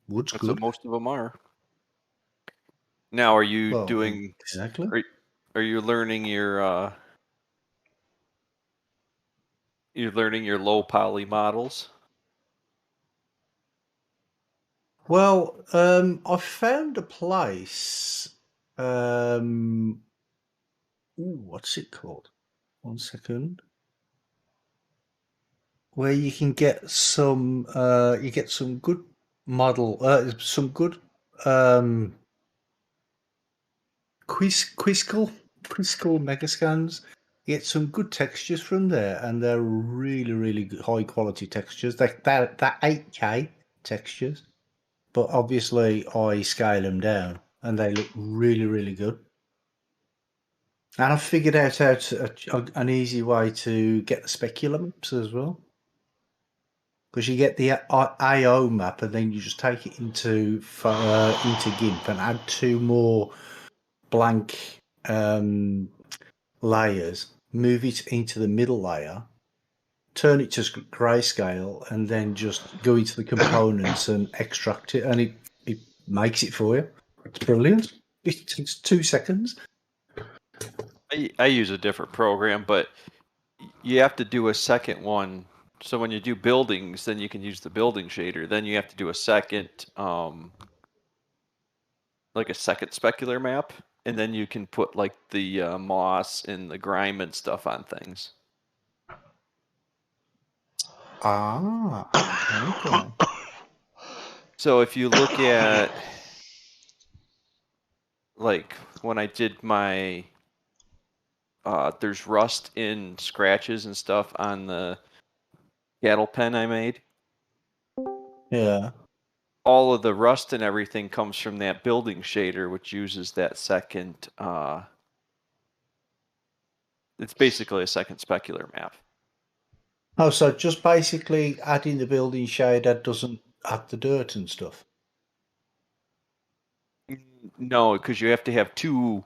Wood's That's good. what most of them are. Now, are you Well, doing? exactly. Are you learning your? You're learning your low poly models. Well, I found a place. What's it called? 1 second. Where you can get some, you get some good some good Quizzical Megascans. You get some good textures from there, and they're really good, high quality textures. They're 8K textures, but obviously I scale them down, and they look really good. And I've figured out an easy way to get the specular maps as well. Because you get the AO map, and then you just take it into GIMP and add 2 more blank layers, move it into the middle layer, turn it to grayscale, and then just go into the components and extract it, and it makes it for you. It's brilliant. It takes 2 seconds. I use a different program, but you have to do a second one. So when you do buildings, then you can use the building shader. Then you have to do a second, like a second specular map, and then you can put like the moss and the grime and stuff on things. Okay. So if you look at, like, when I did my, there's rust in scratches and stuff on the cattle pen I made. Yeah. All of the rust and everything comes from that building shader, which uses that second, it's basically a second specular map. Oh, so just basically adding the building shader doesn't add the dirt and stuff? No, because you have to have two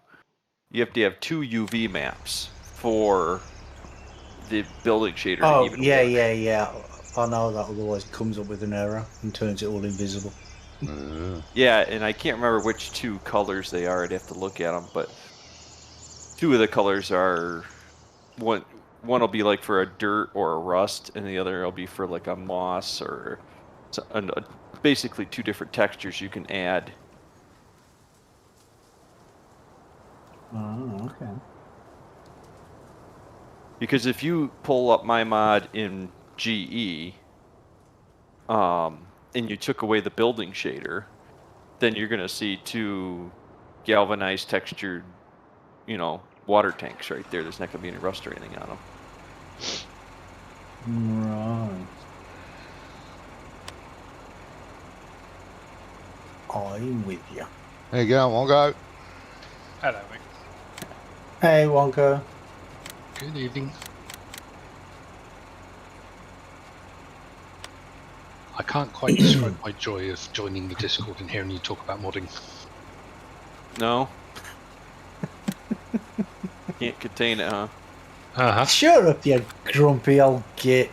UV maps for the building shader to even work. Yeah. I know that, otherwise it comes up with an error and turns it all invisible. Yeah, and I can't remember which 2 colors they are. I'd have to look at them, but 2 of the colors are one will be like for a dirt or a rust, and the other will be for like a moss or basically 2 different textures you can add. Oh, okay. Because if you pull up my mod in GE, and you took away the building shader, then you're going to see 2 galvanized textured, water tanks right there. There's not going to be any rust or anything on them. Right. I'm with you. There you go, Wongo. Hello, mate. Hey, Wonka. Good evening. I can't quite describe my joy of joining the Discord and hearing you talk about modding. No? Can't contain it, huh? Uh-huh. Shut up, you grumpy old git.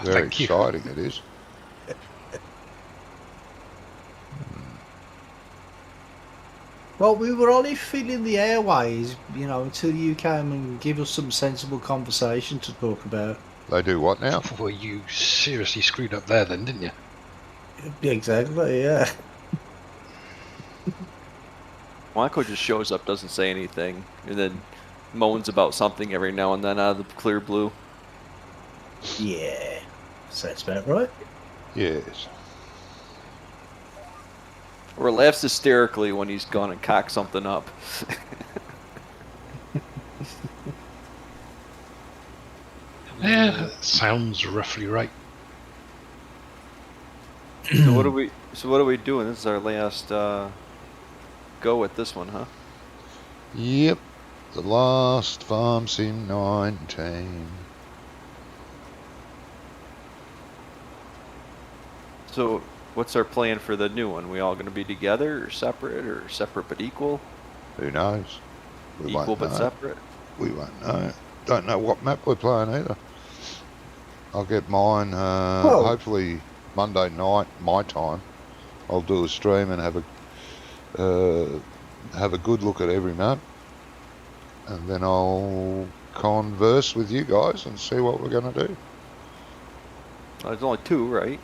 Very Thank you. exciting it is. Well, we were only filling the airways, until you came and give us some sensible conversation to talk about. They do what now? Well, you seriously screwed up there then, didn't you? Exactly, yeah. Wonko just shows up, doesn't say anything, and then moans about something every now and then out of the clear blue. Yeah. So that's about right. Yes. Or laughs hysterically when he's gone and cocked something up. Yeah, that sounds roughly right. So what are we doing? This is our last go at this one, huh? Yep. The last Farm Sim 19. So what's our plan for the new one? We all going to be together or separate but equal? Who knows? We Equal won't but know. separate? We won't know. Don't know what map we're playing either. I'll get mine hopefully Monday night, my time. I'll do a stream and have a good look at every map, and then I'll converse with you guys and see what we're going to do. There's only 2, right?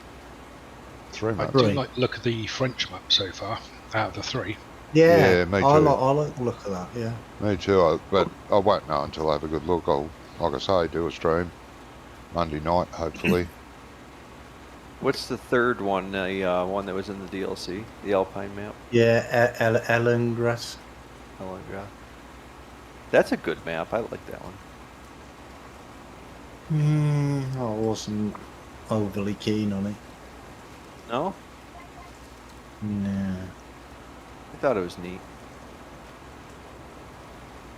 3 I maps. do Right. like the look of the French map so far, out of the 3. Yeah, Yeah, me I too. like the look of that. Yeah. Me too, but I won't know until I have a good look. I'll, like I say, do a stream Monday night, hopefully. What's the third one? The one that was in the DLC, the Alpine map. Yeah, Ellengras. Ellengra. That's a good map. I like that one. I wasn't overly keen on it. No, No. I thought it was neat.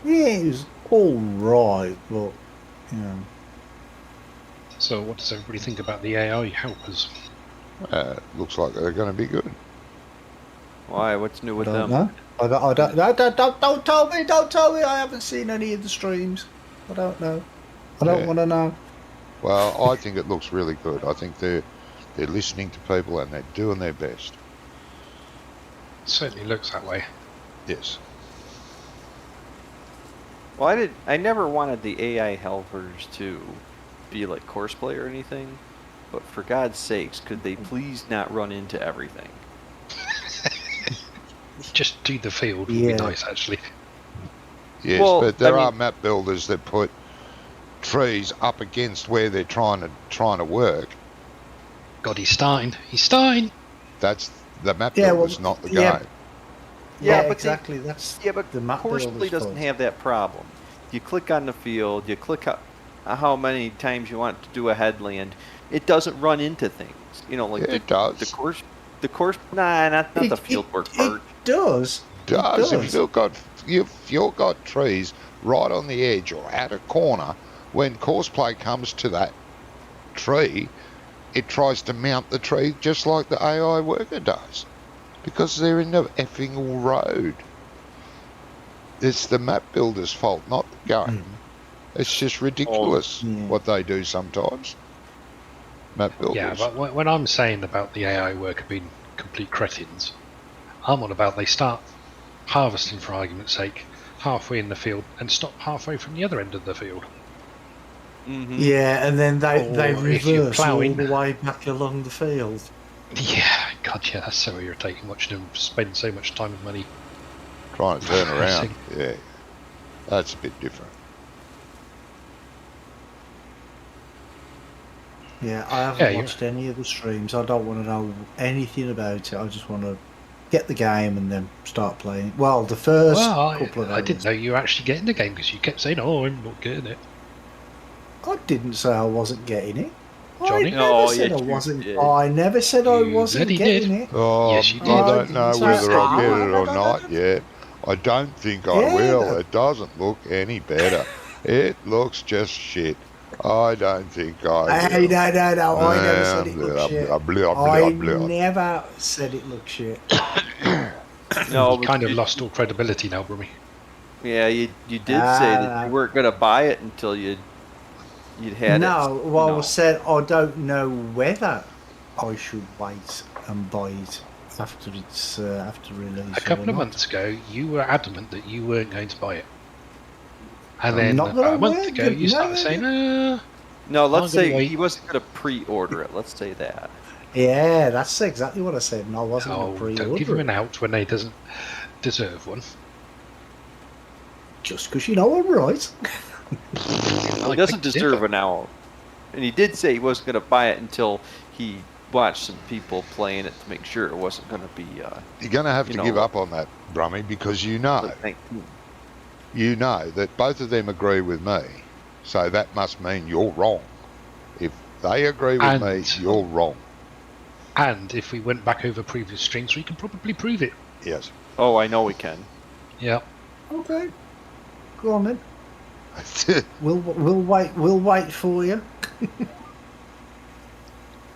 Yeah, it was all right, but you know. So what does everybody think about the AI helpers? Looks like they're going to be good. Why? What's new with I don't them? know. I don't. No, don't tell me. Don't tell me. I haven't seen any of the streams. I don't know. I don't Yeah. want to know. Well, I think it looks really good. I think they're listening to people and they're doing their best. Certainly looks that way. Yes. Well, I never wanted the AI helpers to be like Courseplay or anything, but for God's sakes, could they please not run into everything? Just do the field would Yeah. be nice, actually. Yes, Well, but there I are mean- map builders that put trees up against where they're trying to work. God, he's starting. He's starting. That's the map Yeah, builders, well, not the yeah. game. Yeah, but exactly. That's Yeah, but the map Courseplay builder's doesn't fault. have that problem. You click on the field, you click how many times you want to do a headland. It doesn't run into things. You know, like Yeah, it does. the course. Nah, not the It- field work it part. does. It Does if does. you've got trees right on the edge or at a corner, when Courseplay comes to that tree, it tries to mount the tree just like the AI worker does, because they're in the effing road. It's the map builder's fault, not the game. It's just ridiculous yeah. what they do sometimes. Map builders. Yeah, but when I'm saying about the AI worker being complete cretins, I'm on about they start harvesting, for argument's sake, halfway in the field and stop halfway from the other end of the field. Mm-hmm. Yeah, and then they Or if you're reverse all ploughing- the way back along the field. Yeah, God, yeah, that's so irritating watching them spend so much time and money. Trying to turn around. see. Yeah, that's a bit different. Yeah, I haven't Yeah, you're- watched any of the streams. I don't want to know anything about it. I just want to get the game and then start playing. Well, the first Well, couple of hours. I didn't know you were actually getting the game because you kept saying, "Oh, I'm not getting it." I didn't say I wasn't getting it. Johnny? I never Oh, said yes, I you wasn't. did. I never said I You wasn't said he getting did. it. Oh, Yes, you I did. don't know So- whether I'll get Ah, it or not yet. I don't think I Yeah, will. no. It doesn't look any better. It looks just shit. I don't think I Hey, will. no. I never said it looked shit. Blah, blah, blah, I blah. never said it looked shit. No, you but kind of lost all credibility now, Brummy. Yeah, you did say that you weren't gonna buy it until you'd had it. No, well, No. I said I don't know whether I should wait and buy it after it's after release. A couple or of not. months ago, you were adamant that you weren't going to buy it. And I'm then not about gonna a month wait, ago, you no, started no, saying, No, I'm let's gonna say wait. he wasn't gonna pre-order it. Let's say that. Yeah, that's exactly what I said, and I wasn't "Oh, going to pre-order don't give him it. an out when he doesn't deserve one." Just because you know I'm right. He doesn't deserve an owl. And he did say he wasn't going to buy it until he watched some people playing it to make sure it wasn't going to be. You're going to have You to know, give up on that, Brummy, because you know that both of them agree with me. So that must mean you're wrong. If they agree with me, And- you're wrong. And if we went back over previous streams, we can probably prove it. Yes. Oh, I know we can. Yeah. Okay, go on then. We'll wait. We'll wait for you.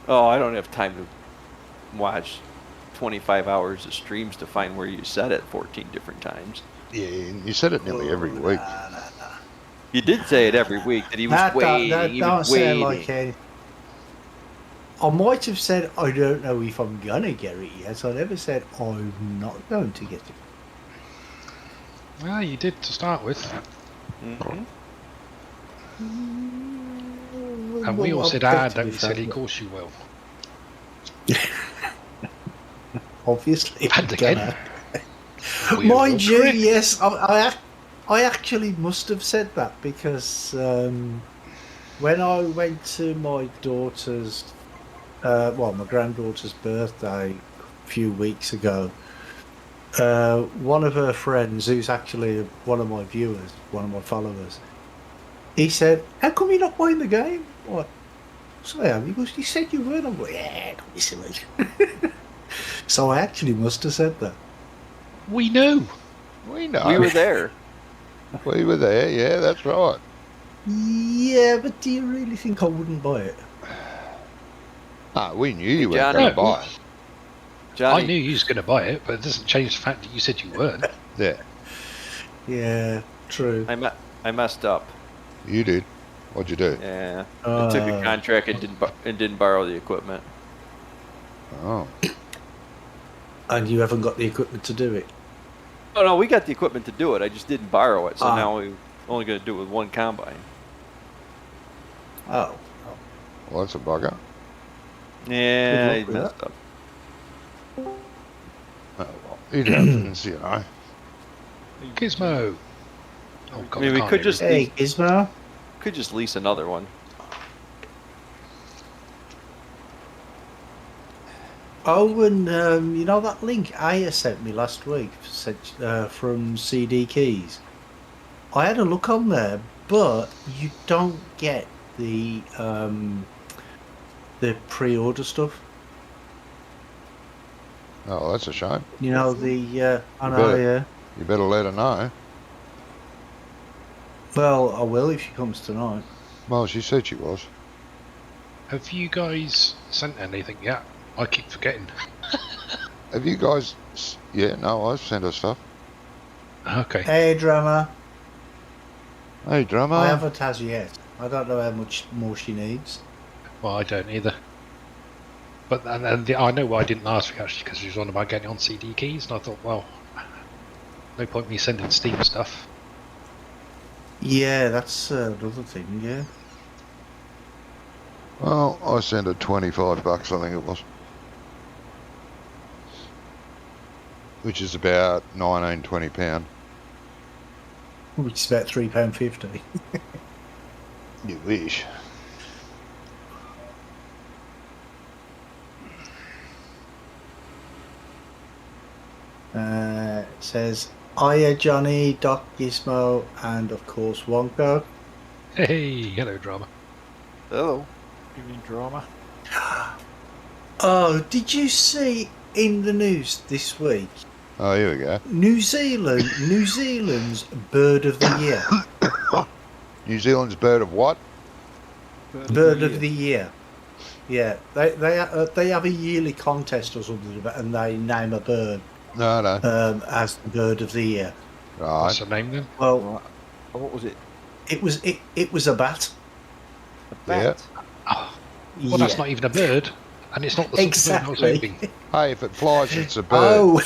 Oh, I don't have time to watch 25 hours of streams to find where you said it 14 different times. Yeah, you said it nearly every week. You did say it every week that he was waiting. He Don't was sound waiting. like I might have said I don't know if I'm gonna get it yet. I never said I'm not going to get it. Well, you did to start with. Mm-hmm. And we all said, don't be silly, of course you will. Obviously, I'm And again. gonna. We will Mind you, correct. yes, I actually must have said that because when I went to my daughter's, my granddaughter's birthday a few weeks ago, one of her friends, who's actually one of my viewers, one of my followers, he said, "How come you're not buying the game?" What? So I am. He goes, "You said you were." I'm like, "Yeah, don't be silly." So I actually must have said that. We knew. We know. We were there. We were there, yeah, that's right. Yeah, but do you really think I wouldn't buy it? No, we knew you weren't Johnny. going to buy it. Johnny, I knew you was going to buy it, but it doesn't change the fact that you said you weren't. Yeah, Yeah, true. I messed up. you did. What'd you do? Yeah, I took a contract and didn't borrow the equipment. Oh, And you haven't got the equipment to do it. Oh no, we got the equipment to do it. I just didn't borrow it, so Ah. now we're only going to do it with one combine. Oh. well, that's a bugger. Yeah, I luck with messed up. Oh, well, it happens, you know. Gizmo. Oh, God, I mean, we can't could hear just it. Hey, Gizmo. could just lease another one. Oh, and you know that link Aya sent me last week said, from CD Keys? I had a look on there, but you don't get the pre-order stuff. Oh, that's a shame. You know, the... I You know, better- yeah. You better let her know. Well, I will if she comes tonight. Well, she said she was. Have you guys sent anything yet? I keep forgetting. Have you guys... Yeah, no, I've sent her stuff. Okay. Hey, drummer. Hey, drummer. I haven't as yet. I don't know how much more she needs. Well, I don't either. But I know why I didn't ask you actually, because she was on about getting on CD keys, and I thought, well, no point me sending Steam stuff. Yeah, that's another thing, yeah. Well, I sent her $25, I think it was. Which is about £19-20. Which is about £3.50. You wish. It says, Hiya Johnny, Doc Gizmo, and of course Wonko. Hey, hello, drama. Hello. Evening drama. Oh, did you see in the news this week? Oh, here we go. New Zealand's Bird of the Year. New Zealand's bird of what? Bird of the Year. Yeah, they have a yearly contest or something, and they name a bird No, no. as the Bird of the Year. What's Right. the name then? Well, Right. Oh, what was it? it was a bat. A bat. Well, that's not even a bird, and it's not the sort of bird I was Exactly. hoping. Hey, if it flies, it's a bird. Oh,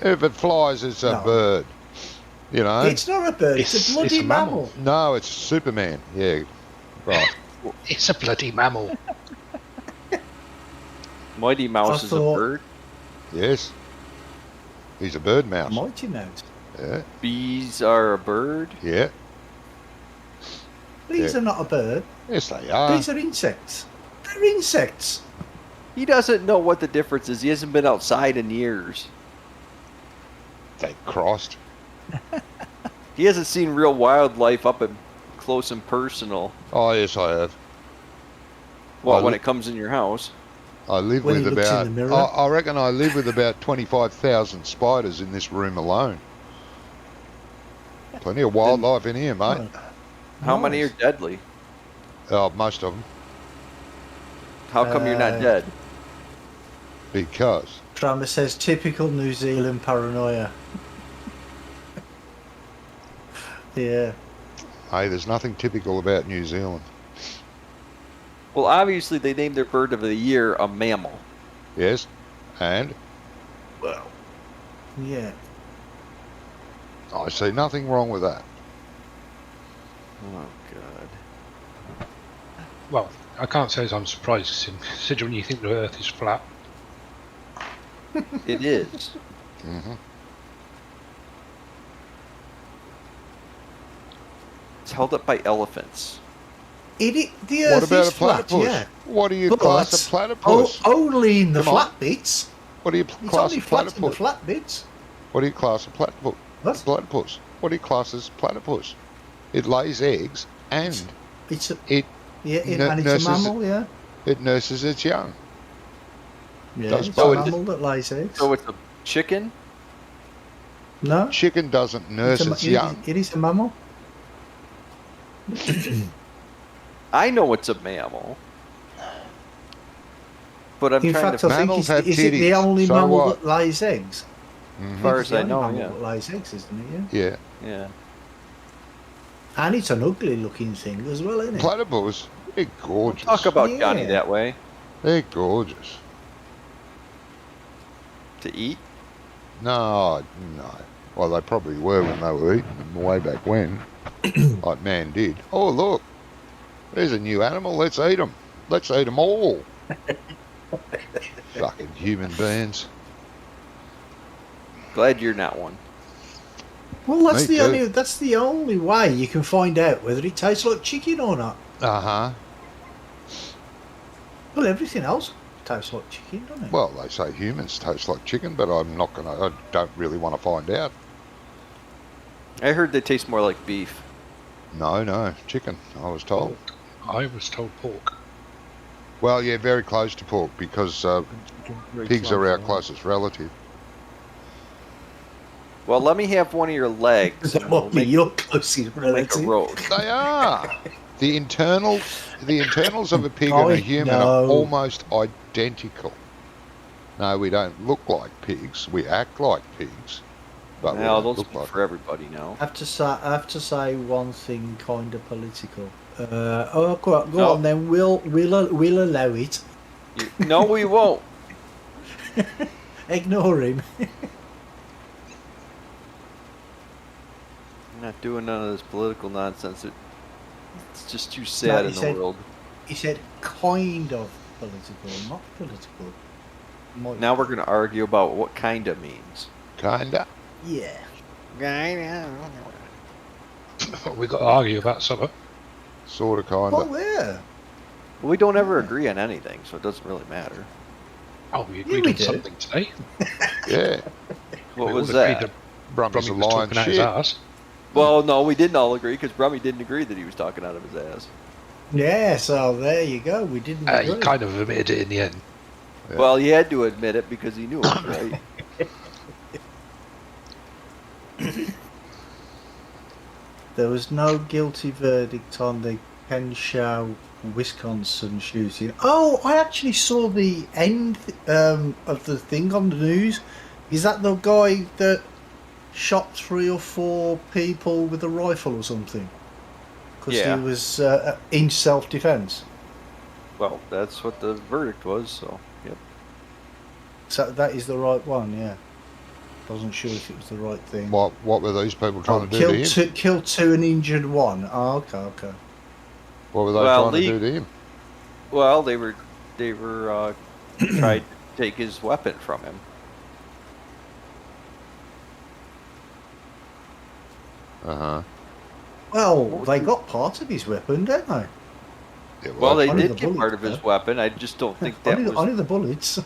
If it flies, it's a No. bird. You know? it's not a bird. It's a bloody It's a mammal. mammal. No, it's Superman. Yeah. Right. It's a bloody mammal. Mighty Mouse I is thought- a bird. Yes. He's a bird mouse. Mighty Mouse. Yeah. Bees are a bird. Yeah. These Yeah. are not a bird. Yes, they are. These are insects. They're insects. He doesn't know what the difference is. He hasn't been outside in years. They crossed. He hasn't seen real wildlife up and close and personal. Oh, yes, I have. Well, Well, when look- it comes in your house. I live When with he looks in about. the mirror? I reckon I live with about 25,000 spiders in this room alone. Plenty of wildlife in here, mate. How many are Nice. deadly? Oh, most of them. How come you're not dead? Because Drama says typical New Zealand paranoia. Yeah. hey, there's nothing typical about New Zealand. Well, obviously they named their bird of the year a mammal. Yes, and Well, yeah. I see nothing wrong with that. Oh God. Well, I can't say as I'm surprised, considering you think the Earth is flat. It is. Hmm. It's held up by elephants. The What Earth about is a flat, platypus? yeah. What do you But class a platypus? only in the Come on. flat bits. What do you It's class only a flat in the platypus? flat bits. What do you class a platypus? What? Platypus. What do you class as platypus? It lays eggs and It's a it and it's a mammal, yeah. it nurses its young. Yeah, Does it's both. a mammal that lays eggs. So it's a chicken? No, Chicken doesn't nurse its young. it is a mammal. I know it's a mammal. But I'm In trying fact, to. I think Mammals have is it the titties, only so mammal what? that lays eggs? Mhm. As far It's as the I only know, mammal yeah. that lays eggs, isn't it? Yeah. Yeah. Yeah. And it's an ugly looking thing as well, isn't it? Platypus, they're gorgeous. Talk about Johnny Yeah. that way. They're gorgeous. To eat? No. Well, they probably were when they were eating them way back when. Like man did. Oh, look. There's a new animal. Let's eat them. Let's eat them all. Fucking human beings. Glad you're not one. Well, that's Me too. that's the only way you can find out whether it tastes like chicken or not. Uh-huh. Well, everything else tastes like chicken, doesn't it? Well, they say humans taste like chicken, but I don't really want to find out. I heard they taste more like beef. No, chicken, I was told. I was told pork. Well, yeah, very close to pork because Very pigs are our close, closest relative. Well, let me have one of your legs. That And we'll won't be make, your closest make a relative. roast. They are. The internals of a pig and I a human know. are almost identical. No, we don't look like pigs. We act like pigs, but we Now, don't those look speak like. for everybody now. I have to say one thing, kind of political. Go No. on then. We'll allow it. No, we won't. Ignore him. I'm not doing none of this political nonsense. It's just too sad he in the said- world. He said kind of political, not political. Might- Now we're going to argue about what kind of means. Kinda. Yeah. We've got to argue about supper. Sorta, kinda. Oh yeah. We don't ever agree on anything, so it doesn't really matter. Oh, we agreed we on do. something today. Yeah. What We was all agreed that? Brummy's a Brummy was lion talking out his shit. arse. Well, no, we didn't all agree because Brummy didn't agree that he was talking out of his ass. Yeah. So there you go. We didn't. He agree. kind of admitted it in the end. Yeah. Well, he had to admit it because he knew it was right. There was no guilty verdict on the Kenshaw, Wisconsin shooting. Oh, I actually saw the end of the thing on the news. Is that the guy that shot 3 or 4 people with a rifle or something? Because Yeah. he was in self-defense. Well, that's what the verdict was, so, yep. So that is the right one, yeah. Wasn't sure if it was the right thing. What were these people trying to do to him? Killed 2 and injured 1. Oh, okay. What were they Well, trying to do to him? Well, they were tried to take his weapon from him. Uh-huh. Well, they got part of his weapon, didn't they? Yeah, Well, they only did the get part of bullets, his weapon. I just don't think that was. Only the bullets. I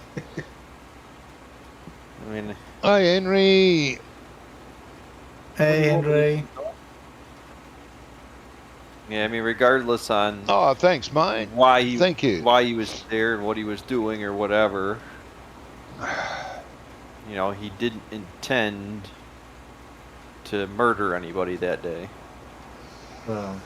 mean, Hi, Henry. Hey, Henry. yeah. I mean, regardless on Oh, thanks, mate. why he Thank you. why he was there and what he was doing or whatever, you know, he didn't intend to murder anybody that day. Well,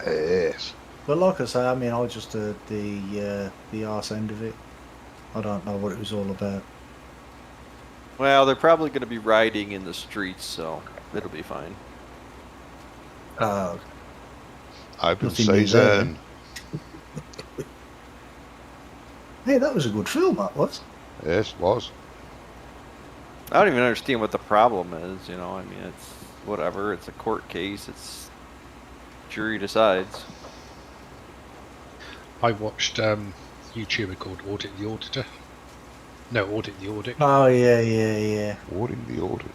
Yes. but like I say, I mean, I just heard the arse end of it. I don't know what it was all about. Well, they're probably going to be riding in the streets, so it'll be fine. Open Nothing new there. season. Hey, that was a good film, that was. Yes, was. I don't even understand what the problem is, you know. I mean, it's whatever. It's a court case. It's jury decides. I watched YouTuber called Audit the Auditor. No, Audit the Audit. Oh, yeah. Awarding the audit.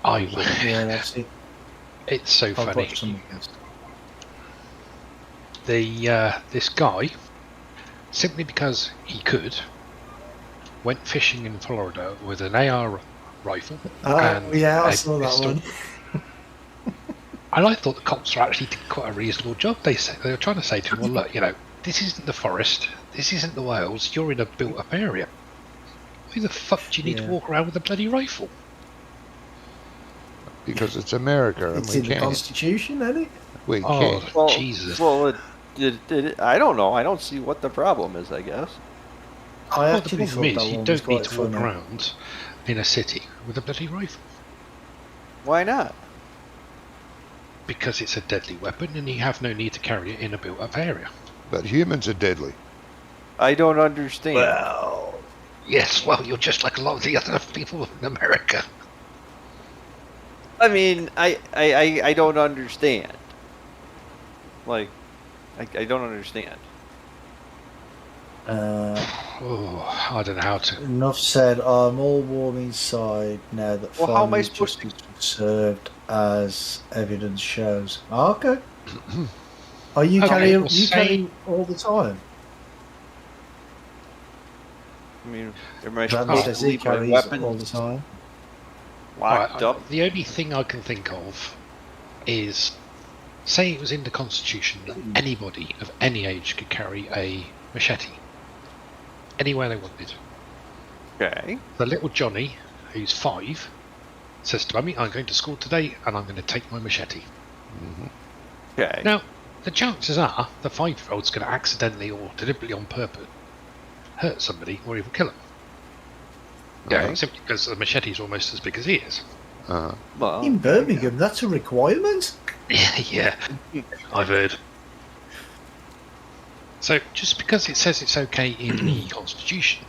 Yeah, that's it. It's so I've funny. watched some of this. This guy, simply because he could, went fishing in Florida with an AR rifle. and Yeah, I a saw that pistol. one. And I thought the cops were actually doing quite a reasonable job. They were trying to say to him, well, look, you know, this isn't the forest, this isn't the Wales, you're in a built-up area. Why the fuck do you need to Yeah. walk around with a bloody rifle? Because it's America and It's we in the can't. Constitution, isn't it? We Oh, can't. Well, Jesus. Well, I don't know. I don't see what the problem is, I guess. I Well, the actually problem thought is that you one was don't need quite to walk funny. around in a city with a bloody rifle. Why not? Because it's a deadly weapon and you have no need to carry it in a built-up area. But humans are deadly. I don't understand. Well, Yes, well, you're just like a lot of the other people in America. I mean, I don't understand. Like, I don't understand. Oh, I don't know how to. enough said. I'm all warm inside now that Well, how am I family supposed to- justice was served as evidence shows. Okay. Are you Okay, carrying? well, You say- carrying all the time? I mean, everybody Travis supposed says to he leave my carries weapons all the time. locked Right, up. the only thing I can think of is, say it was in the Constitution that anybody of any age could carry a machete anywhere they wanted. Okay. The little Johnny, who's 5, says to Mummy, I'm going to school today and I'm going to take my machete. Okay. Now, the chances are the 5-year-old's going to accidentally or deliberately on purpose hurt somebody or even kill him. Yeah, Right. simply because the machete's almost as big as he is. Well, In Birmingham, that's a requirement. Yeah, I've heard. So, just because it says it's okay in the Constitution,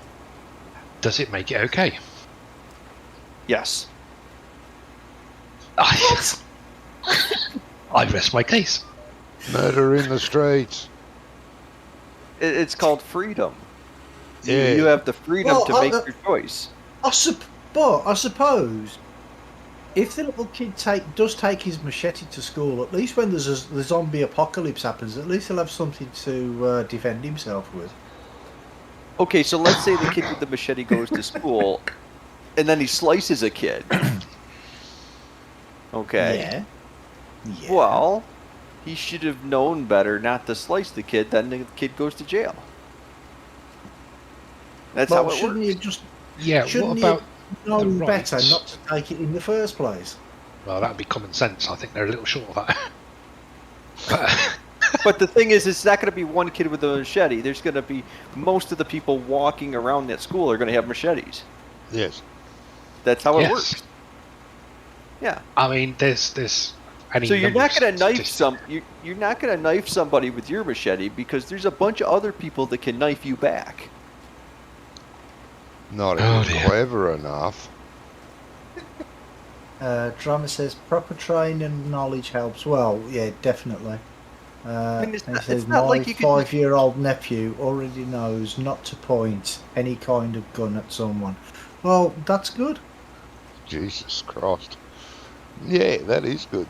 does it make it okay? yes. I rest my case. Murder in the streets. It's called freedom. Yeah. You have the freedom Well, to make your choice. But I suppose if the little kid does take his machete to school, at least when the zombie apocalypse happens, at least he'll have something to defend himself with. Okay, so let's say the kid with the machete goes to school, and then he slices a kid. Okay. Yeah. Well, he should have known better not to slice the kid. Then the kid goes to jail. That's Well, how it shouldn't works. he just Yeah, shouldn't what he about... have known the better rights? not to take it in the first place? Well, that would be common sense. I think they're a little short of that. But, But the thing is, it's not going to be one kid with a machete. There's going to be most of the people walking around that school are going to have machetes. Yes. That's how it Yes. works. Yeah. I mean, there's any So you're number not of going to knife statistics. you're not going to knife somebody with your machete because there's a bunch of other people that can knife you back. Not Oh, even dear. clever enough. Drama says proper training and knowledge helps. Well, yeah, definitely. mean, it's He not- says it's not my like you could just- 5-year-old nephew already knows not to point any kind of gun at someone. Well, that's good. Jesus Christ. Yeah, that is good.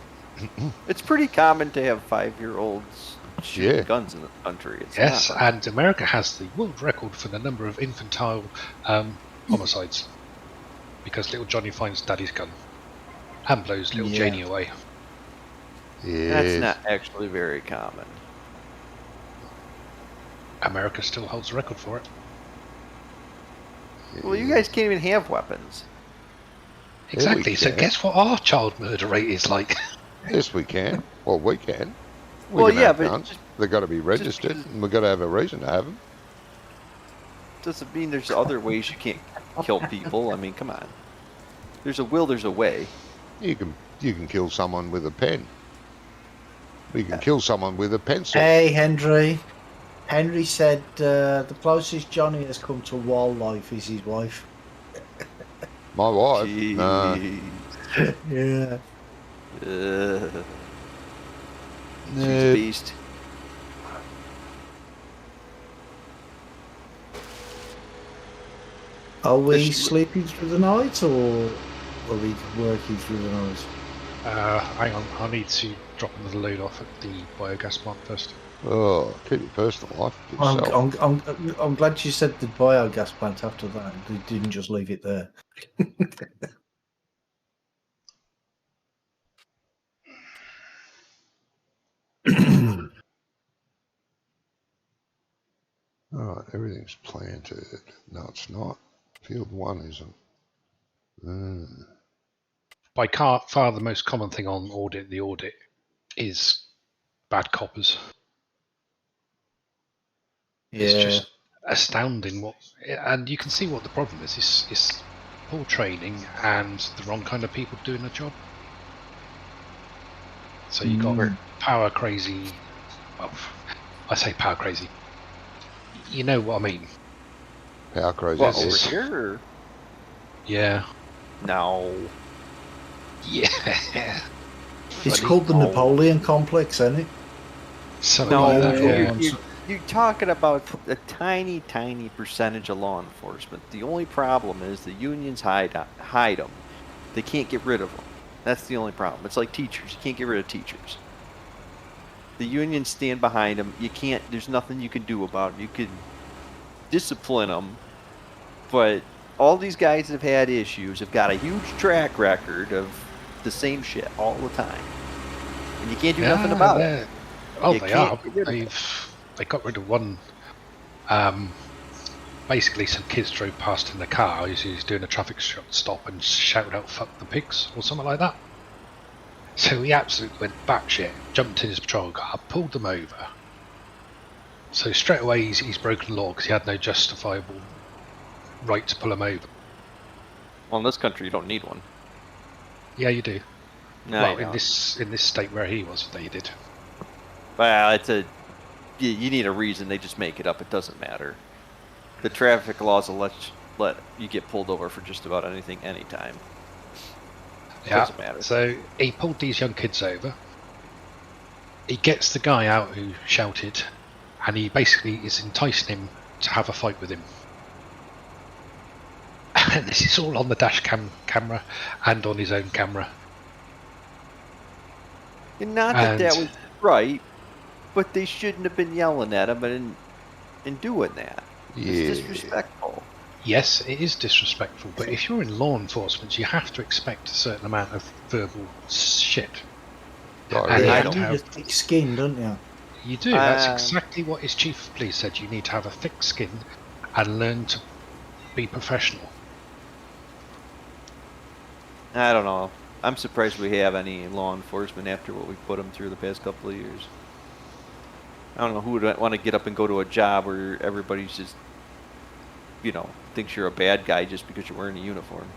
It's pretty common to have 5-year-olds shooting Yeah. guns in the country. It's Yes, not. and America has the world record for the number of infantile homicides. Because little Johnny finds daddy's gun and blows little Yeah. Janie away. That's Yes. not actually very common. America still holds the record for it. Well, you guys can't even have weapons. Yeah, we Exactly. So can. guess what our child murder rate is like? Yes, we can. Well, we can. We Well, can yeah, have but guns. They've got to be registered, and we've got to have a reason to have them. Doesn't mean there's other ways you can't kill people. I mean, come on. There's a will, there's a way. You can kill someone with a pen. You can kill someone with a pencil. Hey, Henry. Henry said the closest Johnny has come to wildlife is his wife. My wife. Nah. Jeez. Yeah. She's a beast. Are we Does she- sleeping through the night or are we working through the night? Hang on, I need to drop another load off at the biogas plant first. Oh, keep your personal life to yourself. I'm glad you said the biogas plant after that. They didn't just leave it there. Alright, everything's planted. No, it's not. Field 1 isn't. By far the most common thing on the audit is bad coppers. It's just astounding and you can see what the problem is. It's poor training and the wrong kind of people doing the job. So you got power crazy. Well, I say power crazy. You know what I mean? Power crazy. What, This over is- here? Yeah. No. Yeah. It's Funny. called the Napoleon complex, isn't it? Something No, like that. yeah. you're talking about a tiny, tiny percentage of law enforcement. The only problem is the unions hide them. They can't get rid of them. That's the only problem. It's like teachers. You can't get rid of teachers. The unions stand behind them. You can't. There's nothing you can do about it. You can discipline them, but all these guys that have had issues have got a huge track record of the same shit all the time, and you can't do nothing about it. Oh, You they can't are. get rid of it. They got rid of one. Basically, some kids drove past in the car. He's doing a traffic stop and shouted out "fuck the pigs" or something like that. So he absolutely went batshit, jumped in his patrol car, pulled them over. So straight away he's broken the law because he had no justifiable right to pull them over. Well, in this country, you don't need one. Yeah, you do. No, well, you in don't. this state where he was, they did. Well, it's you need a reason. They just make it up. It doesn't matter. The traffic laws will let you get pulled over for just about anything, anytime. Yeah. Doesn't matter. So he pulled these young kids over. He gets the guy out who shouted, and he basically is enticing him to have a fight with him. And this is all on the dash camera and on his own camera. And not that that And- was right, but they shouldn't have been yelling at him and doing that. Yeah. It's disrespectful. Yes, it is disrespectful, but if you're in law enforcement, you have to expect a certain amount of verbal shit. Diarrhea. And Yeah, I you don't need have- a thick skin, don't you? You do. That's Um, exactly what his chief of police said. You need to have a thick skin and learn to be professional. I don't know. I'm surprised we have any law enforcement after what we put them through the past couple of years. I don't know who would want to get up and go to a job where everybody's just, thinks you're a bad guy just because you're wearing a uniform.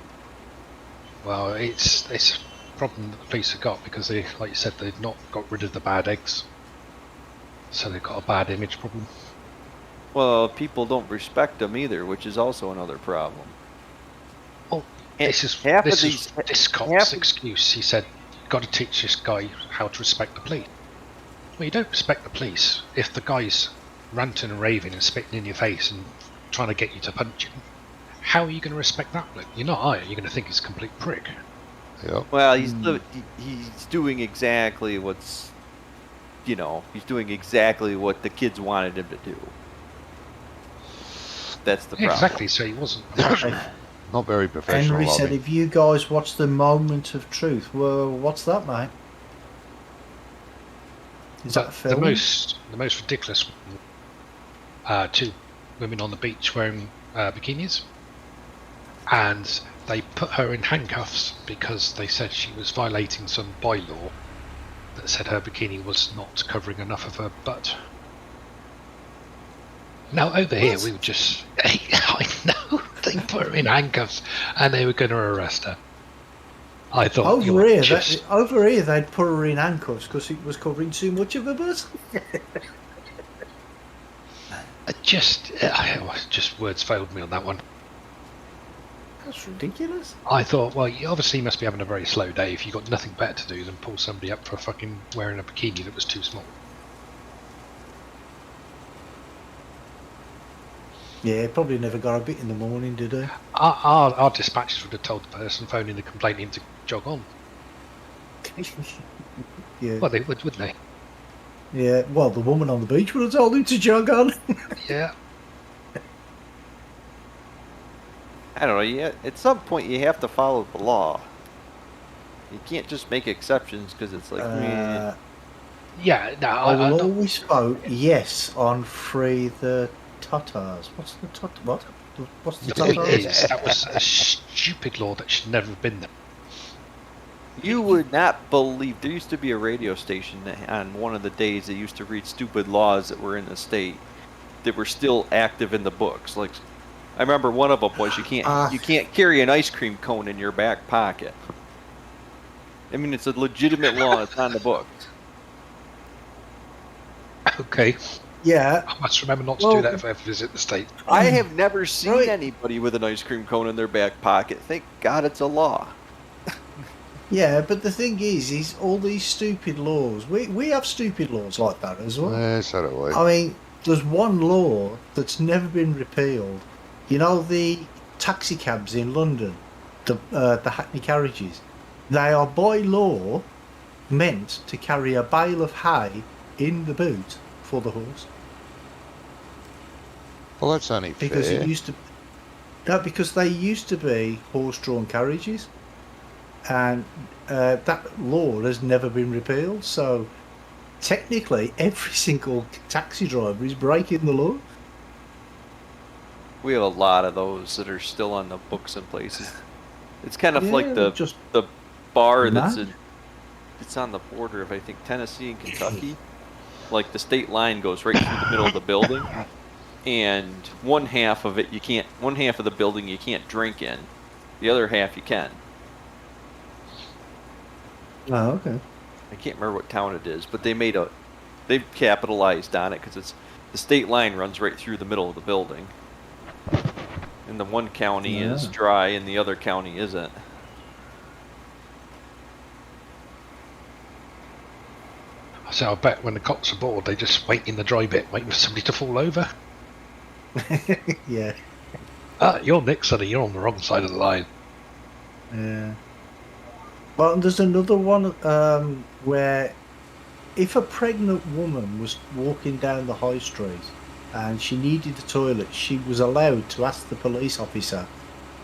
Well, it's a problem that the police have got because they, like you said, they've not got rid of the bad eggs, so they've got a bad image problem. Well, people don't respect them either, which is also another problem. Oh, And this is half of this these- is this half cop's of- excuse. He said, "You've got to teach this guy how to respect the police." Well, you don't respect the police if the guy's ranting and raving and spitting in your face and trying to get you to punch him. How are you going to respect that bloke? You're not, are you? You're going to think he's a complete prick. Yep. Well, he's doing exactly what's, he's doing exactly what the kids wanted him to do. That's the Yeah, problem. exactly. So he wasn't professional. Not very professional. Henry of said, him. "If you guys watch the moment of truth, well, what's that, mate? Is that a the film? most ridiculous one, two women on the beach wearing bikinis, and they put her in handcuffs because they said she was violating some bylaw that said her bikini was not covering enough of her butt. Now over here we were just I know they put her in handcuffs and they were going to arrest her. I thought you were just... over here, they'd put her in handcuffs because it was covering too much of her butt. Just words failed me on that one. That's ridiculous. I thought, well, you obviously must be having a very slow day if you've got nothing better to do than pull somebody up for fucking wearing a bikini that was too small. Yeah, probably never got a bit in the morning, did he? Our dispatchers would have told the person phoning the complaint in to jog on. Yeah. Well, they would, wouldn't they? Yeah, well, the woman on the beach would have told him to jog on. Yeah. I don't know. At some point, you have to follow the law. You can't just make exceptions because it's like. Yeah, no, I I'm will not... always vote yes on Free the Tatars. What's the Tatars? What? What's the The point Tatars? is, that was a stupid law that should never have been there. You would not believe there used to be a radio station that on one of the days they used to read stupid laws that were in the state that were still active in the books. Like, I remember one of them was you can't carry an ice cream cone in your back pocket. I mean, it's a legitimate law. It's on the books. Okay. Yeah. I must remember not to do that if I ever visit the state. I have never seen Right. anybody with an ice cream cone in their back pocket. Thank God it's a law. Yeah, but the thing is all these stupid laws. We have stupid laws like that as well. Yeah, so do we. I mean, there's one law that's never been repealed. You know the taxi cabs in London, the Hackney carriages. They are by law meant to carry a bale of hay in the boot for the horse. Well, that's only Because fair. it used to. No, because they used to be horse-drawn carriages, and that law has never been repealed. So technically, every single taxi driver is breaking the law. We have a lot of those that are still on the books in places. It's kind of Yeah, like the just bar that's mad. it's on the border of I think Tennessee and Kentucky. Like the state line goes right through the middle of the building, and one half of the building you can't drink in, the other half you can. Oh, okay. I can't remember what town it is, but they've capitalized on it because the state line runs right through the middle of the building. And the one county is Yeah. dry and the other county isn't. So I bet when the cops are bored, they just wait in the dry bit, waiting for somebody to fall over. Yeah. You're Nick, sonny, you're on the wrong side of the line. Yeah. Well, and there's another one where if a pregnant woman was walking down the high street and she needed the toilet, she was allowed to ask the police officer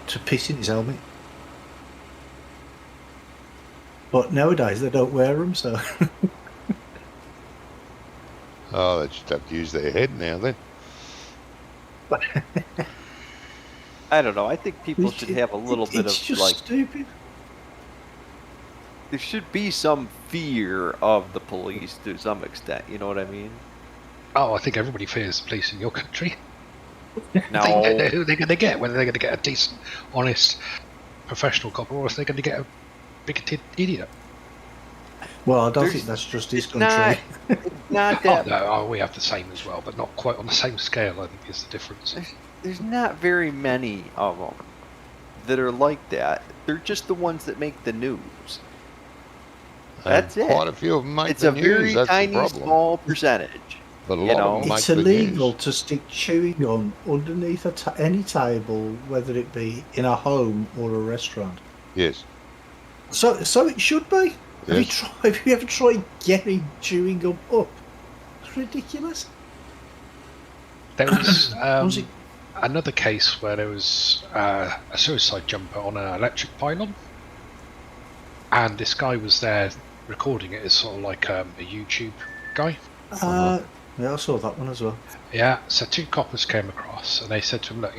to piss in his helmet. But nowadays they don't wear them, so. Oh, they just have to use their head now then. I don't know. I think people should have a little bit It's of just like. stupid. There should be some fear of the police to some extent. You know what I mean? Oh, I think everybody fears the police in your country. No. They know who they're going to get, whether they're going to get a decent, honest, professional cop or if they're going to get a bigoted idiot. Well, I don't There's- think that's just this it's country. Not Oh, that. no, we have the same as well, but not quite on the same scale, I think is the difference. There's not very many of them that are like that. They're just the ones that make the news. That's And it. Quite a few of them make It's the a very news. That's the tiny, problem. small percentage. But a you lot know. of them It's make the illegal news. to stick chewing gum underneath any table, whether it be in a home or a restaurant. Yes. So it should be. Yes. Have you ever tried getting chewing gum up? It's ridiculous. There was Was it- another case where there was a suicide jumper on an electric pylon, and this guy was there recording it as sort of like a YouTube guy. Yeah, I saw that one as well. Yeah, so two coppers came across and they said to him, look,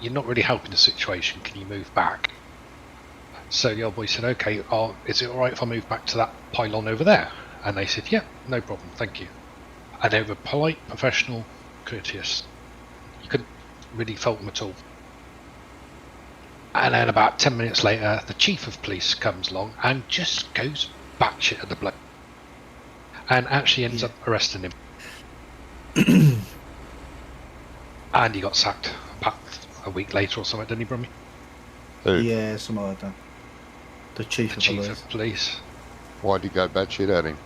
you're not really helping the situation, can you move back? So the old boy said, okay, is it alright if I move back to that pylon over there? And they said, yeah, no problem, thank you. And they were polite, professional, courteous. You couldn't really fault them at all. And then about 10 minutes later, the chief of police comes along and just goes batshit at the bloke. And actually ends up arresting him. And he got sacked about a week later or something, didn't he, Brummy? Who? Yeah, something like that. The chief The of chief police. of police. Why'd he go batshit at him?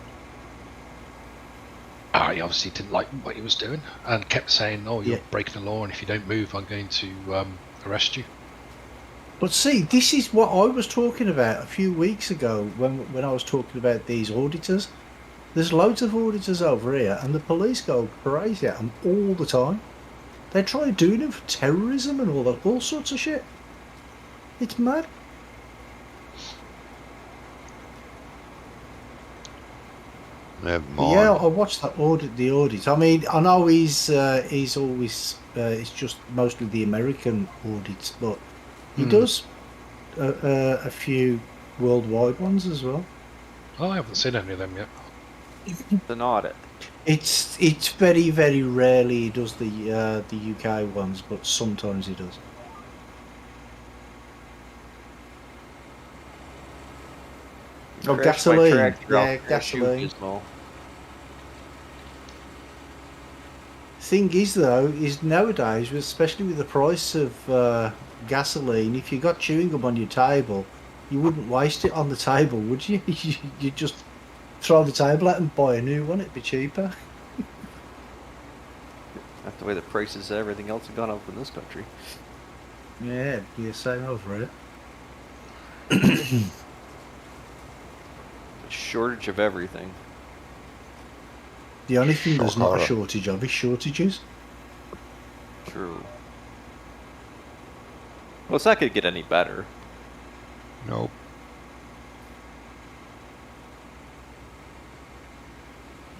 He obviously didn't like what he was doing and kept saying, "Oh, you're Yeah. breaking the law, and if you don't move, I'm going to arrest you." But see, this is what I was talking about a few weeks ago when I was talking about these auditors. There's loads of auditors over here, and the police go crazy at them all the time. They try doing them for terrorism and all sorts of shit. It's mad. Never But mind. yeah, I watched that the audit. I mean, I know he's always it's just mostly the American audits, but he does a few worldwide ones as well. Oh, I haven't seen any of them yet. It's an audit. It's very very rarely he does the UK ones, but sometimes he does. Oh, Crashed my gasoline. tractor off Yeah, the shoe gasoline. gizmo. Thing is, though, is nowadays, especially with the price of gasoline, if you got chewing gum on your table, you wouldn't waste it on the table, would you? You'd just throw the table out and buy a new one. It'd be cheaper. That's the way the prices of everything else have gone up in this country. Yeah, it'd be the same over it. A shortage of everything. The only thing there's not a Shocker. shortage of is shortages. True. Well, it's not going to get any better. Nope.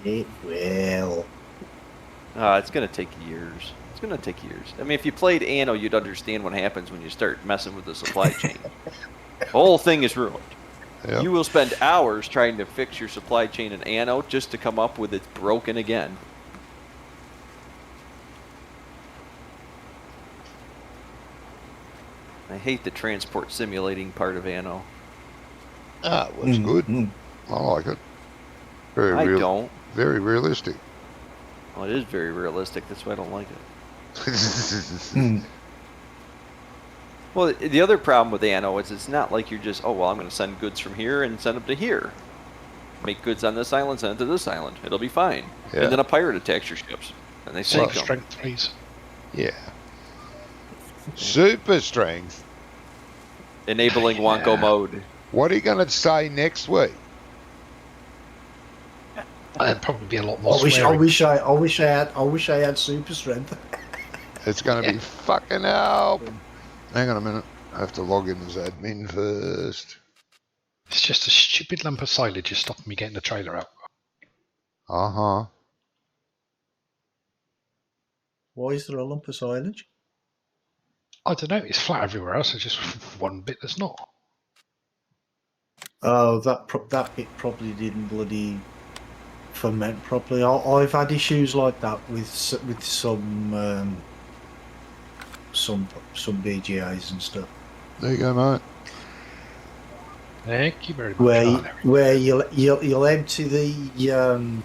It will. It's going to take years. It's going to take years. I mean, if you played Anno, you'd understand what happens when you start messing with the supply chain. The whole thing is ruined. Yep. You will spend hours trying to fix your supply chain in Anno just to come up with it's broken again. I hate the transport simulating part of Anno. Ah, it was good. Mm. I like it. Very I real. don't. Very realistic. Well, it is very realistic. That's why I don't like it. Mm. Well, the other problem with Anno is it's not like you're just, oh, well, I'm going to send goods from here and send them to here. Make goods on this island, send it to this island. It'll be fine. Yeah. And then a pirate attacks your ships. And they sink Super them. strength, please. Yeah. Super strength. Enabling Wonko Yeah. mode. What are you going to say next week? There'd probably be a lot more I swearing. wish I had super strength. It's going to Yeah. be fucking help. Hang on a minute. I have to log in as admin first. It's just a stupid lump of silage just stopping me getting the trailer out. Uh-huh. Why is there a lump of silage? I don't know, it's flat everywhere else, it's just one bit that's not. Oh, that bit probably didn't bloody ferment properly. I've had issues like that with some BGAs and stuff, There you go, mate. Thank you very much. where Oh, there we go. where you'll empty the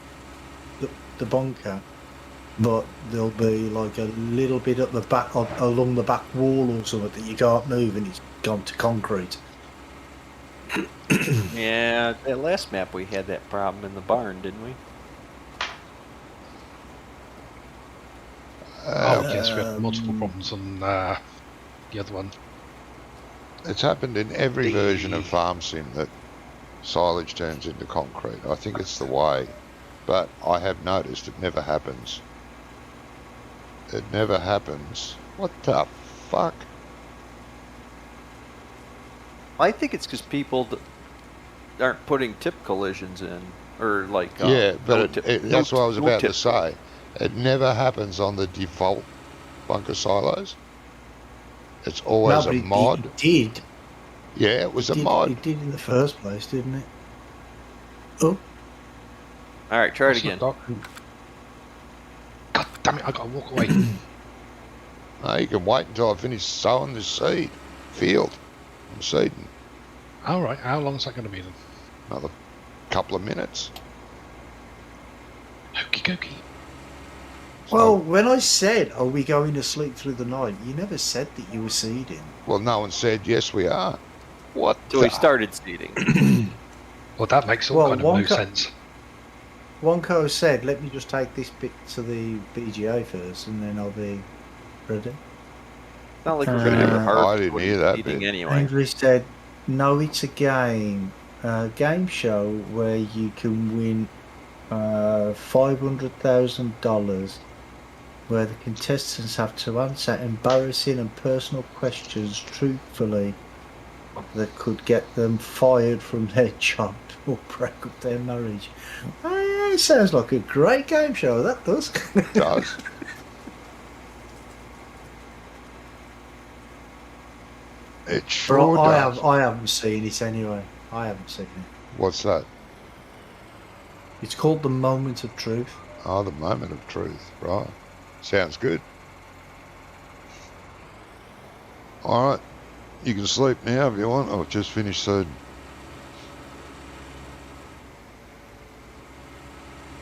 bunker, but there'll be like a little bit at the back along the back wall or something that you can't move, and it's gone to concrete. Yeah, that last map we had that problem in the barn, didn't we? Oh, yes, we had Um, multiple problems on the other one. It's happened in every The- version of Farm Sim that silage turns into concrete. I think it's the way. But I have noticed it never happens. It never happens. What the fuck? I think it's because people aren't putting tip collisions in. Or like... Yeah, no but tip- that's no- what I was no about to tip. say. It never happens on the default bunker silos. It's always but a it mod. did. Yeah, it was a It mod. It did in the first place, didn't it? Oh, Alright, try it It's not again. dark. God damn it, I gotta walk away. No, you can wait until I finish sowing the seed. field. I'm seeding. All right, how long is that going to be then? Another couple of minutes. Okie dokie. Well, when I said, are we going to sleep through the night, you never said that you were seeding. Well, no one said yes, we are. What? So we started seeding. Well, that makes all Well, kind of no Wonka- sense. Wonko said, let me just take this bit to the BGA first, and then I'll be ready. Not like we're going to have a I harvest didn't when hear it's that seeding bit. anyway. Angry said, no, it's a game show where you can win $500,000, where the contestants have to answer embarrassing and personal questions truthfully that could get them fired from their job or break up their marriage. It sounds like a great game show, that does. It does. It sure does. I haven't seen it anyway. I haven't seen it. What's that? It's called The Moment of Truth. Oh, the moment of truth. Right. Sounds good. All right. You can sleep now if you want. I've just finished seeding.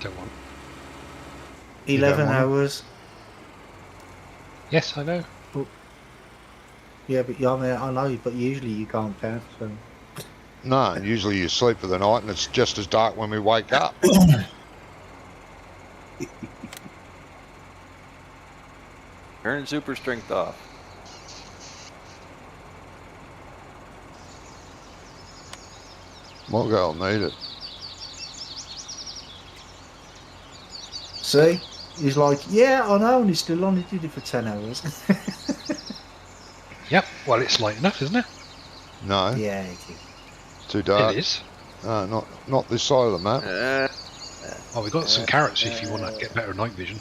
Don't want. 11 want it? hours. Yes, I know. Yeah, but I mean, I know, but usually you can't count. So. No, usually you sleep for the night and it's just as dark when we wake up. Turn super strength off. My girl need it. See? He's like, yeah, I know, and he still only did it for 10 hours. Yep. Well, it's light enough, isn't it? No, Yeah, it's too dark. It is. No, not this side of the map. Oh, we've got some carrots if you want to get better night vision.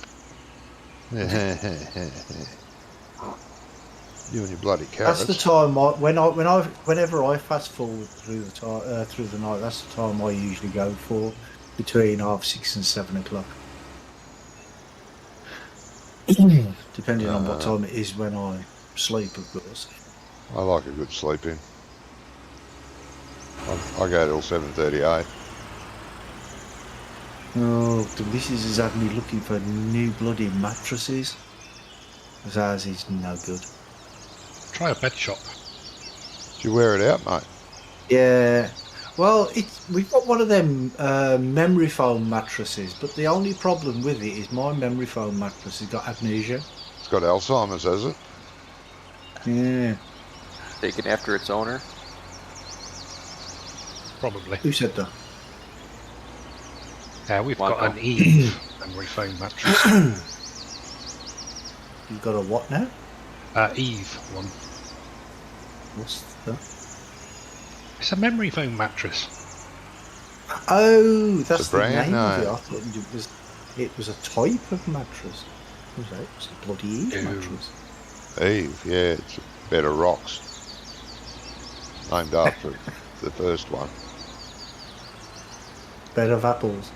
You and your bloody carrots. that's the time. Whenever I fast forward through the night, that's the time I usually go for, between 6:30 and 7 o'clock, depending on what time it is when I sleep, of course. I like a good sleep in. I go till 7:38. Oh, the missus has had me looking for new bloody mattresses, because ours is no good. Try a bed shop. Do you wear it out, mate? Yeah, well, we've got one of them memory foam mattresses, but the only problem with it is my memory foam mattress has got amnesia. It's got Alzheimer's, has it? Yeah. Taken after its owner. Probably. Who said that? Yeah, we've got Wonka. an Eve memory foam mattress. You've got a what now? Eve one. What's that? It's a memory foam mattress. Oh, that's a the brand name of it. name. I thought it was a type of mattress. Was that? It was a bloody Eve Ew. mattress. Eve, yeah, it's a bed of rocks. Named after the first one. Bed of apples.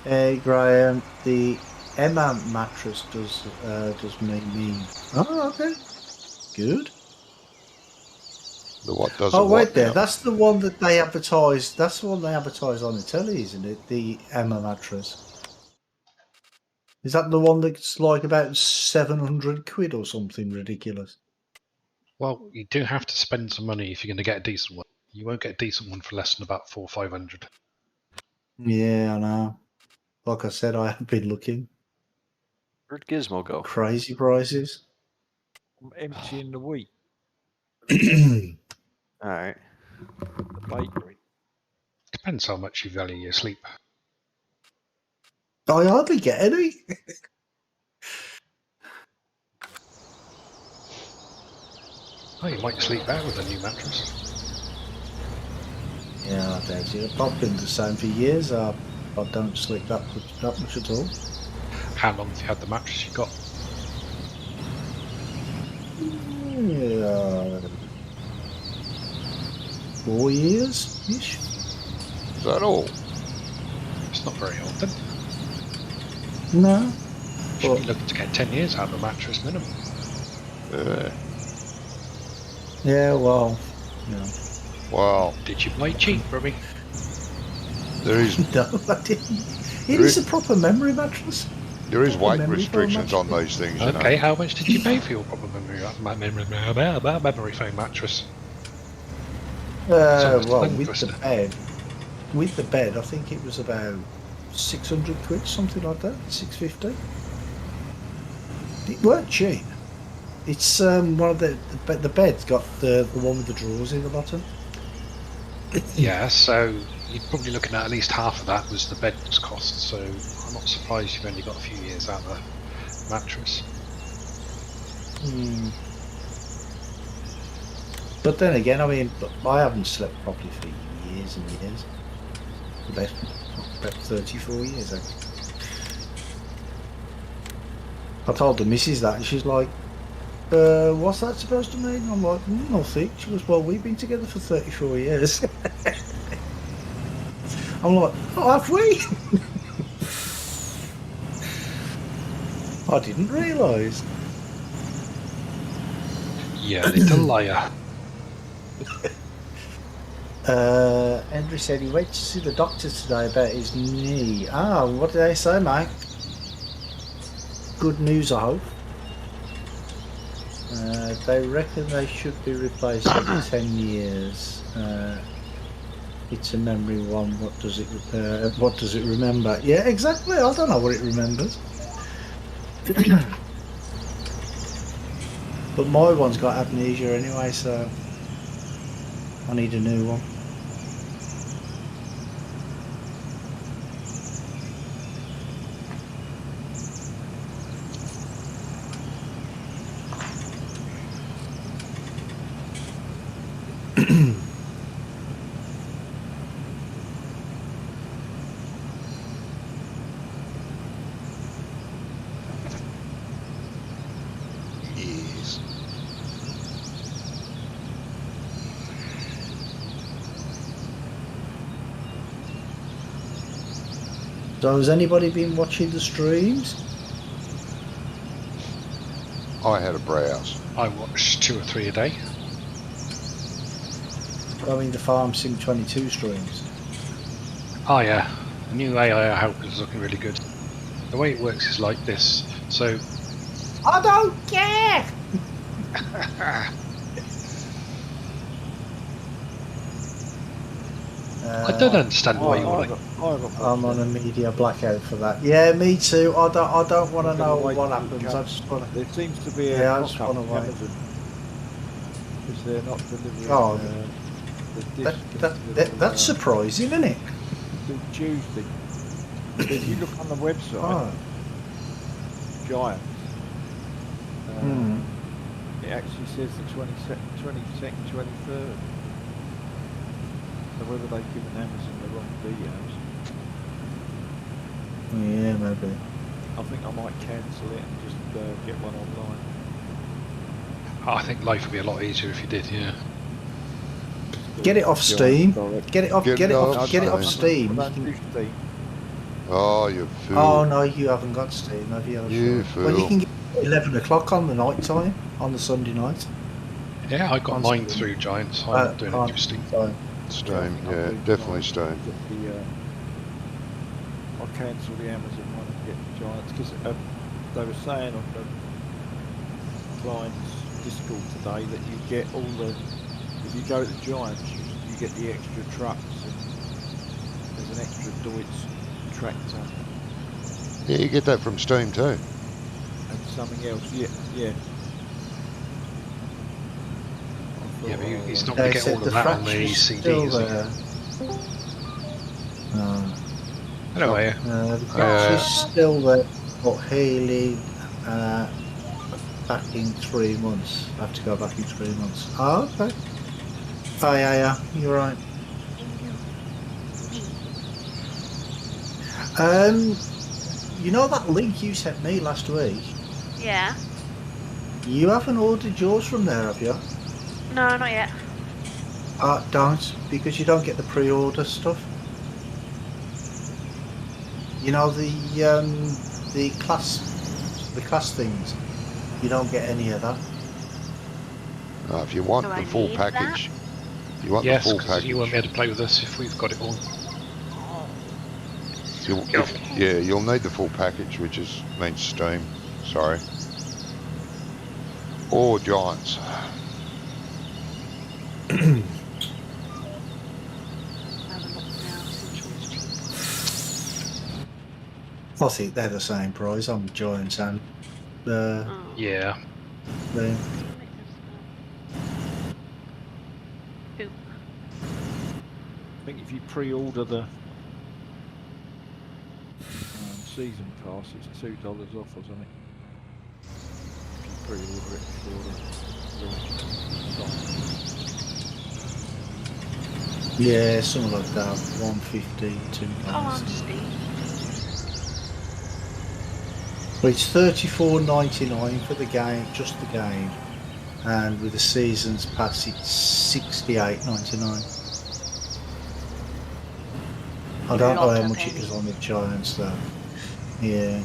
Hey Graham, the Emma mattress does make me. Oh, okay, good. The what does Oh a what wait, there. now? That's the one that they advertise. That's the one they advertise on the telly, isn't it? The Emma mattress. Is that the one that's like about 700 quid or something ridiculous? Well, you do have to spend some money if you're going to get a decent one. You won't get a decent one for less than about 400 or 500. Yeah, I know. Like I said, I have been looking. Where'd Gizmo go? Crazy prices. I'm emptying the wheat, All right. the bakery. Depends how much you value your sleep. I hardly get any. Oh, you might sleep better with a new mattress. Yeah, I doubt it. I've been the same for years. I don't sleep that much at all. How long have you had the mattress you got? Yeah, 4 years-ish. Is that all? It's not very old then. No. Should be But, looking to get 10 years out of the mattress minimum. yeah, well, no. Wow. Did you buy cheap, Robbie? There is No, I didn't. It There is is- a proper memory mattress. there is Proper weight memory foam restrictions on mattress. those things, you Okay, know. how much did you pay for your proper memory foam mattress? Well, tongue with twister. the bed, I think it was about 600 quid, something like that, 650. It weren't cheap. It's one of the bed's got the one with the drawers in the bottom. Yeah, so you're probably looking at least half of that was the bed's cost, so I'm not surprised you've only got a few years out of the mattress. But then again, I mean, I haven't slept properly for years and years. About 34 years, I think. I told the missus that, and she's like, what's that supposed to mean? I'm like, nothing. She goes, well, we've been together for 34 years. I'm like, oh, have we? I didn't realise. Yeah, little liar. Andrew said he went to see the doctor today about his knee. Ah, what did they say, mate? Good news, I hope. They reckon they should be replaced every 10 years. It's a memory one. What does it remember? Yeah, exactly. I don't know what it remembers. But my one's got amnesia anyway, so I need a new one. Yes. So has anybody been watching the streams? I had a browse. I watch 2 or 3 a day. I mean the Farm Sim 22 streams. Oh yeah, the new AI help is looking really good. The way it works is like this. So I don't care! I don't understand why you want to. I'm on a media blackout for that. Yeah, me too. I don't want to know what happens. I just want to. There seems to be a Yeah, I just cock-up wanna with wait. Amazon because they're not delivering Oh, the That's surprising, isn't it? till Tuesday. If you look on the website, Oh. Giant, Hmm. it actually says the 22nd, 23rd. So whether they've given Amazon the wrong details, Yeah, maybe. I think I might cancel it and just get one online. I think life would be a lot easier if you did. Yeah. Get it off Steam. Get it off. Get Get it it off. off Get it off Steam. Steam. I You don't can- do Steam. Oh, you fool. Oh no, you haven't got Steam, have you? You Well, you fool. can get it 11 o'clock on the night time on the Sunday night. Yeah, I got On mine Steam. through Giants. I'm not doing it on through Steam. time. Stone, I'll yeah, do definitely mine. stone. Get I'll cancel the Amazon one and get the Giants because they were saying on the client's Discord today that you get all the if you go to the Giants you get the extra trucks and there's an extra Deutz tractor Yeah, you get that from Steam too. and something else. Yeah. I Yeah, thought, but he's oh, not They going to get said all the of that on the fracture's CD, still is he? there. Hello, Aya. The fracture's still there, but Haley back in 3 months. I have to go back in 3 months. Oh, okay. Oh, yeah, you're right. You know that link you sent me last week? Yeah. You haven't ordered yours from there, have you? No, not yet. Don't, because you don't get the pre-order stuff. You know the class things. You don't get any of that. If you want Do the I full need package, you want Yes, the full because package. you won't be able to play with us if we've got it all. You'll need the full package, which means Steam. Sorry. Or Giants. Have a look now, see which one's cheaper. I think they're the same price on Giants and Oh. Yeah. the Who? I think if you pre-order the season pass, it's $2 off or something. If you pre-order it before the launch. yeah, something like that. 150, Come on, £2. Steve. But it's $34.99 for the game, just the game, and with the seasons pass, it's $68.99. I don't know Lot how of much it is pennies. on the Giants though. Yeah.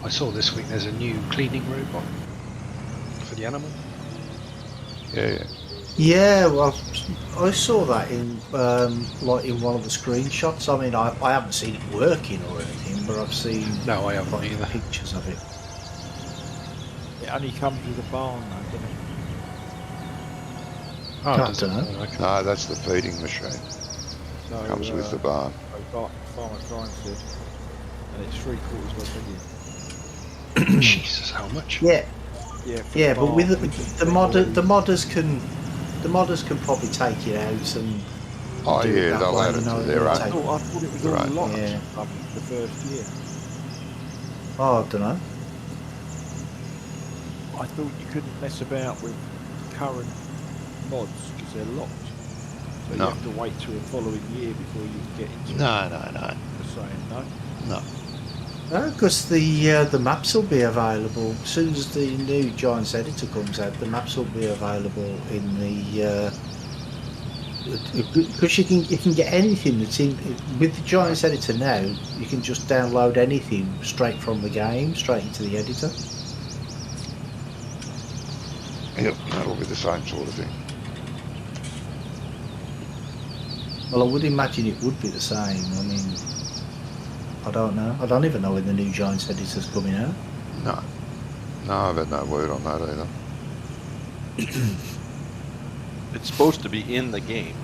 I saw this week there's a new cleaning robot for the animal. Yeah. Yeah, well, I saw that in like in one of the screenshots. I mean, I haven't seen it working or anything, but I've seen No, I haven't like, either. pictures of it. It only comes with a barn though, doesn't it? Oh, Can't does it? do that. Oh, okay. No, that's the feeding machine. So, Comes with the barn. Farmer Klein said, and it's 3/4 of a million. Jesus, how much? Yeah, Yeah, for yeah, the but barn, with which is the probably- modders can probably take it out and Oh do it yeah, that they'll way, add it you know, to their it'll own. I take- thought it was all Right, locked yeah. the first year. Oh, I don't know. I thought you couldn't mess about with current mods because they're locked. So No. you have to wait till the following year before you get into No. the saying no. No. Because the maps will be available as soon as the new Giants editor comes out. The maps will be available in the because you can get anything that's in with the Giants editor now. You can just download anything straight from the game, straight into the editor. Yep, that'll be the same sort of thing. Well, I would imagine it would be the same. I mean, I don't know. I don't even know when the new Giants editor's coming out. No. No, I've had no word on that either. It's supposed to be in the game.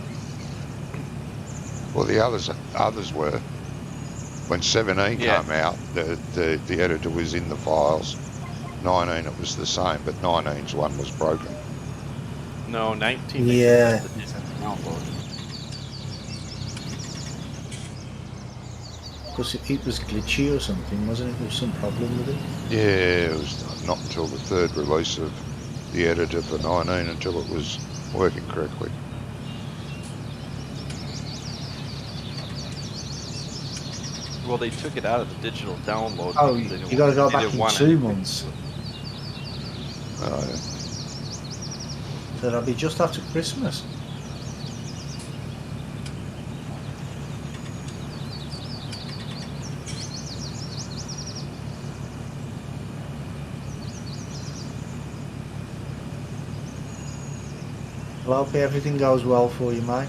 Well, the others were. When 17 Yeah. came out, the editor was in the files. 19 it was the same, but 19's one was broken. No, 19. Yeah. They just download. Because it was glitchy or something, wasn't it? There was some problem with it. Yeah, it was not until the third release of the editor for 19 until it was working correctly. Well, they took it out of the digital download. Oh, because they didn't you got to go they back didn't in want 2 anything. months. Yeah. So that'll be just after Christmas. Well, I hope everything goes well for you, mate.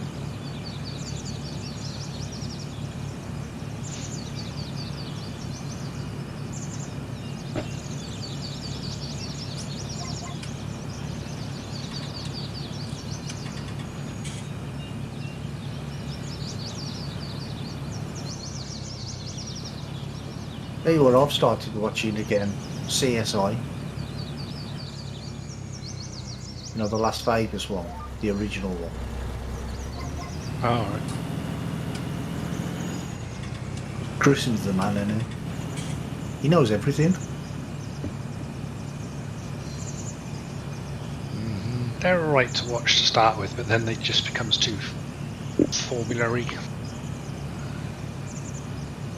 Tell you what, I've started watching again, CSI. You know, the Las Vegas one, the original one. Oh, right. Gruesom's the man, isn't he? He knows everything. They're alright to watch to start with, but then it just becomes too formulary.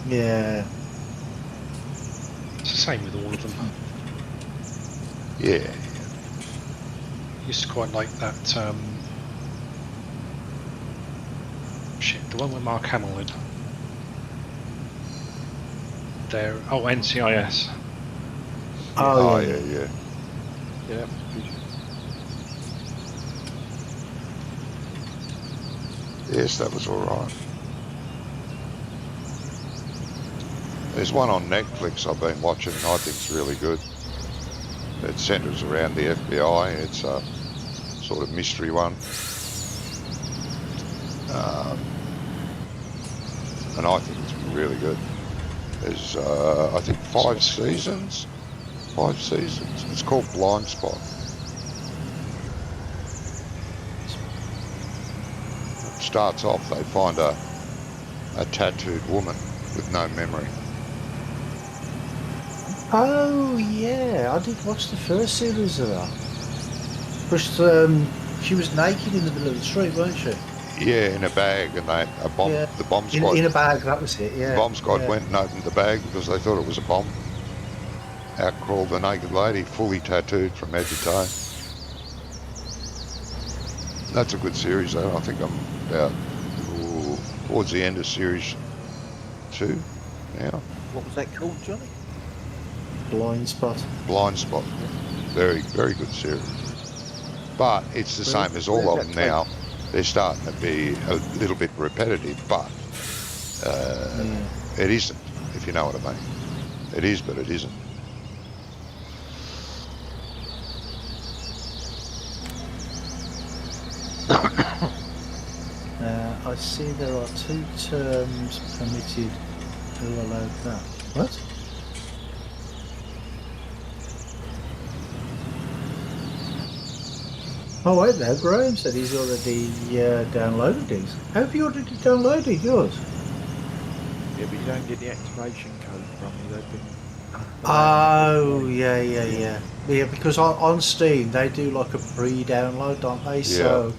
Yeah. It's the same with all of them. Yeah. Used to quite like that. Shit, the one with Mark Hamill in. There. Oh, NCIS. Oh, yeah. Yeah, that was good. Yes, that was all right. There's one on Netflix I've been watching and I think it's really good. It centres around the FBI. It's a sort of mystery one. And I think it's really good. There's, I think, 5 seasons. 5 seasons. It's called Blind Spot. It starts off, they find a tattooed woman with no memory. Oh, yeah. I did watch the first series of that. But she was naked in the middle of the street, weren't she? Yeah, in a bag, and the bomb squad. In a bag, that was it, yeah. The bomb squad yeah. went and opened the bag because they thought it was a bomb. Out crawled the naked lady, fully tattooed from head to toe. That's a good series, though. I think I'm about towards the end of series 2 now. What was that called, Johnny? Blind Spot. Blind Spot. Very, very good series. But it's the same as all of them now. They're starting to be a little bit repetitive, but it isn't, if you know what I mean. It is, but it isn't. I see there are 2 terms permitted who allowed that. What? Oh wait there, Graham said he's already downloaded these. How have you already downloaded yours? Yeah, but you don't get the activation code from me. They've been. Oh, yeah. Yeah, because on Steam they do like a pre-download, don't they? Yeah. So,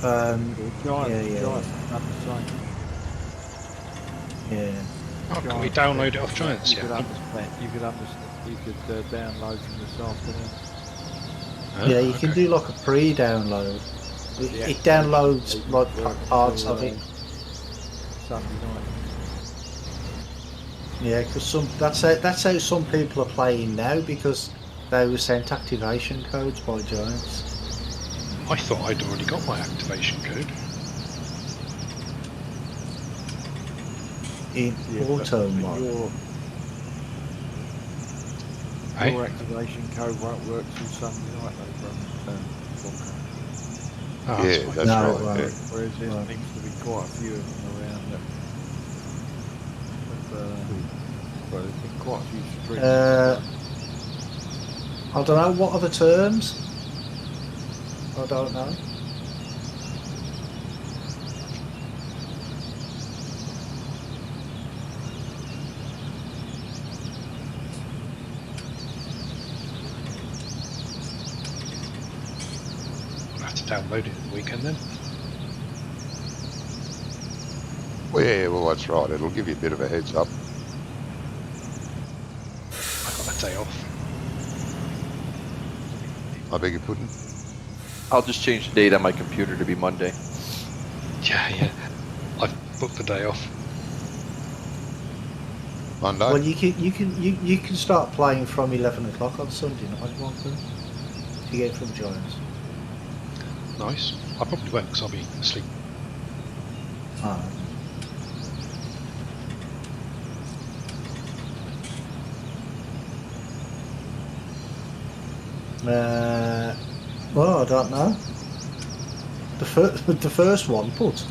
Giants, not the same. Yeah. Oh, can we download it off Giants? You could Yeah. download them this afternoon. Yeah, you can do like a pre-download. It downloads like parts of it. Sunday night. Yeah, because that's how some people are playing now, because they were sent activation codes by Giants. I thought I'd already got my activation code. In auto but mode. Your activation code won't work till Sunday night though, from Oh, Yeah, fine. that's No, right. right. Yeah. whereas there seems to be quite a few of them around that. Well, there's been quite a few streams. I don't know, what are the terms? I don't know. I'll have to download it the weekend then. Well, yeah, well, that's right. It'll give you a bit of a heads up. I got a day off. I beg your pudding. I'll just change the date on my computer to be Monday. Yeah. I've booked the day off. Monday? Well, you can start playing from 11 o'clock on Sunday night, won't you? If you get from Giants. Nice. I probably won't because I'll be asleep. Ah. Well, I don't know. The first one, but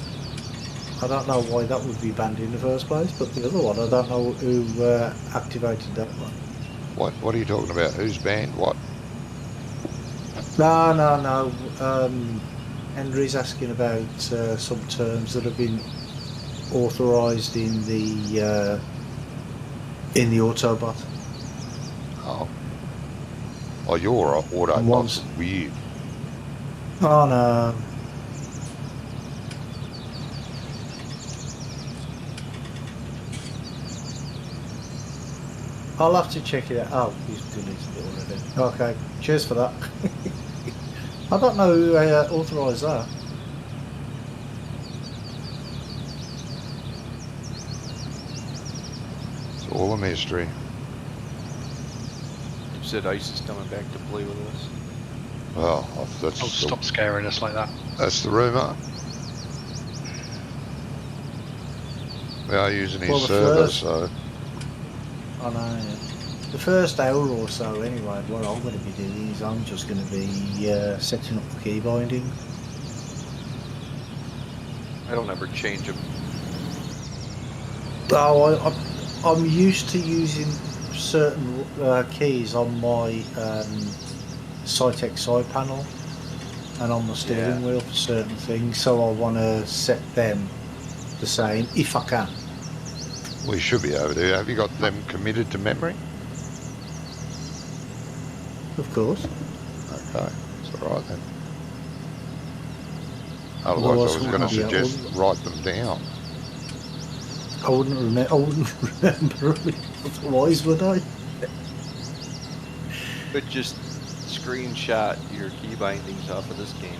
I don't know why that would be banned in the first place. But the other one, I don't know who activated that one. What are you talking about? Who's banned what? No. Henry's asking about some terms that have been authorised in the Autobot. Oh. Oh, your And Autobots once- are weird. Oh no. I'll have to check it out. Oh, he's deleted it already. Okay, cheers for that. I don't know who authorised that. It's all a mystery. You said Ice is coming back to play with us. Well, that's Oh, stop scaring us like that. that's the rumour. We are using his Well, the server, first- so I know, yeah. The first hour or so, anyway, what I'm going to be doing is I'm just going to be setting up the key binding. I don't ever change them. Oh, I'm used to using certain keys on my Cytec side panel and on the steering wheel for certain things, so I want to set them the same if I can. we should be able to. Have you got them committed to memory? Of course. Okay, it's all right then. Otherwise, I was going to suggest write them down. I wouldn't remember otherwise, would I? But just screenshot your key bindings off of this game.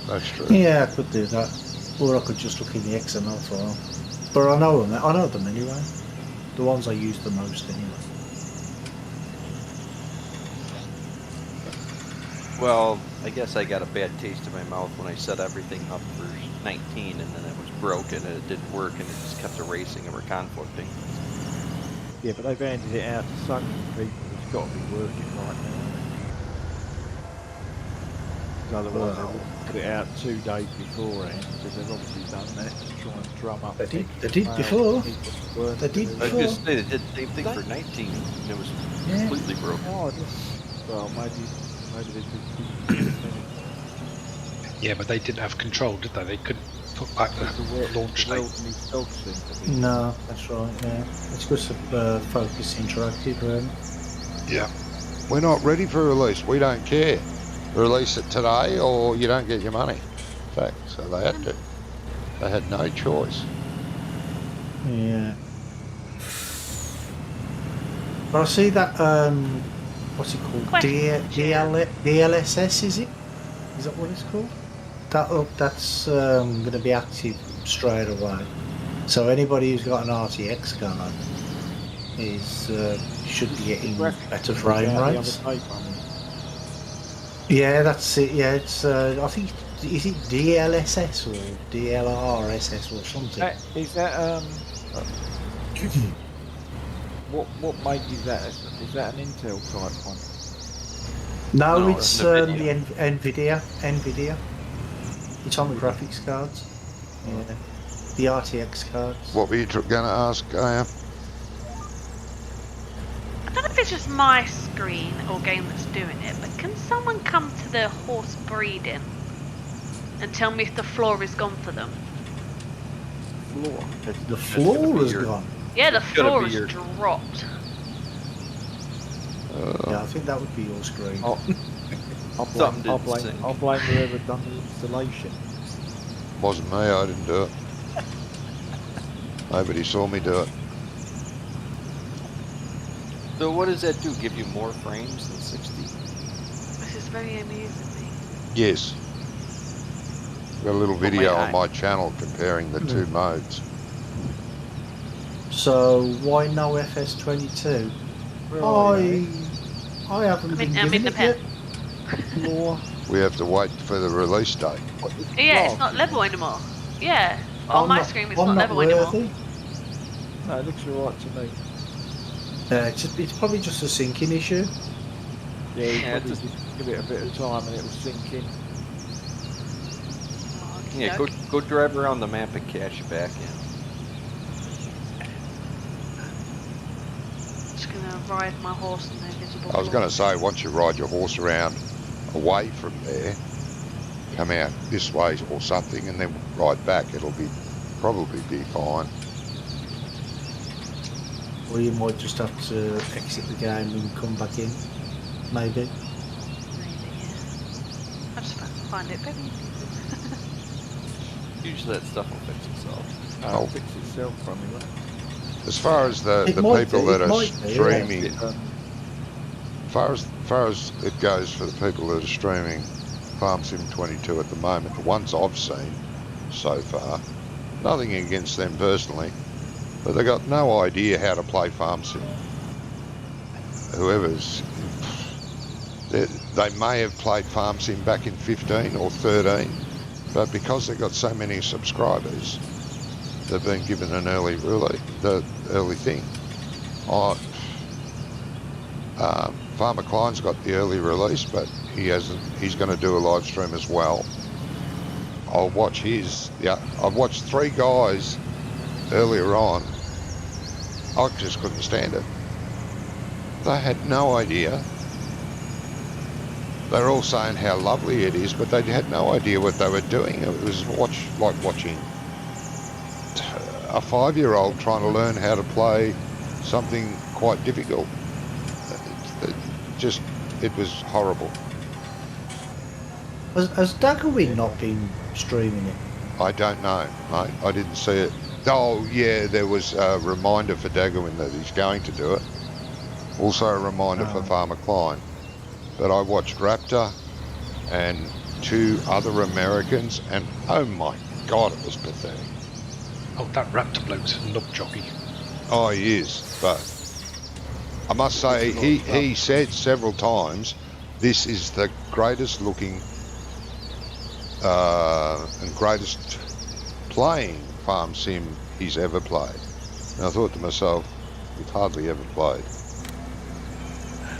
That's true. Yeah, I could do that. Or I could just look in the XML file. But I know them. I know them anyway. The ones I use the most anyway. Well, I guess I got a bad taste in my mouth when I set everything up for 19 and then it was broken and it didn't work and it just kept erasing and we're conflicting. Yeah, but they've handed it out to so many people. It's got to be working right now. Because otherwise, they wouldn't put it out 2 days beforehand. Because they've obviously done that to try and drum up. They did extra before. people to work They did with. I was Sure. going to say they did the same thing for 19 and it was Yeah. completely broken. Oh, well, maybe they could. Yeah, but they didn't have control, did they? They couldn't put back the launch date. No, that's right, yeah. It's good to Focus Interactive, really. Yeah. We're not ready for release. We don't care. Release it today or you don't get your money. In fact, so they had to. They had no choice. Yeah. But I see that, what's it called? Question. DLSS, is it? Is that what it's called? That's going to be active straight away. So anybody who's got an RTX card should be getting better frame rates. Yeah, that's it. Yeah, it's I think is it DLSS or DLRSS or something. Is that what make is that? Is that an Intel type one? No, No, it's it's the NVIDIA. NVIDIA. It's on the graphics cards. Yeah, the RTX cards. What were you going to ask, Gaia? I don't know if it's just my screen or game that's doing it, but can someone come to the horse breeding and tell me if the floor is gone for them? Floor. The floor is gone. Yeah, the gotta floor be is your- dropped. Yeah, I think that would be your screen. I'll Something didn't blame sync. whoever done the installation. Wasn't me. I didn't do it. Nobody saw me do it. So what does that do? Give you more frames than 60? This is very amusing me. Yes. Got a little my video eye. on my channel comparing the two modes. So why no FS22? I haven't been I'm given in the it pen. yet. Floor. We have to wait for the release date. Yeah, it's not level anymore. Yeah, on my screen it's not level anymore. No, it looks alright to me. It's probably just a syncing issue. Yeah, you Yeah, probably just- just give it a bit of time and it will sink in. Yeah, go drive around the map and cash it back in. Just gonna ride my horse on the invisible I was floor. going to say, once you ride your horse around away from there, come out this way or something, and then ride back. It'll probably be fine. Or you might just have to exit the game and come back in, maybe. Maybe, yeah. I just find it very easy. Usually that stuff will fix itself. Oh. Fix itself from me, right? As far as the It might people do, that it are might do, yeah. streaming, far as it goes for the people that are streaming Farm Sim 22 at the moment, the ones I've seen so far, nothing against them personally, but they got no idea how to play Farm Sim. Whoever's, they may have played Farm Sim back in 15 or 13, but because they've got so many subscribers, they've been given an early thing. Farmer Klein's got the early release, but he hasn't. He's going to do a live stream as well. I'll watch his. Yeah, I've watched 3 guys earlier on. I just couldn't stand it. They had no idea. They're all saying how lovely it is, but they had no idea what they were doing. It was like watching a 5-year-old trying to learn how to play something quite difficult. It was horrible. Has Daggerwing not been streaming it? I don't know, mate. I didn't see it. Oh, yeah, there was a reminder for Daggerwin that he's going to do it. Also a reminder for Farmer Klein. But I watched Raptor and 2 other Americans, and oh my God, it was pathetic. Oh, that Raptor bloke's a knob jockey. Oh, he is, but I must say, he said several times, this is the greatest looking and greatest playing Farm Sim he's ever played. And I thought to myself, we've hardly ever played.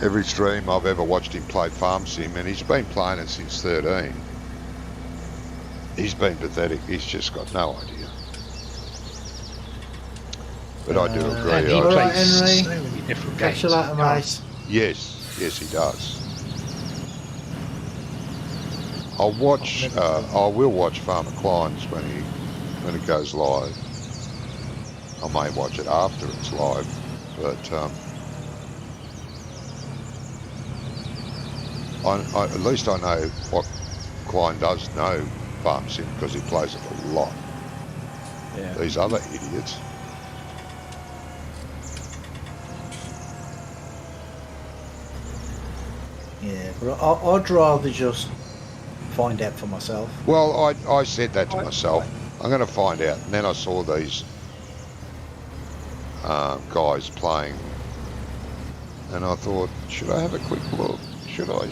Every stream I've ever watched him play Farm Sim, and he's been playing it since 13. He's been pathetic. He's just got no idea. But I do agree. And he All right, plays Henry. so many different Catch games. you later, mate. Yes, he does. I will watch Farmer Klein's when it goes live. I may watch it after it's live, but at least I know what Klein does know Farm Sim because he plays it a lot. Yeah. These other idiots. Yeah, but I'd rather just find out for myself. Well, I said that to myself. I'm going to find out. And then I saw these guys playing. And I thought, should I have a quick look? Should I?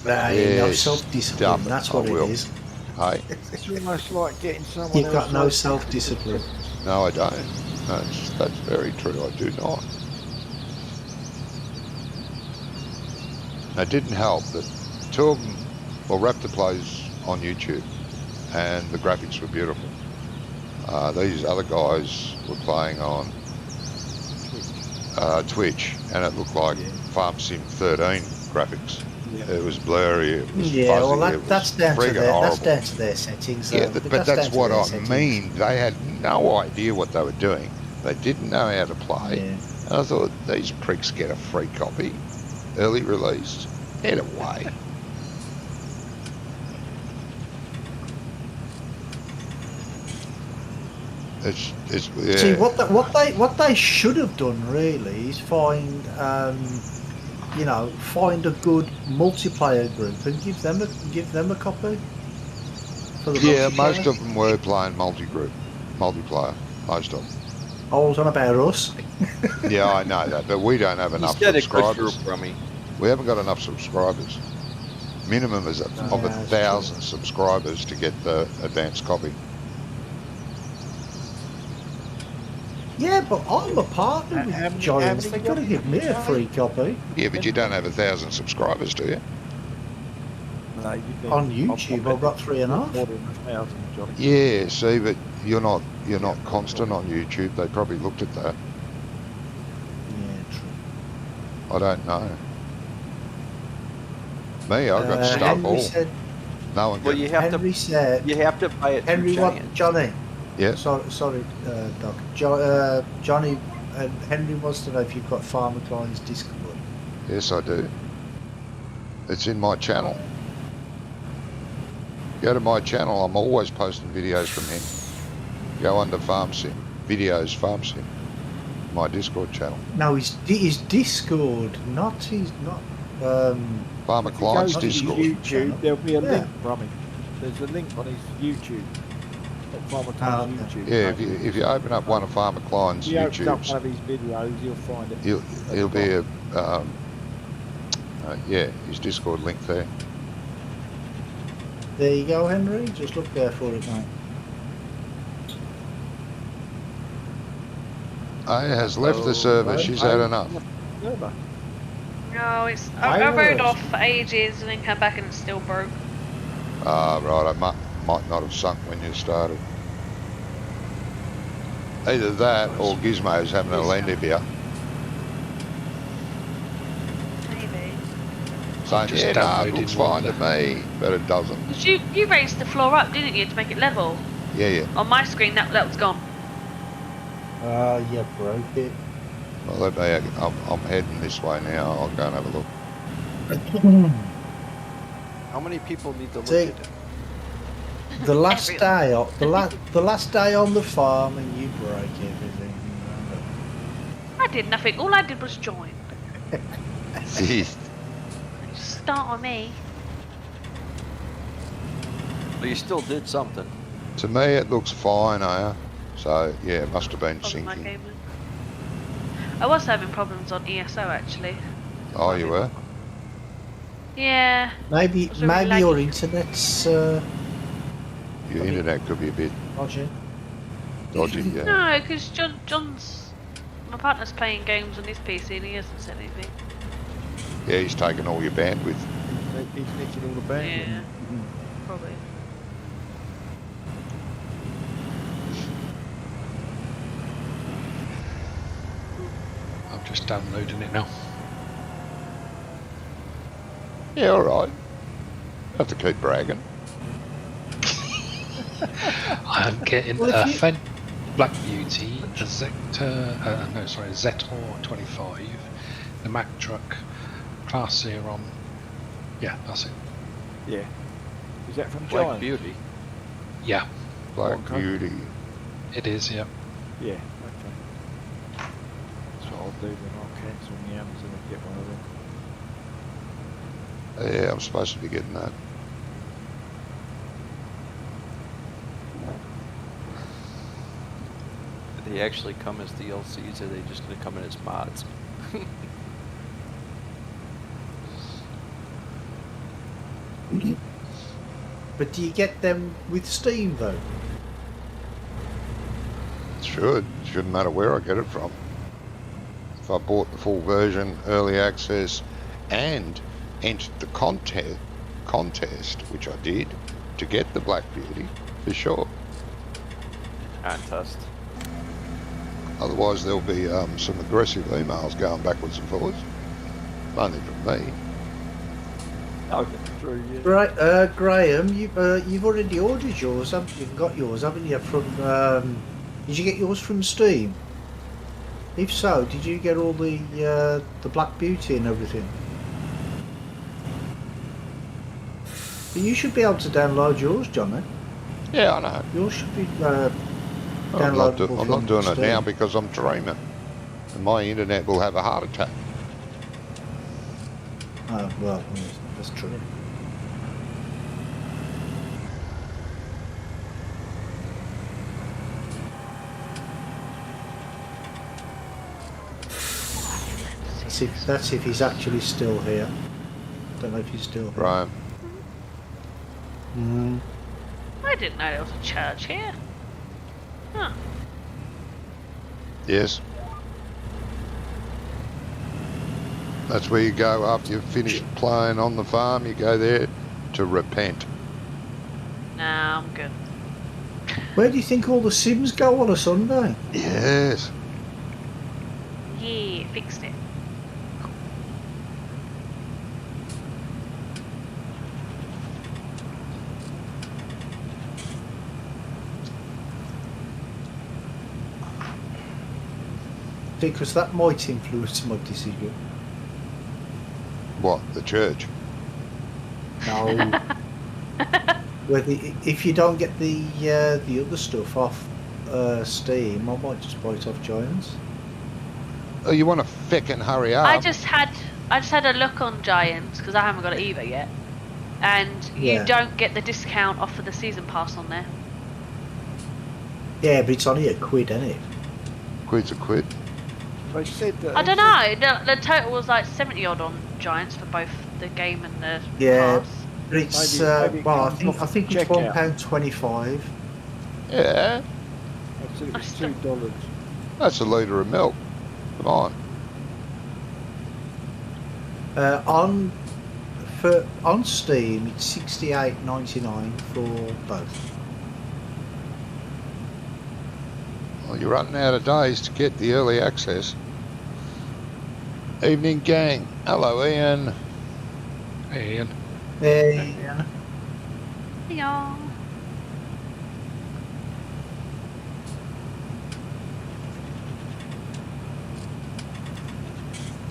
No Yes, self-discipline, damn it, that's I what it will. is. Hey? It's almost like getting someone You've else got no like- self-discipline. No, I don't. That's very true. I do not. It didn't help that 2 of them, well, Raptor plays on YouTube, and the graphics were beautiful. These other guys were playing on Twitch, and it looked like Farm Sim 13 graphics. Yeah. It was blurry, it was Yeah, fuzzy, well, it was that's down to friggin' their horrible. that's down to their settings. Yeah, though. but that's down to what their I settings. mean. They had no idea what they were doing. They didn't know how to play. Yeah. And I thought, these pricks get a free copy, early released. Get away. It's yeah. See what they should have done really is find find a good multiplayer group and give them a copy. For the Yeah, multiplayer. most of them were playing multiplayer. Most of them. I was on about us. Yeah, I know that, but we don't have He's enough got a good subscribers. group, Rummy. We haven't got enough subscribers. Minimum is of Yeah, that's 1,000 subscribers to get the advanced copy. Yeah, but I'm a partner How with many- Giants. how They many got to give me a free copy. Yeah, but you don't have 1,000 subscribers, do you? No, you didn't. On YouTube, I've got 3.5. More than 1,000, Johnny. Yeah, see, but you're not constant on YouTube. They probably looked at that. I don't know. Me, I got stuff Henry all. said. No one Well, gets you have Henry said. to. You have to buy it through Henry, what? Giant. Johnny. Yeah. Sorry, Doc. Johnny. Henry wants to know if you've got Farmer Klein's Discord. Yes, I do. It's in my channel. Go to my channel. I'm always posting videos from him. Go under Farm Sim. Videos Farm Sim. My Discord channel. No, his Discord, not his not. Farmer If you go Klein's to his Discord. YouTube, there'll be a Yeah. link from him. There's a link on his YouTube. At Farmer Klein's okay. YouTube. Yeah, if you open up one of Farmer Klein's If you open up YouTubes, one of his videos, you'll find it. he'll be a yeah, his Discord link there. There you go, Henry. Just look there for it, mate. Aya has left the server. She's had enough. Server. No, it's. I I rode was- off for ages and then came back and it's still broke. Ah, right. I might not have sunk when you started. Either that or Gizmo's having a Lendivia. Maybe. Saying, just yeah, it downloaded looks one fine to me, but it doesn't. Because you raised the floor up, didn't you, to make it level? Yeah, yeah. On my screen, that was gone. Yeah, broke it. Well, let me, I'm heading this way now. I'll go and have a look. How many people need to look See, at it? The last Everyone. day, the last day on the farm, and you break everything. I did nothing. All I did was join. Start on me. But you still did something. To me, it looks fine, Aya. So, yeah, it must have been Problem my syncing. game. I was having problems on ESO actually. Oh, you were? Yeah. Maybe Was it really your laggy? internet's Your internet could be a bit dodgy. dodgy, yeah. No, because John's. My partner's playing games on his PC and he hasn't said anything. Yeah, he's taken all your bandwidth. He's nicking all the bandwidth. Yeah. Probably. I'm just downloading it now. Yeah, all right. Have to keep bragging. I'm getting Well, if a you- Fed Black Beauty, a Zetor 25, the Mack truck, Class Xeron. Yeah, that's it. Yeah. Is that from Black Giant? Beauty. Yeah, Black Okay. Beauty. it is, yeah. Yeah, okay. That's what I'll do then. I'll cancel my Amazon and get one of them. Yeah, I'm supposed to be getting that. Do they actually come as DLCs or are they just going to come in as mods? But do you get them with Steam though? It shouldn't matter where I get it from. If I bought the full version, early access, and entered the contest, which I did, to get the Black Beauty, for sure. Contest. Otherwise, there'll be some aggressive emails going backwards and forwards. Only from me. Okay, true, yeah. Right, Graham, you've already ordered yours, haven't you? You've got yours, haven't you? From did you get yours from Steam? If so, did you get all the Black Beauty and everything? But you should be able to download yours, Johnny. Yeah, I know. Yours should be I'm not, downloadable I'm not from doing it Steam. now because I'm dreaming. And my internet will have a heart attack. Oh, well, yes, that's true. That's if he's actually still here. Don't know if he's still here. Right. Mm. I didn't know there was a church here. Huh. Yes. That's where you go after you've finished playing on the farm. You go there to repent. Nah, I'm good. Where do you think all the Sims go on a Sunday? Yes. Yeah, fixed it. Because that might influence my decision. What, the church? No. Whether if you don't get the other stuff off Steam, I might just buy it off Giants. Oh, you want to feckin' hurry up? I just had a look on Giants because I haven't got it either yet, and you Yeah. don't get the discount off of the season pass on there. Yeah, but it's only £1, isn't it? Quid's a quid. They said that. I don't know. The total was like 70 odd on Giants for both the game and the Yeah. pass. But it's Maybe it well, comes I off think the it's checkout. £1.25. Yeah, I said it I was still- $2. that's a litre of milk. Come on. On Steam, it's $68.99 for both. Well, you're running out of days to get the early access. Evening, gang. Hello, Ian. Hey, Ian. Hey, Yeah.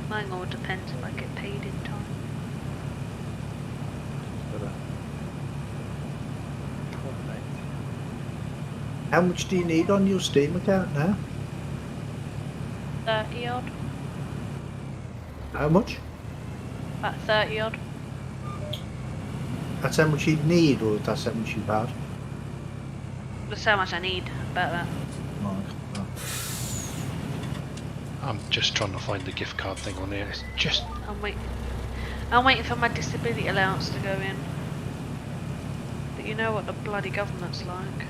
Mine all depends if I get paid in time. But, how much do you need on your Steam account now? 30 odd. How much? About 30 odd. That's how much you need, or that's how much you've had? That's how much I need. About that. Right. Oh. I'm just trying to find the gift card thing on here. It's just I'm waiting for my disability allowance to go in. But you know what the bloody government's like.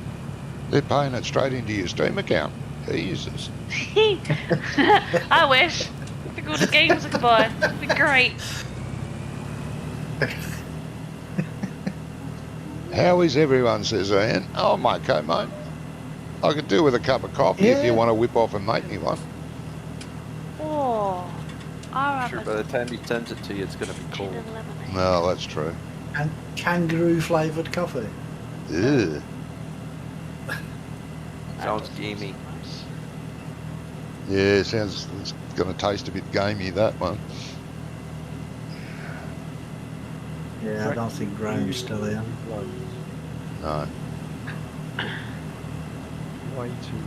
They're paying it straight into your Steam account. Jesus. I wish. Look at all the games I could buy. It'd be great. How is everyone, says Ian. Oh, I'm okay, mate. I could do with a cup of coffee if you Yeah. want to whip off and make me one. Oh, I'll have Sure, a by the time he sends it to you, it's gonna be gin cold. and lemonade. No, that's true. And kangaroo flavoured coffee. Ugh. Sounds gamey. Yeah, it's going to taste a bit gamey, that one. Yeah, I don't think Graham's still here. No. Way too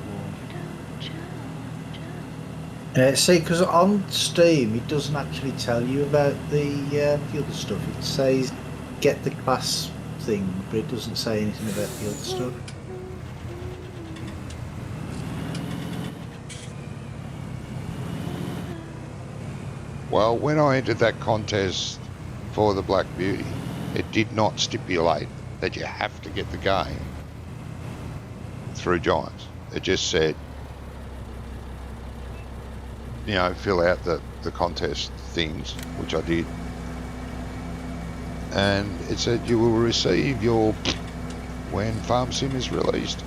warm. See, because on Steam it doesn't actually tell you about the other stuff. It says get the class thing, but it doesn't say anything about the other stuff. Well, when I entered that contest for the Black Beauty, it did not stipulate that you have to get the game through Giants. It just said, you know, fill out the contest things, which I did. And it said you will receive your when Farm Sim is released.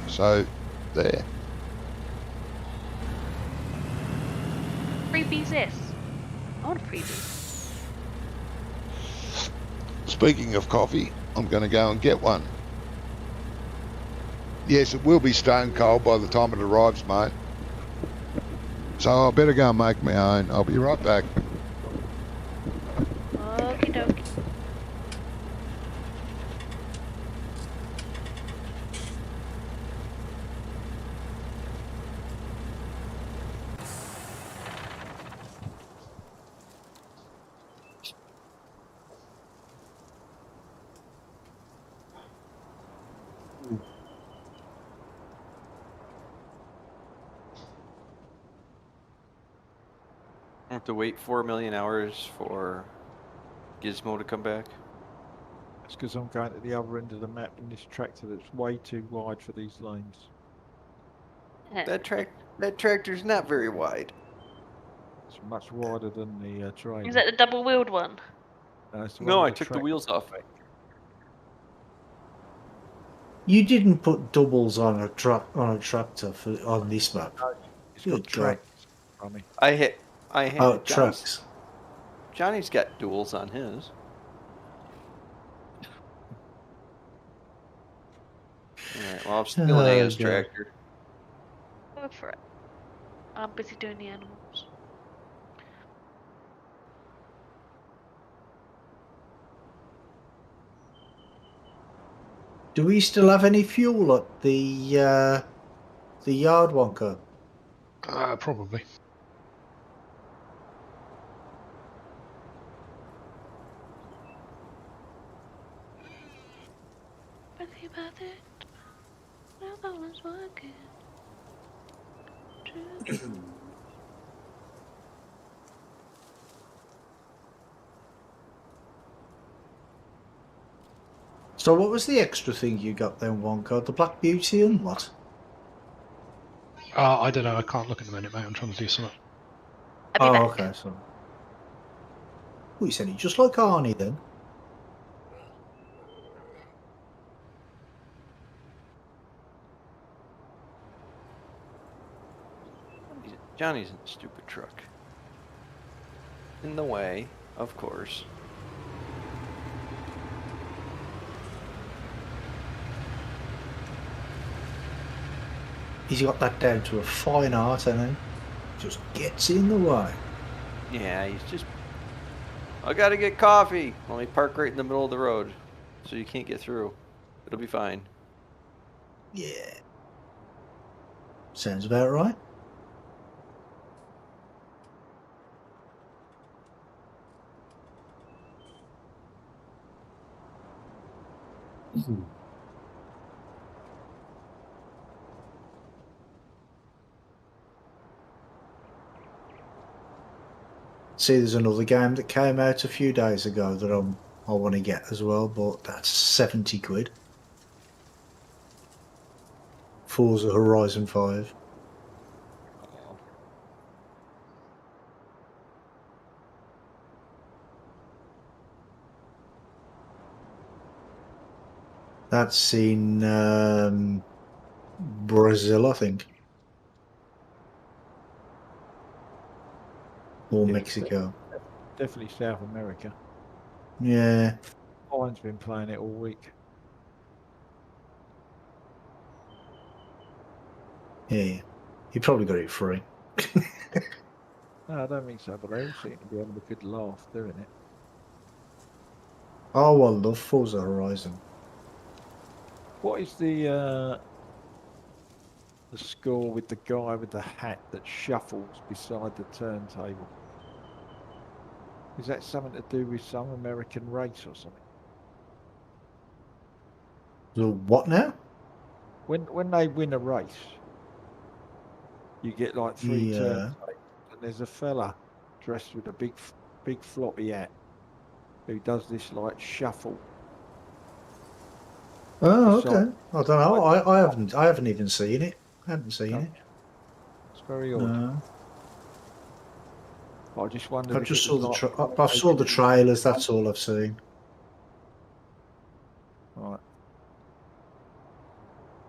So, there. Freebies this. I want a freebie. Speaking of coffee, I'm going to go and get one. Yes, it will be stone cold by the time it arrives, mate. So I better go and make my own. I'll be right back. Okie dokie. I have to wait 4 million hours for Gizmo to come back. It's because I'm going to the other end of the map in this tractor that's way too wide for these lanes. That tractor's not very wide. It's much wider than the train. Is that the double-wheeled one? It's the No, one I with took the track- wheels off. You didn't put doubles on a tractor on this map. It's Good got track. Rummy. I had Oh, trucks. Johnny's got duals on his. All right. Well, I'm stealing Oh, Anna's God. tractor. Go for it. I'm busy doing the animals. Do we still have any fuel at the yard, Wonka? Probably. Busy about it. No one's working. So what was the extra thing you got then, Wonka? The Black Beauty and what? I don't know. I can't look at the minute, mate. I'm trying to do something. I'll be back. Okay, so. Well, you said it just like Arnie then. Johnny's in the stupid truck. In the way, of course. He's got that down to a fine art, and he just gets in the way. Yeah, he's just. I gotta get coffee. Let me park right in the middle of the road, so you can't get through. It'll be fine. Yeah. Sounds about right. See, there's another game that came out a few days ago that I want to get as well, but that's 70 quid. Forza Horizon 5. That's in Brazil, I think. Or Yeah, Mexico. Definitely South America. Yeah. Owen's been playing it all week. Yeah. You probably got it free. No, I don't think so, but they all seem to be having a good laugh doing it. Oh, I love Forza Horizon. What is the score with the guy with the hat that shuffles beside the turntable? Is that something to do with some American race or something? The what now? When they win a race, you get like 3 Yeah. turntables, and there's a fella dressed with a big floppy hat who does this like shuffle. Oh, beside- okay. I don't know. I haven't even seen it. I haven't seen it. It's very odd. No. I just wondered I if just it saw was the like I saw the trailers. That's all I've seen. Right.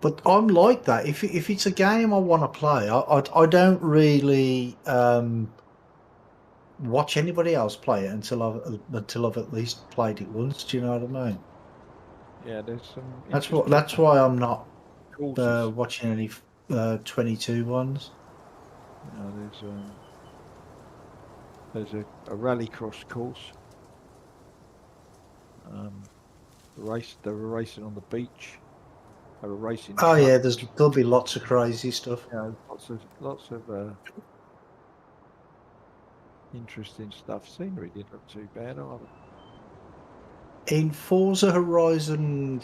But I'm like that. If it's a game I want to play, I don't really watch anybody else play it until I've at least played it once. Do you know what I mean? Yeah, there's some. That's why I'm not courses. watching any 22 ones. There's a rallycross course. They were racing on the beach. They were racing. Oh yeah, trucks. there'll be lots of crazy stuff. You know, lots of interesting stuff. Scenery didn't look too bad either. In Forza Horizon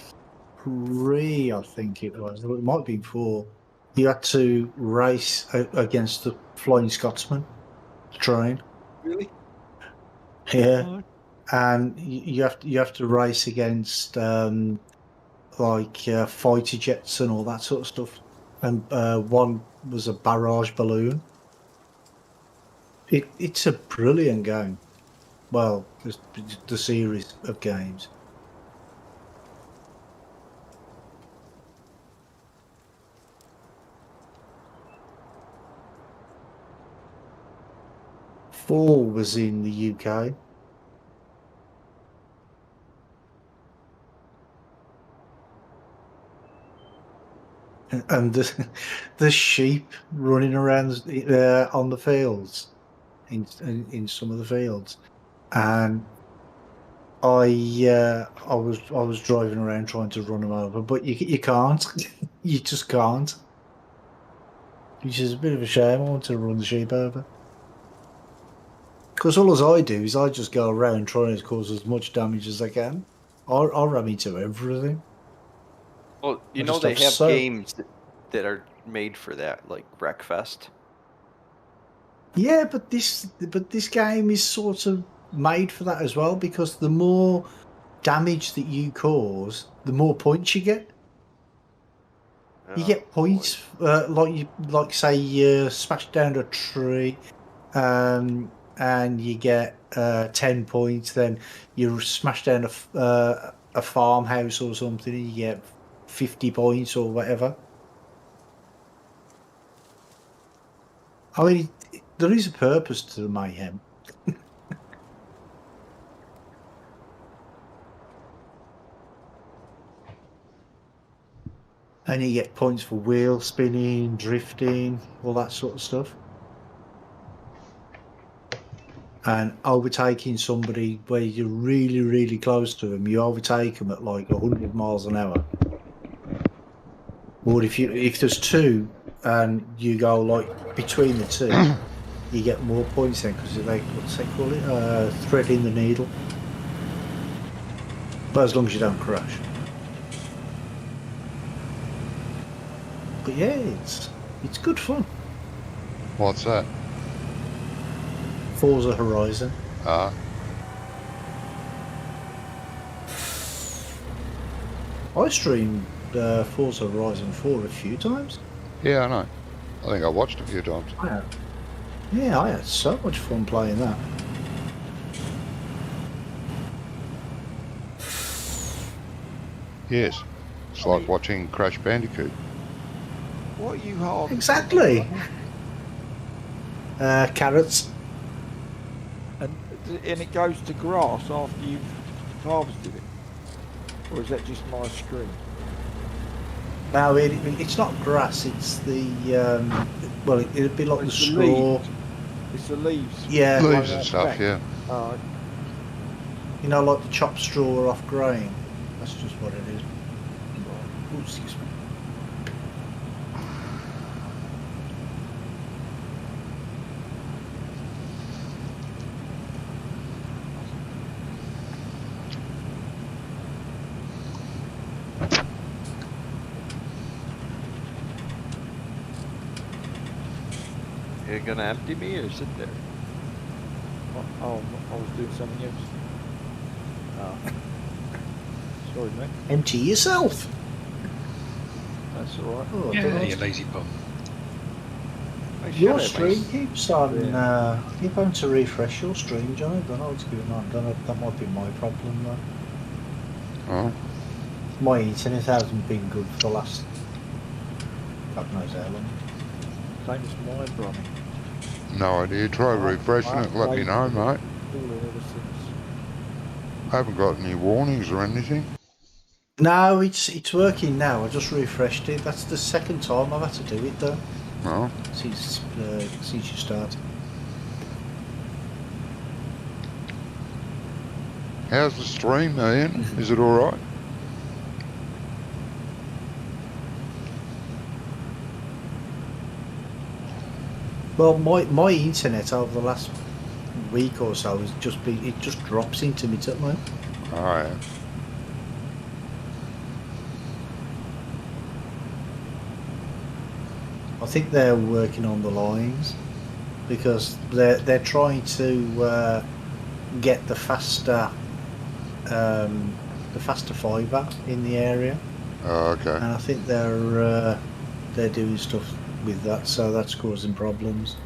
3, I think it was. It might be 4. You had to race against the Flying Scotsman train. Really? Yeah, Oh, and you have to race against like fighter jets and all that sort of stuff. And one was a barrage balloon. It's a brilliant game. Well, the series of games. 4 was in the UK. And the sheep running around on the fields, in some of the fields, and I was driving around trying to run them over, but you can't, you just can't. Which is a bit of a shame. I want to run the sheep over. Because all I do is I just go around trying to cause as much damage as I can. I'll ram into everything. Well, you I know just they have have so- games that are made for that, like Wreckfest. Yeah, but this game is sort of made for that as well, because the more damage that you cause, the more points you get. You get points, like say you smash down a tree, and you get 10 points. Then you smash down a farmhouse or something, and you get 50 points or whatever. I mean, there is a purpose to the mayhem. And you get points for wheel spinning, drifting, all that sort of stuff. And overtaking somebody where you're really, really close to them, you overtake them at like 100 miles an hour. Or if there's two and you go like between the two, you get more points then, because what's they call it? Threading the needle. But as long as you don't crash. But yeah, it's good fun. What's that? Forza Horizon. Ah, I streamed Forza Horizon 4 a few times. yeah, I know. I think I watched a few times. I had so much fun playing that. Yes. It's like watching Crash Bandicoot. What are you harvesting? Exactly. Carrots. And it goes to grass after you've harvested it? Or is that just my screen? No, it's not grass. It's the well, it'd be like the It's the straw. leaves. It's the leaves. Yeah, Leaves out and the stuff, back. yeah. you know, like the chopped straw off grain. That's just what it is. Ooh, excuse me. You're gonna empty me or sit there? Oh, I was doing something else. Oh. Sorry, mate. Empty yourself. That's alright. Oh, Yeah, don't you lazy bum. Your stream keeps on. Keep having to refresh your stream, John. I don't know what's going on. Don't know, that might be my problem though. Oh, My internet hasn't been good for the last God knows how long. Same as mine, brother. no idea. Try refreshing it. Let me know, mate. Ever since. I haven't got any warnings or anything. No, it's working now. I just refreshed it. That's the second time I've had to do it though No. since you started. How's the stream, Ian? Is it alright? Well, my internet over the last week or so has just been, it just drops intermittently. Alright. I think they're working on the lines because they're trying to get the faster fibre in the area, Oh, okay. and I think they're doing stuff with that, so that's causing problems.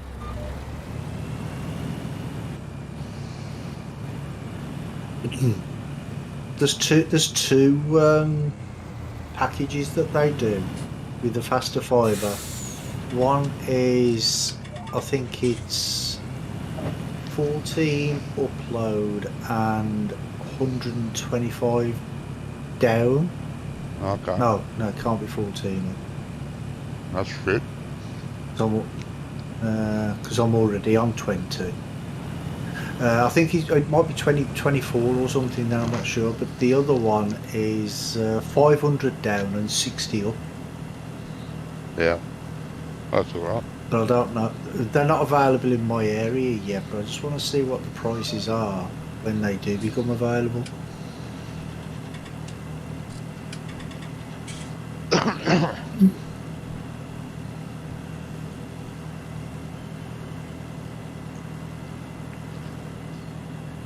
There's two packages that they do with the faster fibre. One is, I think it's 14 upload and 125 down. Okay. No, it can't be 14. That's fit. Because I'm already on 20. I think it might be 24 or something now, I'm not sure. But the other one is 500 down and 60 up. Yeah. That's all right. But I don't know. They're not available in my area yet, but I just want to see what the prices are when they do become available.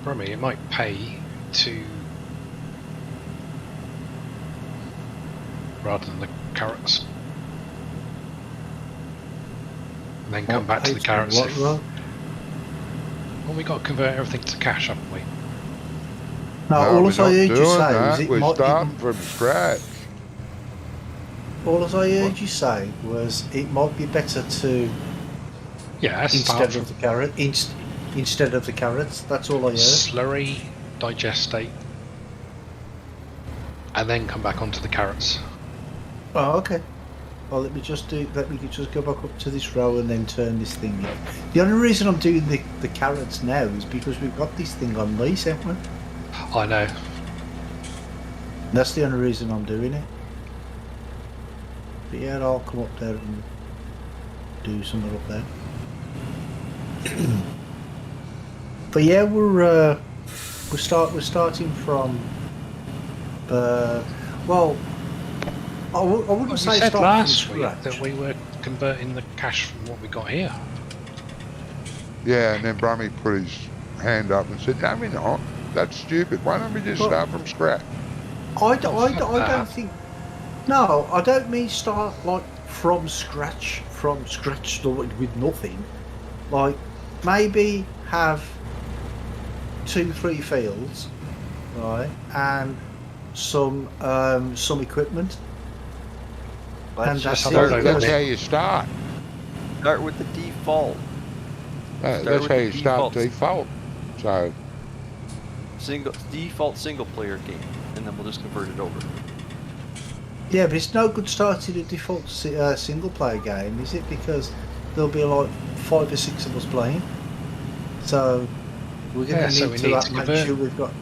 Brummy, it might pay to, rather than the carrots, and then come back to the carrots. Well, we got to convert everything to cash, haven't we? no, all we're I not heard you doing say that. was We're starting from scratch. all I heard you say was it might be better to Yeah, instead of the carrot instead of the carrots. That's all I heard. slurry, digestate, and then come back onto the carrots. Oh, okay. Well, let me just go back up to this row and then turn this thing in. The only reason I'm doing the carrots now is because we've got this thing on lease, haven't we? I know. That's the only reason I'm doing it. But yeah, I'll come up there and do something up there. But yeah, we're starting from. Well, I wouldn't We say said start last from week scratch. that we were converting the cash from what we got here. Yeah, and then Brummy put his hand up and said, no, we're not. That's stupid. Why don't we just Well, start from scratch? I don't think. No, I don't mean start like from scratch like, with nothing. Like maybe have 2-3 fields, right, and some equipment. Let's just that's start, it. That's how you start. start with the default. That's with how the you start defaults. default. So, Default single player game, and then we'll just convert it over. Yeah, but it's no good starting a default single player game, is it? Because there'll be like 5 or 6 of us playing. So we're going to we need need to to make convert. sure we've got.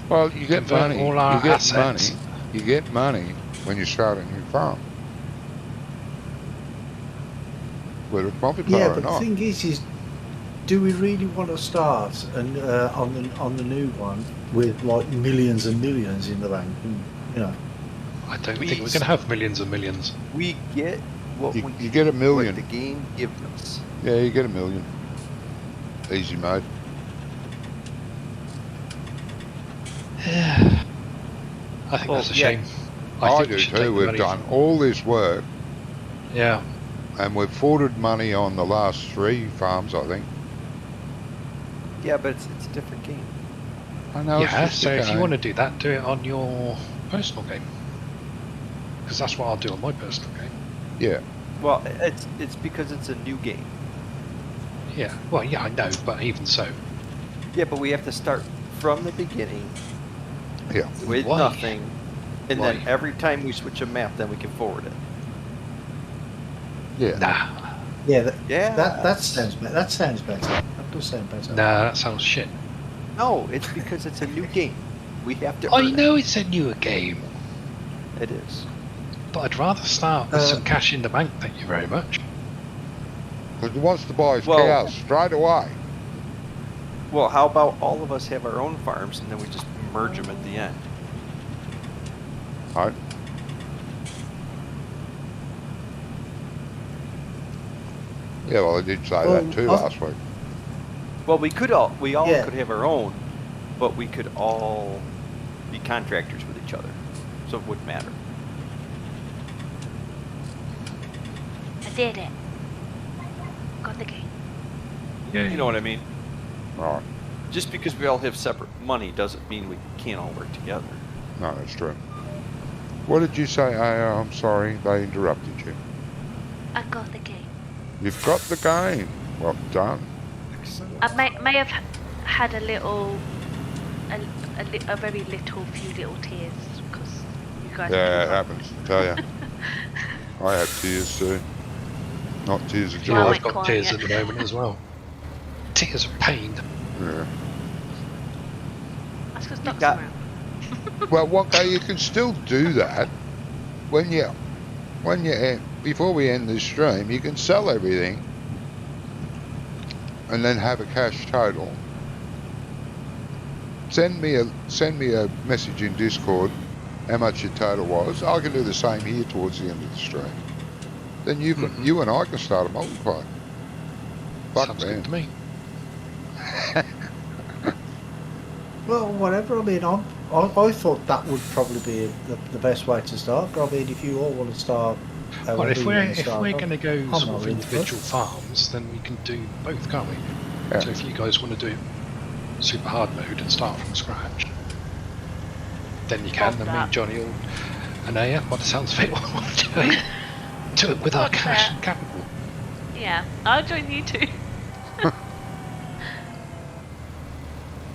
well, you get Convert money. all our You get assets. money. You get money when you start a new farm. Whether it's multiplayer Yeah, or but the not. thing is, do we really want to start and on the new one with like millions and millions in the bank? And, you know, I don't think we're going to have millions and millions. We get what You get a million. what the game gives us. Yeah, you get a million. Easy mode. I think Well, that's a yeah. shame. I think do we should take too. the We've money done all this work Yeah. and we've forwarded money on the last 3 farms, I think. Yeah, but it's a different game. I know. it's Yeah, just so a if you game. want to do that, do it on your personal game. Because that's what I'll do on my personal game. Yeah. Well, it's because it's a new game. Yeah, well, yeah, I know, but even so. Yeah, but we have to start from the beginning Yeah. with Why? nothing, and then Why? every time we switch a map, then we can forward it. Yeah. Nah, yeah, Yeah. that sounds better. That sounds better. That does sound better. that sounds shit. No, it's because it's a new game. We have to. I earn know it's a newer game, it is. but I'd rather start with Uh, some cash in the bank, thank you very much. Because he wants to buy his Well- cows straight away. Well, how about all of us have our own farms, and then we just merge them at the end? Right? Yeah, well, I did say Well, that too I've- last week. Well, we all Yeah. could have our own, but we could all be contractors with each other, so it wouldn't matter. I did it. Got the game. You know what I mean? Right. Just because we all have separate money doesn't mean we can't all work together. No, that's true. What did you say? I'm sorry, they interrupted you. I got the game. You've got the game. Well done. I may have had a little, a very few little tears because you guys. Yeah, it happens. Tell you, I had tears too. Not tears of Yeah, joy. I I've went got tears quiet. at the moment as well. Tears of pain. Yeah. That's because Doc's got- around. Well, you can still do that when you before we end this stream. You can sell everything and then have a cash total. Send me a message in Discord how much your total was. I can do the same here towards the end of the stream. Then you and I can start a multiplayer. Fuck Sounds man. good to me. Well, whatever. I mean, I thought that would probably be the best way to start. But I mean, if you all want to start, Well, if we're going to go I'm sort not of really individual farms, then we can do both, can't we? Yeah. So if you guys want to do super hard mode and start from scratch, then you can. Love Then me that. and Johnny and Aya, by the sounds of it, will do it with our Love cash that. and capital. Yeah, I'll join you too.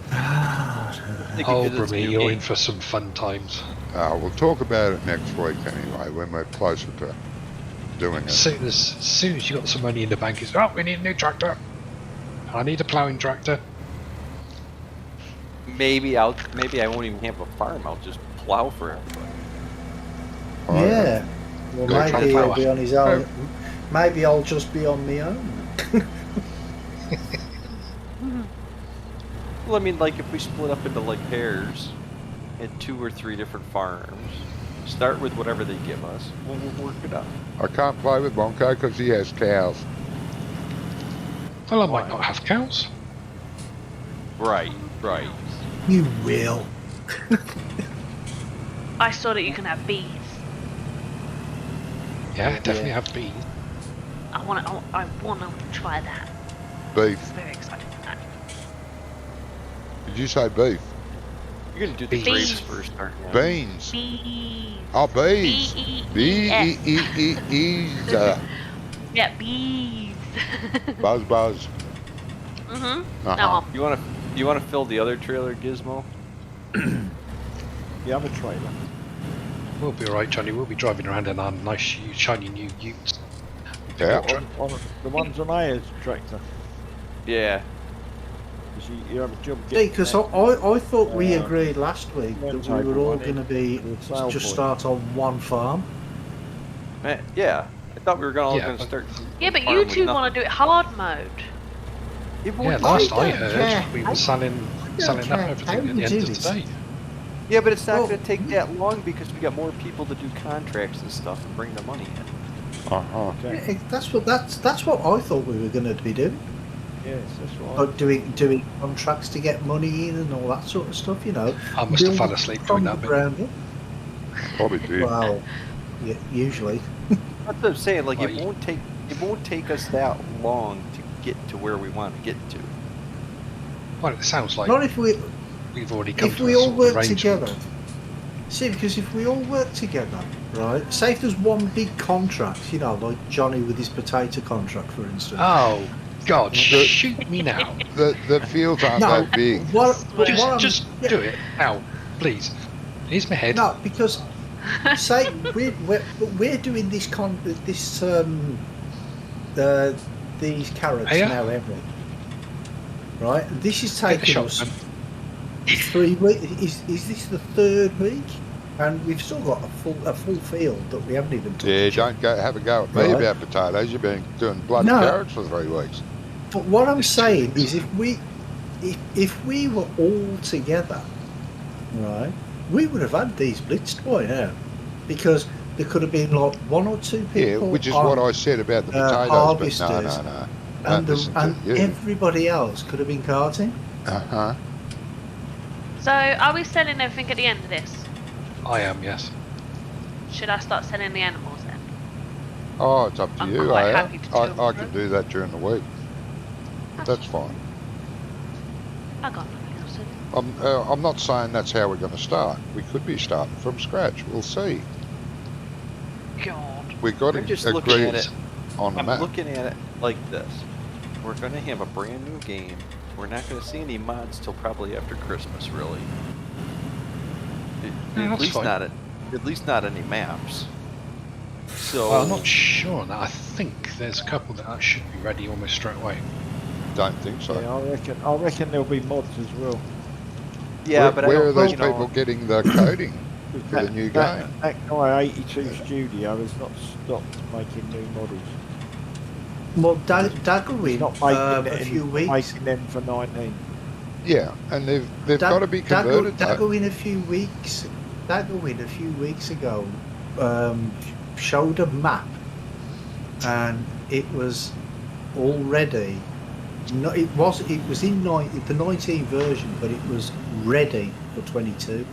Thank you, Oh, 'cause it's Brummy, new you're game. in for some fun times. We'll talk about it next week anyway when we're closer to doing As it. soon as you got some money in the bank, it's we need a new tractor. I need a ploughing tractor. Maybe I won't even have a farm. I'll just plow for everybody. Oh, Yeah. Well, Go maybe he'll Trump. be on his own. Maybe I'll just be on my own. Well, I mean, like if we split up into like pairs, at 2 or 3 different farms, start with whatever they give us. We'll work it out. I can't play with Bonko because he has cows. Well, I might not have cows. Right. You will. I saw that you can have bees. Yeah, definitely have bees. I want to try that. Beef. I'm very excited for that. Did you say beef? You're gonna do the Bees. grapes first, aren't you? Beans. Bees. Oh, bees. B-E-E-S. Bees. Yeah, bees. Buzz, buzz. Mhm. Uh-huh. No, You wanna fill the other trailer, Gizmo? The other trailer. We'll be alright, Johnny. We'll be driving around in our nice, shiny new utes. Yeah. On the ones on Aya's tractor. Yeah. Because you have a job See, getting because that. I thought we Uh, agreed last week that we table were all one in going to be with sale just point. start on one farm. Yeah. I thought we were all Yeah, gonna but- start. yeah, but farm you with two nothing. want to do it hard mode. It Yeah, won't- last I don't heard, care. we were selling don't up care everything how at you the end do of this. today. Yeah, but it's not Well, going to take that long because we got more people to do contracts and stuff and bring the money in. Uh-huh. Okay. Yeah, that's what I thought we were going to be doing. Yes, that's right. Like doing contracts to get money in and all that sort of stuff. You know. I must have build fell asleep from doing the that bit. ground up. Probably did. Well, yeah, usually. That's what I'm saying. Like Well, it won't take us that long to get to where we want to get to. Well, it sounds like Not if we we've already come if to we a all sort of work arrangement. together. See, because if we all work together, right? Say if there's one big contract, you know, like Johnny with his potato contract, for instance. Oh, God, The- shoot me now. The fields aren't No. that big. What I'm- Just yeah, do it now, please. Here's my head. No, because say we're doing this these carrots Are ya? now, Emery. Right? And this is Take the taking shot, us man. 3 weeks. Is this the 3rd week? And we've still got a full field that we haven't even touched. Yeah, don't have a go at me Right. about potatoes. You've been doing bloody No. carrots for 3 weeks. But what I'm It's 2 saying weeks. is, if we were all together, right, we would have had these blitzed by now, because there could have been like 1 or 2 Yeah, people. which is on, what I said about the potatoes. But harvesters, no. and, listen to and you. everybody else could have been carting. Uh-huh. So, are we selling everything at the end of this? I am, yes. Should I start selling the animals then? Oh, it's up to I'm you. quite Aya. happy to do I it. can do that during the week. That's fine. I got nothing else to do. I'm not saying that's how we're going to start. We could be starting from scratch. We'll see. God. We've got I'm just to looking agree at it. on the I'm map. looking at it like this. we're going to have a brand new game. We're not going to see any mods till probably after Christmas, really. Yeah, At that's least fine. at least not any maps. So Well, I'm not sure on that. I think there's a couple that should be ready almost straight away. Don't think so. Yeah, I reckon there'll be mods as well. yeah, where, but where I are don't, these you know, people getting the coding for the new game? That guy 82 Studio has not stopped making new models. Well, He's Daggerwin, not making a few weeks. making them for 19. Yeah, and they've got to be converted though. Daggerwin a few weeks ago showed a map, and it was already. No, it was in the 19 version, but it was ready for 22.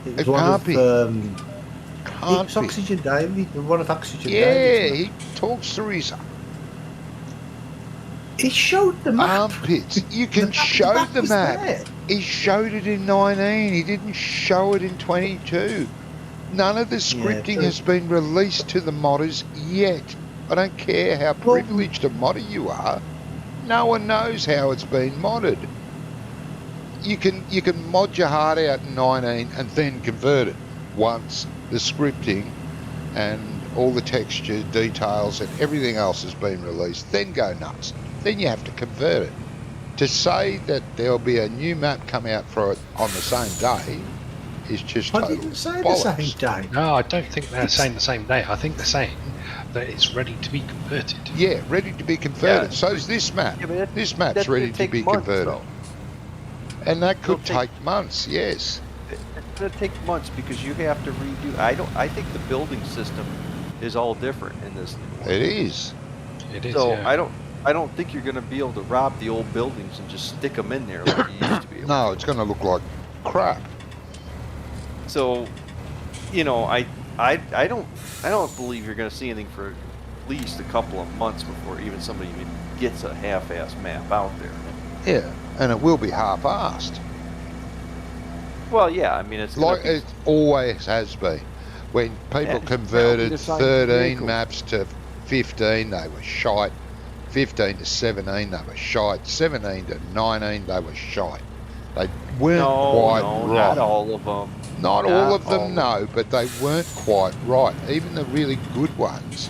It was It one can't of be. it Can't was be. Oxygen David, one of Oxygen Yeah, David's. he talks through his He showed the map. armpits. You The can map- show the was map. there. He showed it in 19. He didn't show it in 22. None of the scripting true. has been released to the modders yet. I don't care how Well- privileged a modder you are. No one knows how it's been modded. You can mod your heart out in 19 and then convert it once the scripting and all the texture details and everything else has been released. Then go nuts. Then you have to convert it. To say that there'll be a new map come out for it on the same day is just I total didn't say bollocks. the same day. No, I don't think they're saying the same day. I think they're saying that it's ready to be converted. Yeah, ready to be converted. Yeah. So is this map. Yeah, but that- This map's that's ready gonna to take be months, converted. though. And that could It'll take months, yes. It's going to take months because you have to redo. I think the building system is all different in this new one. It is. It is. So yeah. I don't think you're going to be able to rob the old buildings and just stick them in there like you used to be able No, to. it's going to look like crap. So, you know, I don't believe you're going to see anything for at least a couple of months before even somebody even gets a half-ass map out there. Yeah, and it will be half-assed. Well, yeah, I mean it's gonna Like be, it always has been. When people Yeah, converted the same 13 vehicle. maps to 15, they were shite. 15 to 17, they were shite. 17 to 19, they were shite. They weren't quite no, right. not all of them. Not all Not of them, all of no, but they weren't quite right. Even the really good ones,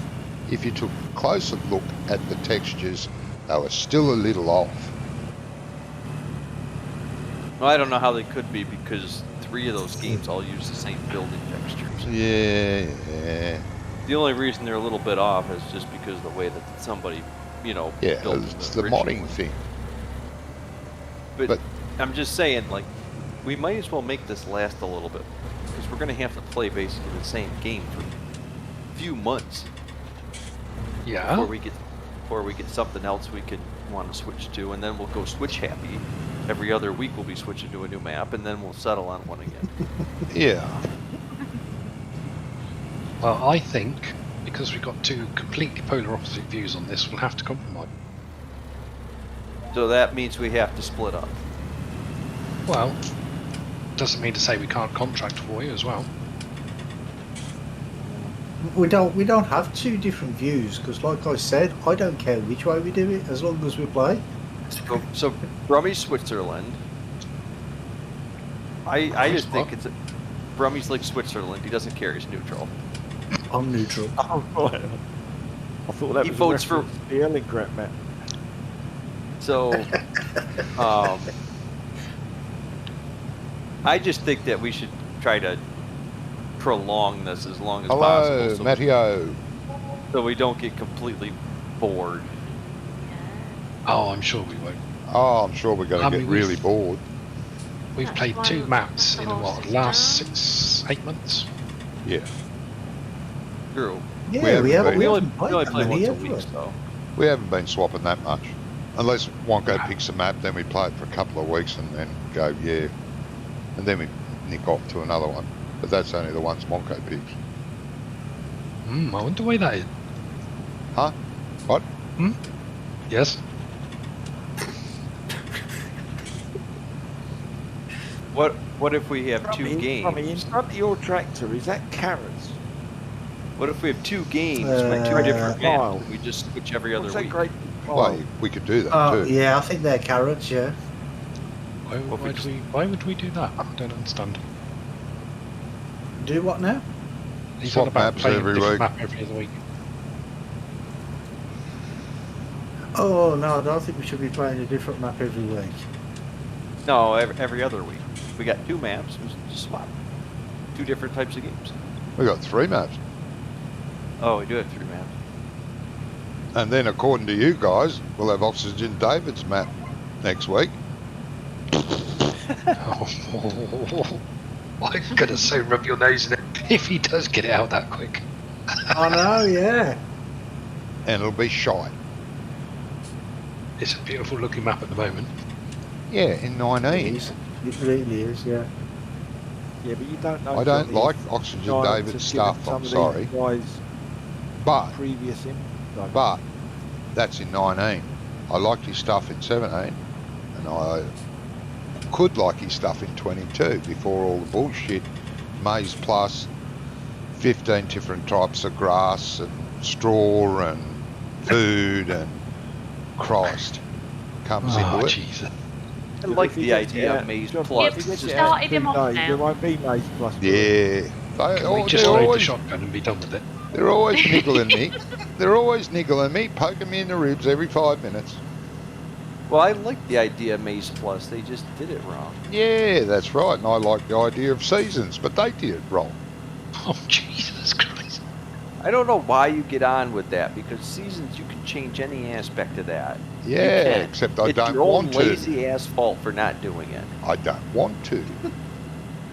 if you took a closer look at the textures, they were still a little off. Well, I don't know how they could be because 3 of those games all use the same building textures. Yeah. The only reason they're a little bit off is just because of the way that somebody, you know, Yeah, built it's them the modding originally. thing. But, but- I'm just saying, like, we might as well make this last a little bit because we're going to have to play basically the same game for a few months Yeah. before we get something else we could want to switch to, and then we'll go switch happy. Every other week we'll be switching to a new map, and then we'll settle on one again. Yeah. Well, I think because we've got 2 completely polar opposite views on this, we'll have to compromise. So that means we have to split up. Well, doesn't mean to say we can't contract for you as well. We don't have 2 different views because, like I said, I don't care which way we do it as long as we play. So Brummy's Switzerland. I just think it's Brummy's like Switzerland. He doesn't care. He's neutral. I'm neutral. Oh, right. I thought that He was votes a for- reference to the Ellingrat map. So, I just think that we should try to prolong this as long as Hello, possible, so, Matteo. so we don't get completely bored. Oh, I'm sure we won't. Oh, I'm sure we're going I to get mean, really bored. We've That's played why 2 we maps put in the what, horses last down. 6-8 months. Yeah. True. Yeah, haven't we been. haven't. We only haven't played play that once many, a have week, we? so. We haven't been swapping that much. Unless Wonko picks a map, then we play it for a couple of weeks and then go, yeah. And then we nick off to another one. But that's only the ones Wonko picks. I wonder why that is. Huh? What? Yes? What if we have 2 games? Rummy, in front of your tractor, is that carrots? What if we have 2 games with 2 different Pile. maps and we just switch every other What's that week? great Well, we could do that Oh, too. yeah, I think they're carrots, yeah. Why would we do that? I don't understand. Do what now? He's Swap on about maps playing every a different week. map every other week. Oh, no, I don't think we should be playing a different map every week. No, every other week. We got 2 maps. We just swap 2 different types of games. We got 3 maps. Oh, we do have 3 maps. And then, according to you guys, we'll have Oxygen David's map next week. I'm gonna so rub your nose in it if he does get it out that quick. I know, yeah. And it'll be shite. It's a beautiful looking map at the moment. Yeah, in 19. It really is, yeah. Yeah, but you don't know. I don't Johnny, like if Oxygen Giants David's have stuff, given some I'm of sorry. these guys But, previous info. but, that's in 19. I liked his stuff in 17. And I could like his stuff in 22 before all the bullshit. Maize plus 15 different types of grass and straw and food and Christ comes into it. Jesus. I like If he the gets idea it of Maze John, Plus. if he gets You've it out started in him 2 off days, now. there won't be Maze Plus. Yeah. Can we just load the shotgun and be done with it? They're always niggling me. They're always niggling me, poking me in the ribs every 5 minutes. Well, I like the idea of Maze Plus. They just did it wrong. Yeah, that's right. And I like the idea of seasons, but they did it wrong. Oh, Jesus Christ. I don't know why you get on with that, because seasons, you can change any aspect of that. You Yeah, can. except I it's don't your own want to. lazy ass fault for not doing it. I don't want to.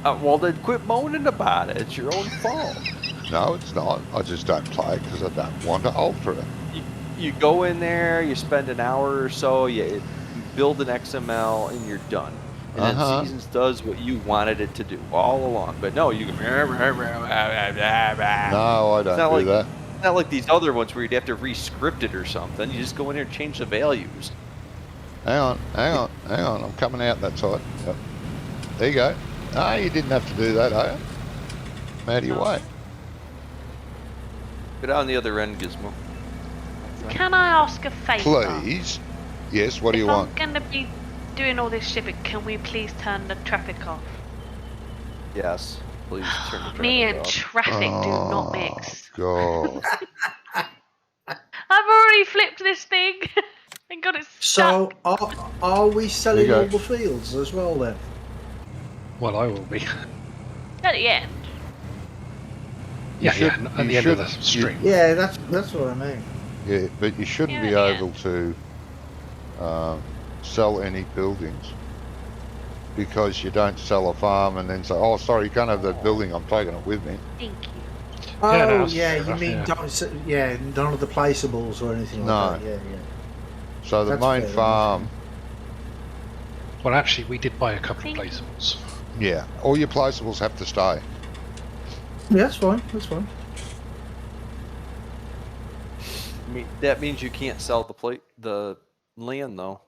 Well, then quit moaning about it. It's your own fault. No, it's not. I just don't play it because I don't want to alter it. You go in there, you spend an hour or so, you build an XML, and you're done. And then Seasons does what you wanted it to do all along. But no, you go. No, I don't not do like- that. It's not like these other ones where you'd have to re-script it or something. You just go in there and change the values. Hang on. I'm coming out that side. Yep. There you go. No, you didn't have to do that, are you? I'm out of your way. Get on the other end, Gizmo. Can I ask a favour? Please. Yes, what do you want? If I'm going to be doing all this shipping, can we please turn the traffic off? Yes, please turn the traffic Me and off. traffic do not mix. God. I've already flipped this thing and got it So, stuck. are we selling There you all go. the fields as well then? Well, I will be. At the end. Yeah, should- at you the end of the should- stream. Yeah, that's what I mean. Yeah, but you shouldn't be Yeah. able to sell any buildings because you don't sell a farm and then say, oh, sorry, you can't have that building, I'm taking it with me. Thank you. Oh, Yeah, yeah, no, that's fair you enough, mean yeah. none of the placeables or anything No. like that. Yeah. So the That's main fair farm, Well, actually, we did buy a couple of Thank you. placeables. yeah, all your placeables have to stay. Yeah, that's fine. That's fine. That means you can't sell the land, though.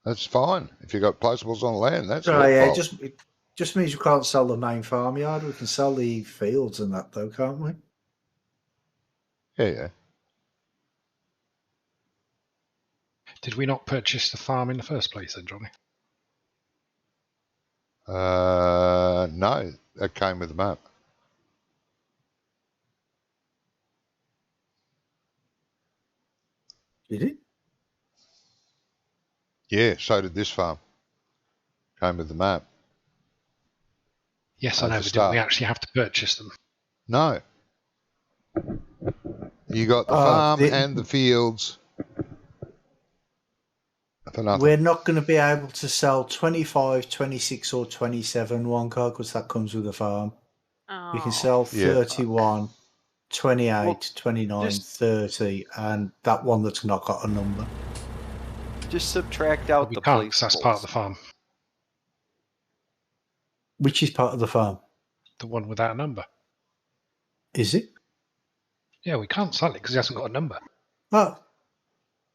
That's fine. If you got placeables on land, that's So your yeah, fault. it just means you can't sell the main farmyard. We can sell the fields and that though, can't we? Yeah. Did we not purchase the farm in the first place then, Johnny? No, that came with the map. Did it? Yeah, so did this farm. Came with the map. Yes, As I know, a but didn't start. we actually have to purchase them? No. You got the Oh, farm the- and the fields for nothing. We're not going to be able to sell 25, 26 or 27 one car because that comes with the farm. Oh. We can sell Yeah. 31, 28, Well, 29, just- 30 and that one that's not got a number. Just subtract out We the can't, 'cause that's part of the placeables. farm. Which is part of the farm. The one without a number. Is it? Yeah, we can't sell it because it hasn't got a number. Oh,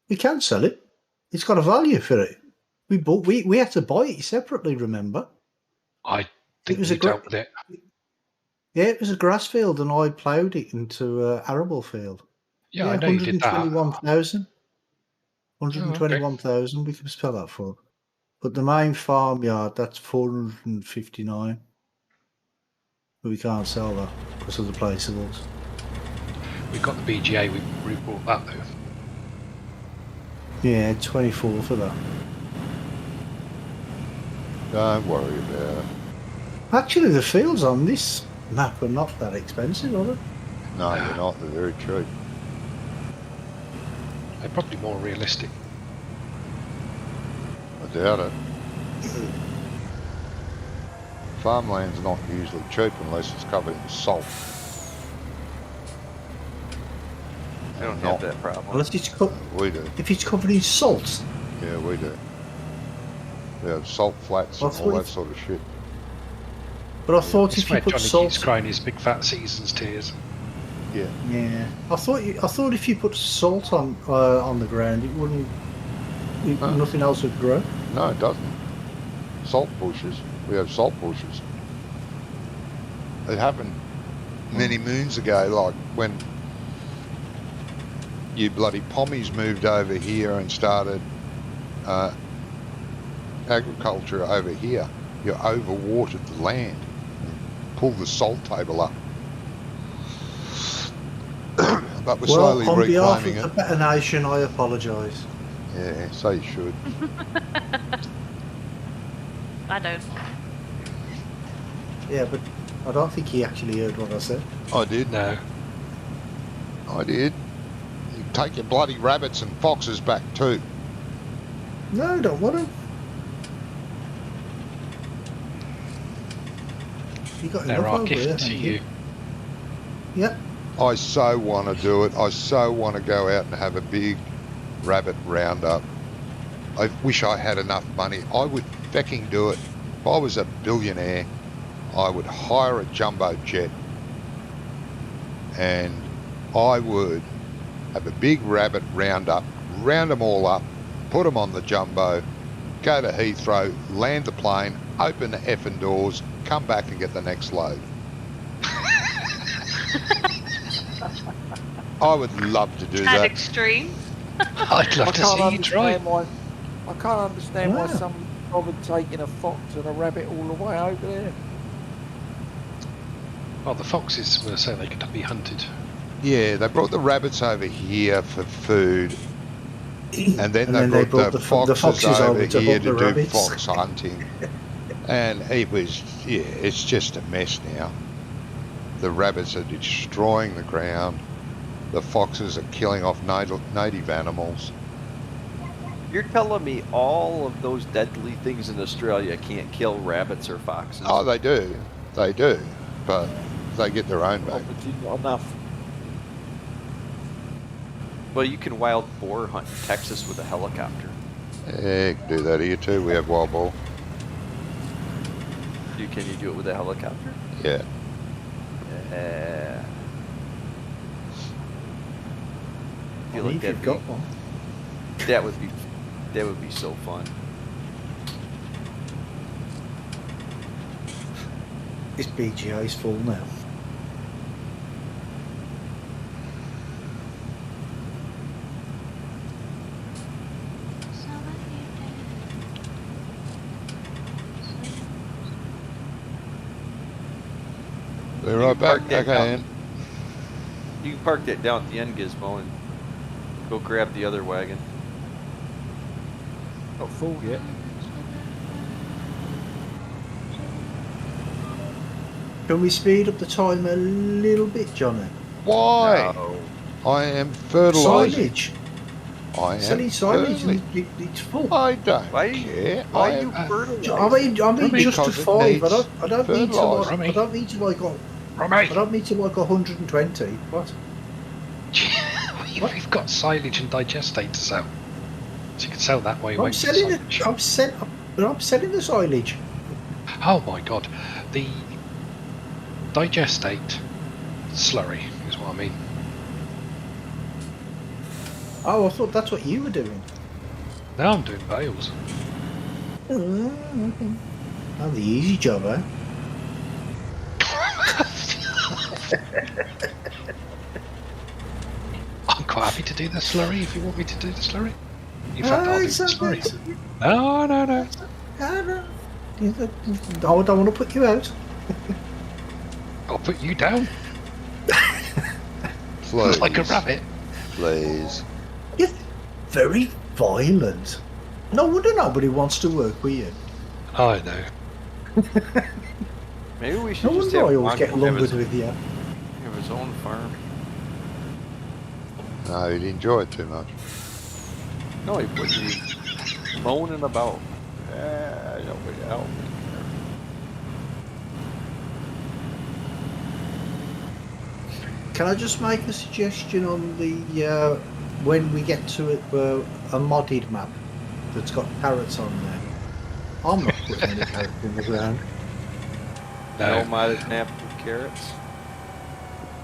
we can sell it. It's got a value for it. We had to buy it separately, remember? I think was we a great- dealt with it. Yeah, it was a grass field and I ploughed it into an arable field. Yeah, I know you did that. 121,000. 121,000 we can spell that for. But the main farmyard, that's 459. But we can't sell that because of the placeables. We got the BGA, we bought that though. Yeah, 24 for that. Don't worry about it. Actually, the fields on this map are not that expensive, are they? No, they're not. They're very cheap. They're probably more realistic. I doubt it. Farmland's not usually cheap unless it's covered in salt. I don't Not- have that problem. Unless it's We do. if it's covered in salt. Yeah, we do. We have salt flats Well, and all that it's- sort of shit. But I thought It's if you where put Johnny salt, keeps crying his big fat seasons tears. Yeah. yeah, I thought if you put salt on the ground, it wouldn't. Huh? Nothing else would grow. No, it doesn't. Salt bushes. We have salt bushes. It happened many moons ago, like when you bloody pommies moved over here and started agriculture over here. You overwatered the land. Pulled the salt table up. But we're Well, slowly on behalf reclaiming of it. the better nation, I apologise. Yeah, so you should. I don't. Yeah, but I don't think he actually heard what I said. I did. No. I did. You take your bloody rabbits and foxes back too. No, I don't want to. You got They're enough our over there, gift to haven't you. Yep. I so want to do it. I so want to go out and have a big rabbit roundup. I wish I had enough money. I would fecking do it. If I was a billionaire, I would hire a jumbo jet and I would have a big rabbit roundup, round them all up, put them on the jumbo, go to Heathrow, land the plane, open the effing doors, come back and get the next load. I would love to do Tad that. extreme. I'd I love to see you try. I can't understand why Wow. someone bothered taking a fox and a rabbit all the way over there. Well, the foxes were so they could be hunted. Yeah, they brought the rabbits over here for food, and then And they brought the foxes foxes over over to here hunt to the do rabbits. fox hunting. And it was, yeah, it's just a mess now. The rabbits are destroying the ground. The foxes are killing off native animals. You're telling me all of those deadly things in Australia can't kill rabbits or foxes? Oh, they do, but they get their own back. Obviously not enough. Well, you can wild boar hunt in Texas with a helicopter. Yeah, you can do that here too. We have wild boar. Can you do it with a helicopter? Yeah. I feel I like mean, if you've got one. that would be so fun. This BGA is full now. Be You right can back. park that Okay. down. You can park that down at the end, Gizmo, and go grab the other wagon. Not full yet. Can we speed up the time a little bit, Johnny? Why? No. I am fertilising. Silage. I am Selling silage fertilising. and it's full. I don't Why- care. Why I are you am fertilizing? I mean Because just to it 5. I needs don't need to fertiliser. like. I don't need to like. I Romy! don't need to like 120. What? We've got silage and digestate to sell. So you can sell that way. I'm won't you, selling it. silage? I'm selling the silage. Oh my god. The digestate slurry is what I mean. Oh, I thought that's what you were doing. Now I'm doing bales. Okay. Oh, the easy job, eh? I'm quite happy to do the slurry if you want me to do the slurry. In fact, I'll do it's this. okay. No. No. I don't want to put you out. I'll put you down Please. like a rabbit. Please. You're very violent. No wonder nobody wants to work with you. I know. Maybe we should No just wonder have I always get Mongo have lumbered his, with you. have his own farm. No, he'd enjoy it too much. No, he would be moaning about. Nobody help me. Can I just make a suggestion on the when we get to it, a modded map that's got parrots on there? I'm not putting any parrots in the ground. No No. modded map with carrots.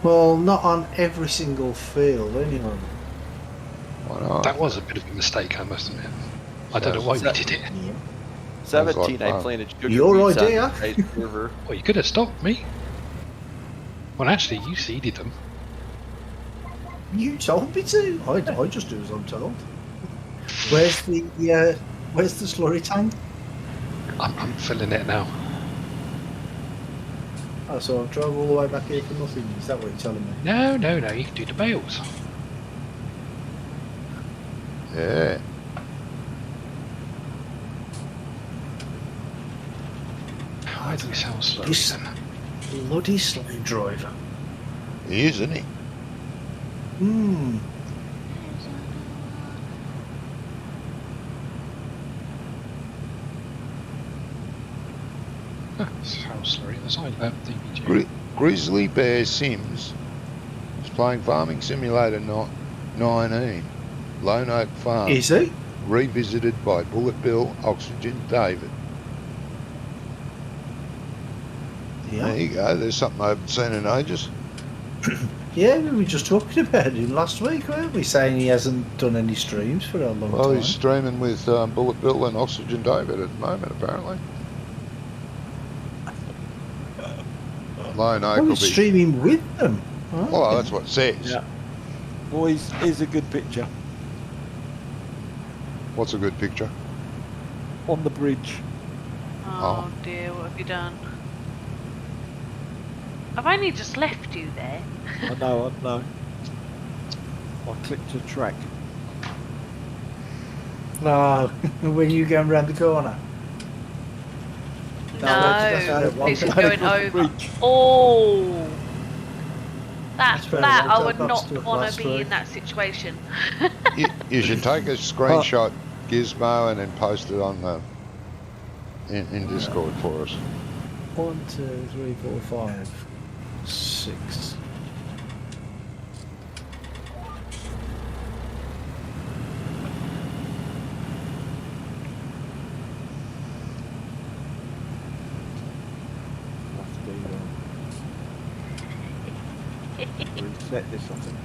Well, not on every single field, anyway. Why not? That was a bit of a mistake, I must admit. I don't know why we did it. Yeah. 17, fun. I planted sugar Your beets on idea. the ice river. Well, you could have stopped me. Well, actually, you seeded them. You told me to. I just do as I'm told. Where's the slurry tank? I'm filling it now. Oh, so I've drove all the way back here for nothing. Is that what you're telling me? No, you can do the bales. Yeah. Why do we sound slow This- then? Bloody slave driver. He is, isn't he? Hmm. Sounds slurry on the side about DBG. Grizzly Bear Sims is playing Farming Simulator 19. Lone Oak Farm. Is he? Revisited by Bullet Bill, Oxygen David. Yeah. There you go. There's something I haven't seen in ages. Yeah, we were just talking about him last week, weren't we? Saying he hasn't done any streams for a long Well, time. he's streaming with Bullet Bill and Oxygen David at the moment, apparently. Lone Oak Oh, will he's be. streaming with them. Oh, Well, okay. that's what it says. Yeah. Boys, here's a good picture What's a good picture? on the bridge. Oh dear, what have you done? I've only just left you there. I know. I clicked a track. No, when you going round the corner. No, that's right, one this is side going across the over. bridge. Oh, That's fair that enough, I would that's not still want last to be week. in that situation. You should take a screenshot, Gizmo, and then post it on the in Discord for us. 1, 2, 3, 4, 5, 6. Must be reset this, I think.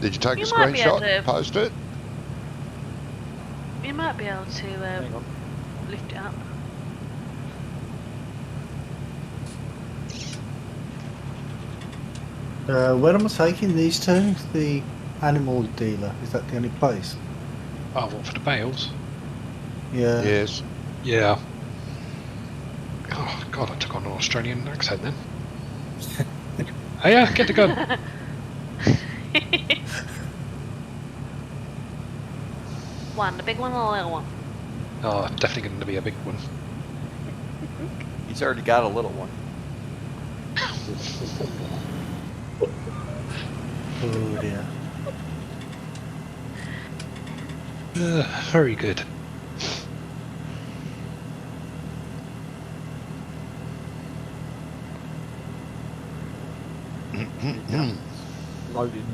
Did you take You a might be able screenshot? to- Post it. You might be able to Hang on. lift it up. Where am I taking these to? The animal dealer. Is that the only place? Oh, what, for the bales? Yeah. Yes. Yeah. Oh, God, I took on an Australian accent then. Oh, yeah, get the gun. One, the big one or the little one? Oh, definitely going to be a big one. He's already got a little one. Oh dear. Very good. Loading.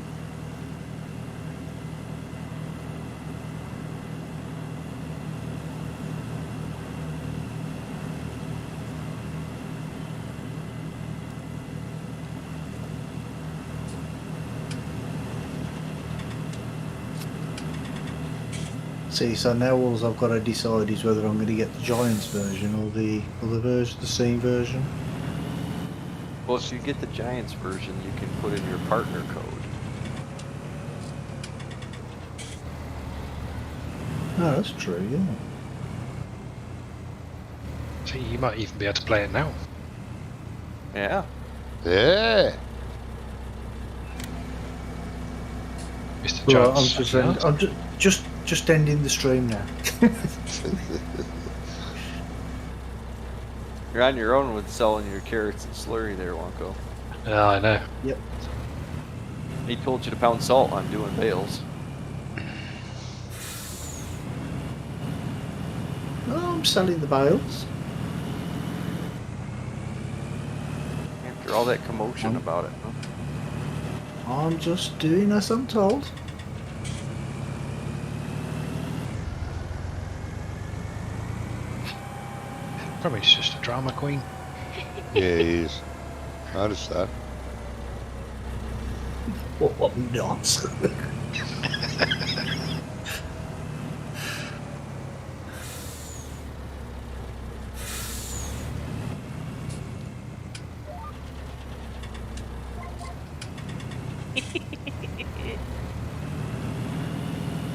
See, so now all I've got to decide is whether I'm going to get the Giants version or the other version, the Steam version. Well, if you get the Giants version, you can put in your partner code. No, that's true, yeah. So you might even be able to play it now. Yeah. Yeah. Mr. Well, Jones. I'm just ending the stream now. You're on your own with selling your carrots and slurry there, Wonko. Oh, I know. Yep. He told you to pound salt on doing bales. Oh, I'm selling the bales. After all that commotion Um, about it, huh? I'm just doing as I'm told. Probably just a drama queen. Yeah, he is. Notice that. Well, I'm not.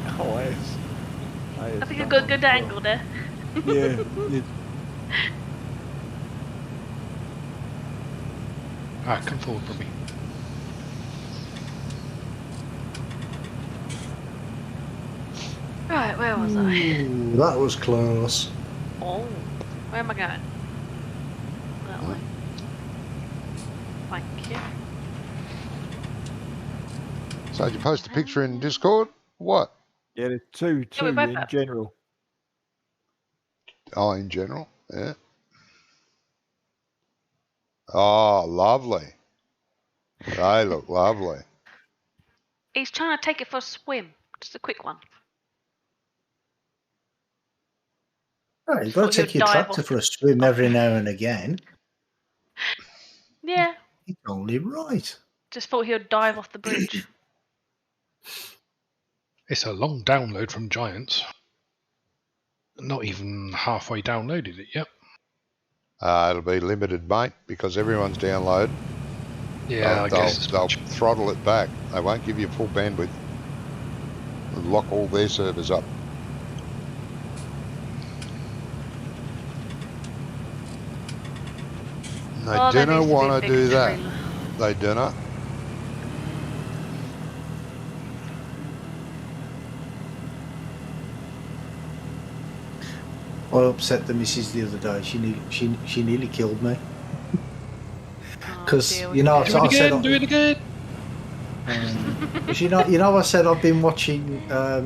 Oh, I think I got a good angle there. Yeah, yeah. Alright, come forward, Bobby. Right, where was I? Ooh, that was close. Oh, where am I going? That way. Thank you. So did you post a picture in Discord? What? Yeah, there's two we both in have. general. Oh, in general? Yeah. Oh, lovely. They look lovely. He's trying to take it for a swim. Just a quick one. Oh, you've got Thought to he'd take your dive tractor off for the- a swim every now and again. Yeah, It's only right. just thought he would dive off the bridge. It's a long download from Giants. Not even halfway downloaded it yet. It'll be limited, mate, because everyone's download. Yeah, I guess it's they'll much. throttle it back. They won't give you full bandwidth. They'll lock all their servers up. They Oh, do there not needs to be a want to bigger do that. trailer. They do not. I upset the missus the other day. She nearly killed me. Oh, 'Cause, dear, you know, what So I said do it again! 'cause you know, I said I've been watching a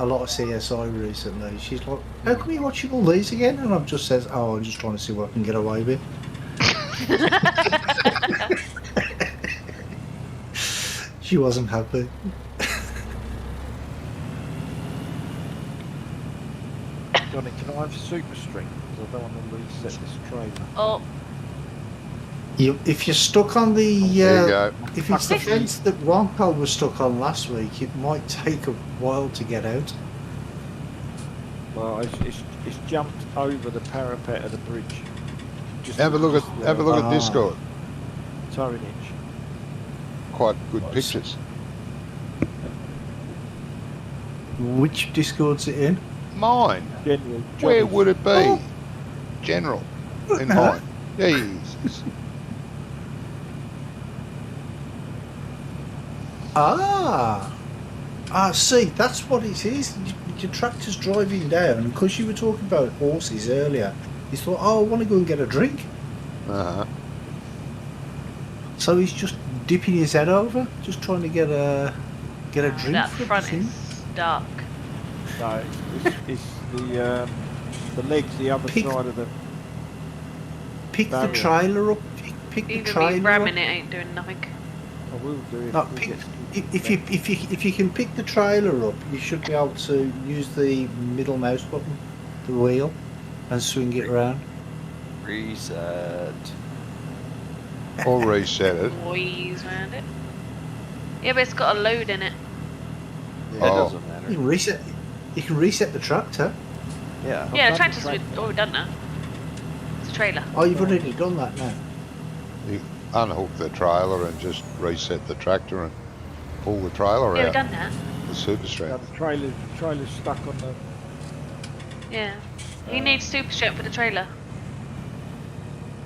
lot of CSI recently. She's like, "How come you watching all these again?" And I've just says, "Oh, I'm just trying to see what I can get away with." She wasn't happy. Johnny, can I have super strength? Because I don't want to reset this trailer. Oh, If you're stuck on the, There you go. if it's the fence that Wonko was stuck on last week, it might take a while to get out. Well, it's jumped over the parapet of the bridge. Just Have a look at Discord. towing inch. Quite good pictures. Which Discord's it in? Mine. General. Where Johnny's. would it be? Oh. General. In Huh? mine. Jesus. See, that's what it is. Your tractor's driving down, and because you were talking about horses earlier, he thought, "Oh, I want to go and get a drink." Uh-huh. So he's just dipping his head over, just trying to get a drink. that for front him. is dark. No, it's the legs the other Pick- side of the. Pick the Barrier. trailer up. Pick the Even me trailer ramming up. it ain't doing nothing. I will do it. No, if we pick, get if you can pick the trailer up, you should be able to use the middle mouse button, the wheel, and swing it around. Reset. Or reset it. Noise around it. Yeah, but it's got a load in it. That Oh. doesn't You matter. can reset. You can reset the tractor. Yeah. Yeah, done the tractor's the already done that. It's a trailer. Oh, you've already done that now. You unhook the trailer and just reset the tractor and pull the trailer Yeah, we've out. done that. The super No, strength. the trailer's stuck on the Yeah. He needs super strength for the trailer.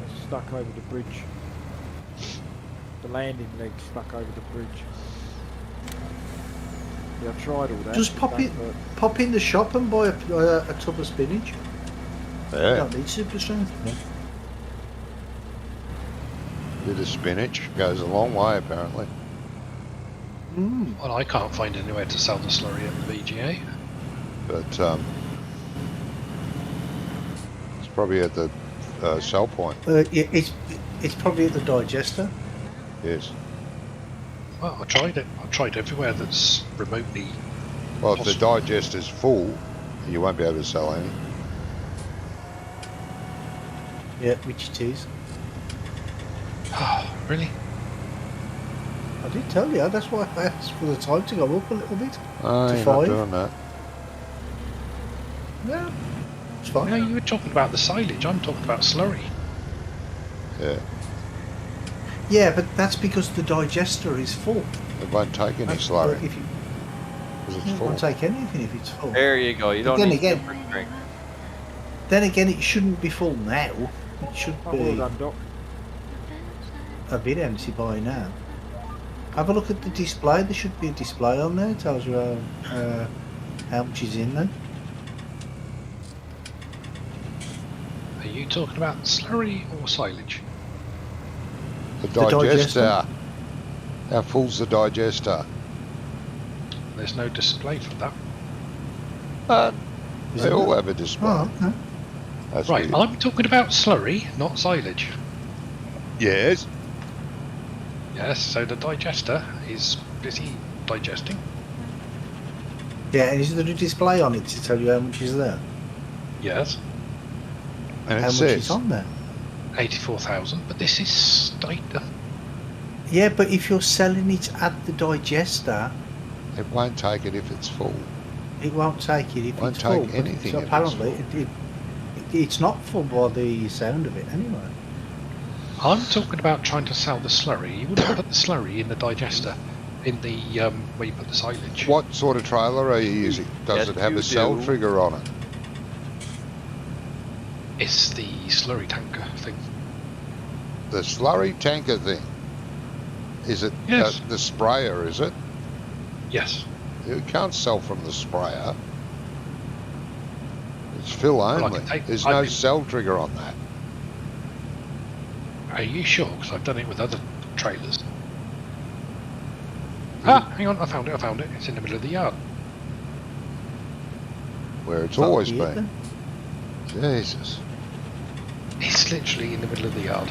It's stuck over the bridge. The landing leg's stuck over the bridge. Yeah, I tried all that. Just pop in the shop and buy a tub of spinach. You Yeah, don't need super strength. Yeah. bit of spinach goes a long way apparently. Mm. Well, I can't find anywhere to sell the slurry at the VGA. But it's probably at the sell point. Yeah, it's probably at the digester. Yes. Well, I tried it. I tried everywhere that's remotely. Well, if the digester's full, you won't be able to sell any. Yeah, which it is. Oh, really? I did tell you. That's why I asked for the time to go up a little bit. Oh, To you're not 5. doing that. Yeah, it's No, fine. you were talking about the silage. I'm talking about slurry. Yeah. Yeah, but that's because the digester is full. It won't take any That's- slurry If you because it's it full. won't take anything if it's full. There you go. You don't Then need again- super strength. Then again, it shouldn't be full now. It should Oh, well be done, Doc. a bit empty by now. Have a look at the display. There should be a display on there. It tells you how much is in there. Are you talking about slurry or silage? The The digester. digester. How full's the digester? There's no display for that. Is They it all not? have a display. Oh, okay. That's Right, weird. I'm talking about slurry, not silage. Yes. Yes, so the digester is busy digesting. Yeah, and is there a display on it to tell you how much is there? Yes, And How it much says is on there? 84,000, but this is Yeah, but if you're selling it at the digester, it won't take it if it's full. it won't take it if Won't it's take full. But anything so if it's apparently, full. it's not full by the sound of it anyway. I'm talking about trying to sell the slurry. You wouldn't put the slurry in the digester, in the where you put the silage. What sort of trailer are you using? Does Yes, it have you a cell do. trigger on it? It's the slurry tanker thing. The slurry tanker thing. Is it Yes. the sprayer, is it? Yes. You can't sell from the sprayer. It's fill I only. can take- There's I no can- cell trigger on that. Are you sure? Because I've done it with other trailers. Ah, hang on, I found it. It's in the middle of the yard. Where it's That'll always be it been. then. Jesus. It's literally in the middle of the yard.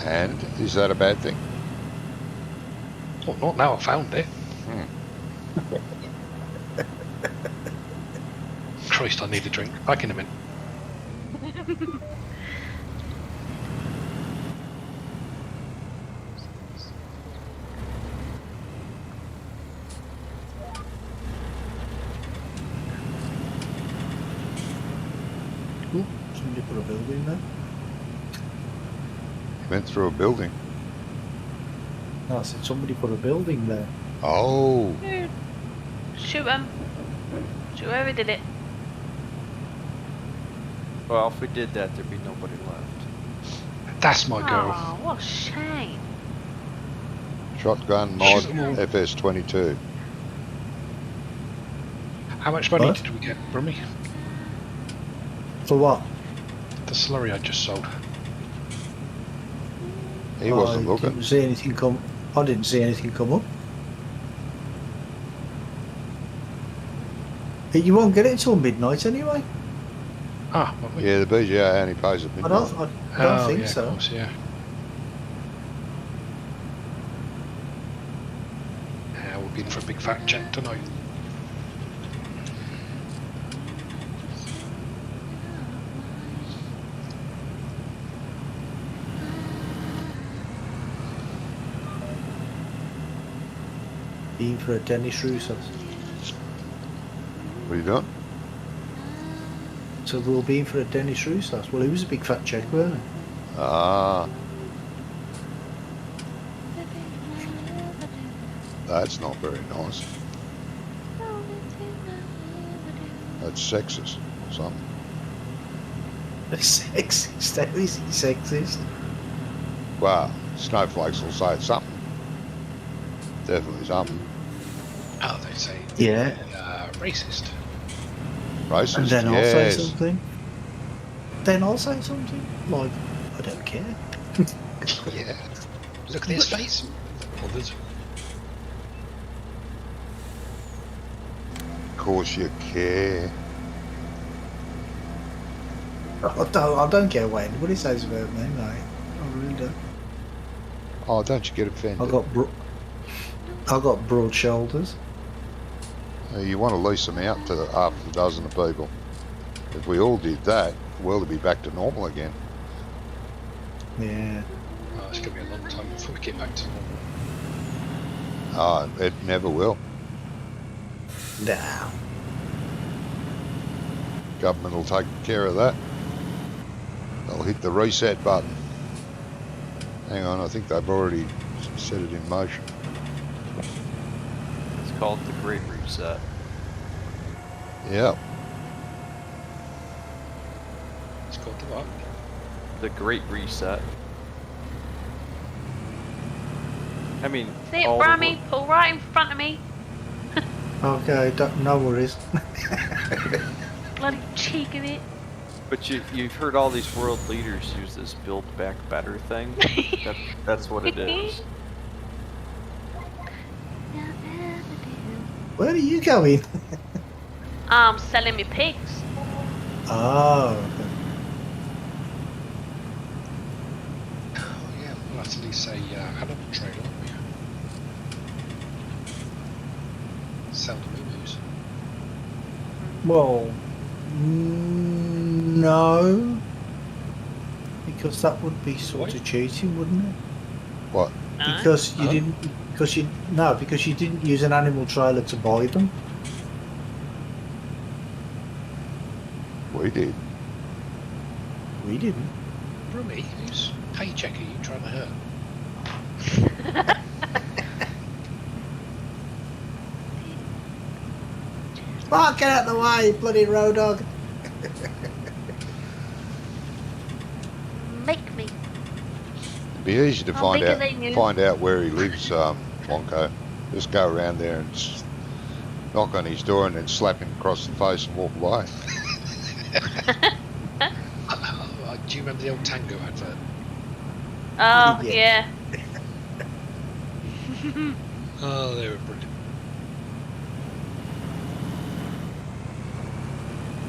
And is that a bad thing? Oh, not now I found it. Christ, I need a drink. Back in a minute. Ooh, somebody put a building there. Went through a building. No, I said somebody put a building there. Oh, Shoot him. Shoot whoever did it. Well, if we did that, there'd be nobody left. That's my girl. Oh, what a shame. shotgun mod Shoot 'em all. FS22. How much money What? did we get from me? For what? The slurry I just sold. He wasn't I looking. didn't see anything come. I didn't see anything come up. You won't get it until midnight anyway. Ah, well, we- Yeah, the BGA only pays at I midnight. don't. I don't Oh, think yeah, so. Of course, yeah. Yeah, we'll be in for a big fat check tonight. Been for a Dennis Roussos. What are you doing? So we'll be in for a Dennis Roussos. Well, he was a big fat check, weren't he? Ah, that's not very nice. That's sexist. or something. Sexist. How is he sexist? Well, snowflakes will say it's something. Definitely something. Oh, they say Yeah. racist. Racist, And then I'll say yes. something. Then I'll say something. Like, I don't care. Yeah. Look at his face. Bothered. Of course you care. I don't care what anybody says about me, mate. I really don't. Oh, don't you get offended? I got broad shoulders. You want to lease them out to half a dozen of people. If we all did that, the world would be back to normal again. Yeah. Oh, it's going to be a long time before we get back to normal. Oh, it never will. Nah. Government will take care of that. They'll hit the reset button. Hang on, I think they've already set it in motion. It's called the Great Reset. Yep. It's called the what? The Great Reset. I mean, See it, all the Brammy? Pull right in front of me. Okay, no worries. Bloody cheek of it. But you've heard all these world leaders use this Build Back Better thing. That's what it is. Where are you going? Selling me pigs. Oh. Oh, yeah, we'll have to at least say animal trade, won't we? Sell the moo-moos. Well, no. Because that would be sort of cheating, wouldn't it? What? No. Because you didn't. Because you didn't use an animal trailer to buy them. We did. We didn't. Brummy, whose paycheck are you trying to hurt? Oh, get out of the way, bloody road dog. Make me. It'd be easy to How find big are out they, you? find out where he lives, Wonko. Just go around there and knock on his door and then slap him across the face and walk away. Do you remember the old Tango advert? Oh, Yeah. yeah. Oh, they were brilliant.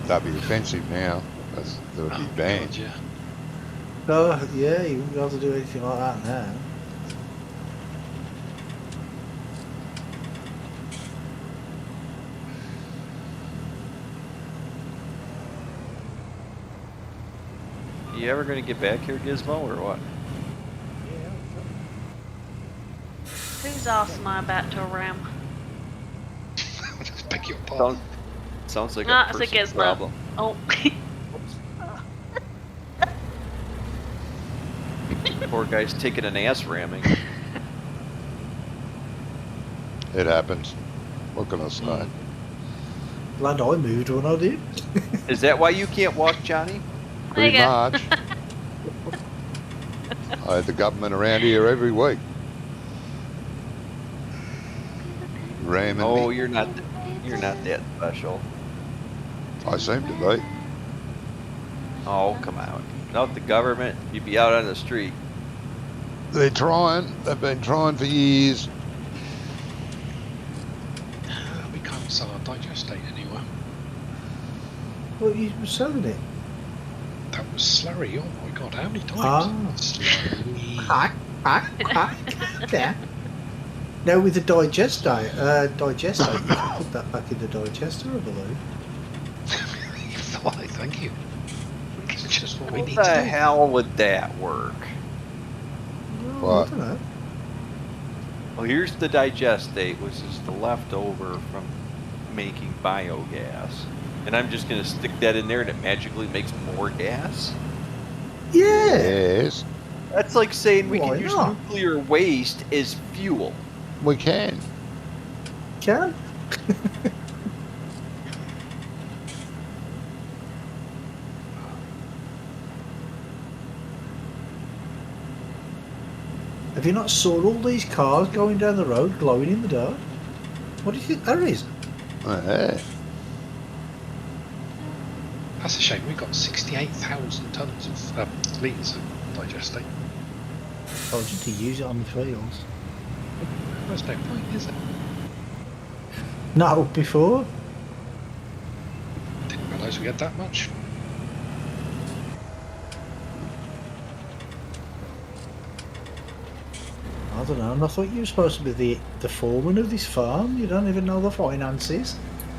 That'd be offensive now. That would be Oh, banned. God, yeah. Oh, yeah, you wouldn't be able to do anything like that now. You ever gonna get back here, Gizmo, or what? Whose arse am I about to ram? Just beg your pardon. Sounds like Nah, a it's a personal Gizmo. problem. Oh. Poor guy's taking an ass ramming. It happens. What can I say? Glad I moved when I did. Is that why you can't walk, Johnny? There you Pretty go. much. I had the government around here every week. Ramming Oh, me. you're not that special. I seem to be. Oh, come on. Without the government, you'd be out on the street. They're trying. They've been trying for years. We can't sell our digestate anywhere. Well, you were selling it. That was slurry. Oh my god, how many times? Ah. Slurry. Yeah. Now with the digestate, you can put that back in the digester, I believe. Why, thank you. It's just what we How need the to do. hell would that work? Well, What? I don't know. Well, here's the digestate, which is the leftover from making biogas. And I'm just going to stick that in there and it magically makes more gas? Yeah. Yes, That's like saying we Why can use not? nuclear waste as fuel. we can. Can. Have you not saw all these cars going down the road glowing in the dark? What do you think that is? Yeah. That's a shame. We've got 68,000 tons of litres of digestate. Told you to use it on the fields. There's no point, is it? No, before. Didn't realise we had that much. I don't know. And I thought you were supposed to be the foreman of this farm. You don't even know the finances.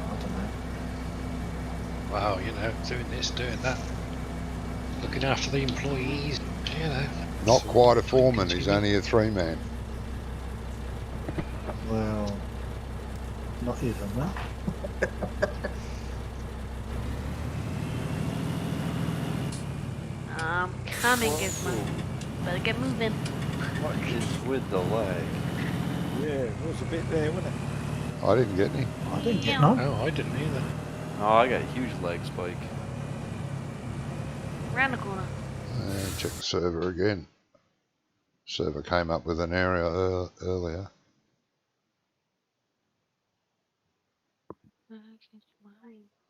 I don't know. Wow, you know, doing this, doing that, looking after the employees, you know. Not So, quite a foreman, he's only a 3-man. Well, not even that. I'm coming, Gizmo. Better get moving. What is with the lag? Yeah, it was a bit there, wasn't it? I didn't get any. I didn't get Yeah. none. No, I didn't either. Oh, I got a huge lag spike. Round the corner. Check the server again. Server came up with an error earlier.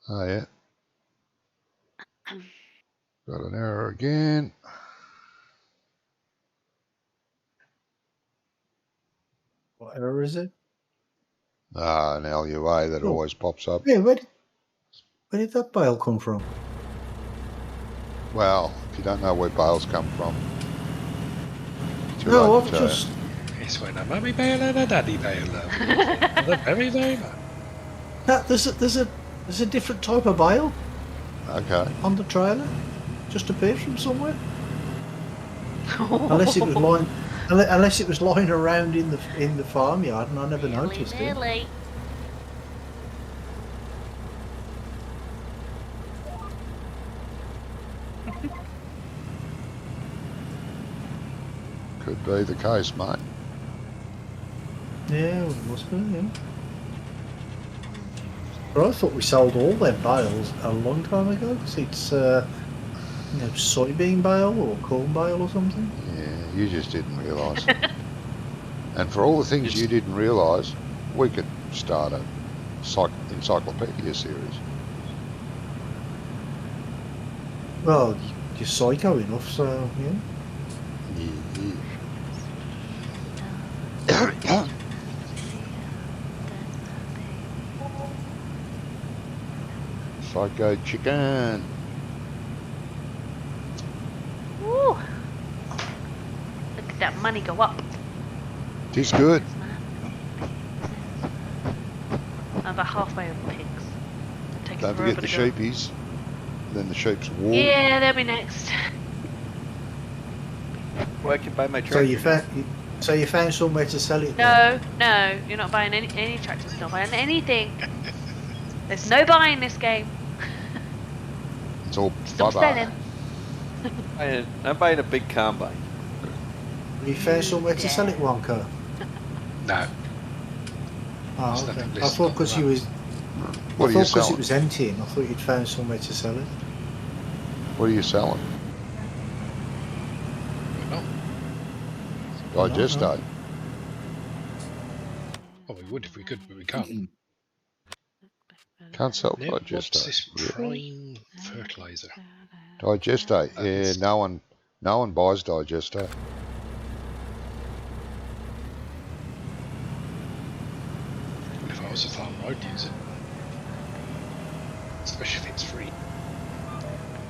Oh yeah. Got an error again. What error is it? Ah, an LUA that Oh. always pops up. Yeah, where did that bale come from? Well, if you don't know where bales come from, too No, late I've to tell you. just... It's when a mummy bale and a daddy bale the very day. No, there's a different type of bale Okay. on the trailer. Just appeared from somewhere. Unless it was lying around in the farmyard, and I never noticed it. Nearly. Could be the case, mate. Yeah, it must be. Yeah. But I thought we sold all them bales a long time ago because it's soybean bale or corn bale or something. Yeah, you just didn't realise. And for all the things you didn't realise, we could start a encyclopedia series. Well, you're psycho enough, so yeah. Yeah. Psycho chicken. Woo! Look at that money go up. Tis good. I'm about halfway over pigs. Take Don't forget the sheepies. Then the sheep's wool. Yeah, they'll be next. Well, I can buy my tractor. So you found somewhere to sell it? No, no, you're not buying any tractors. Not buying anything. There's no buying this game. It's all Stop bye-bye. selling. I'm buying a big combine. Have you found somewhere to sell it, Wonka? No. Oh, There's okay. nothing I listed thought on because that. you was. What are I you thought because it selling? was emptying, I thought you'd found somewhere to sell it. What are you selling? We're not. Digestate. Oh, we would if we could, but we can't. Can't sell Nick, what's digestate. this Really? prime fertilizer? Digestate. Yeah, no one buys digestate. If I was a farmer, I'd use it. Especially if it's free.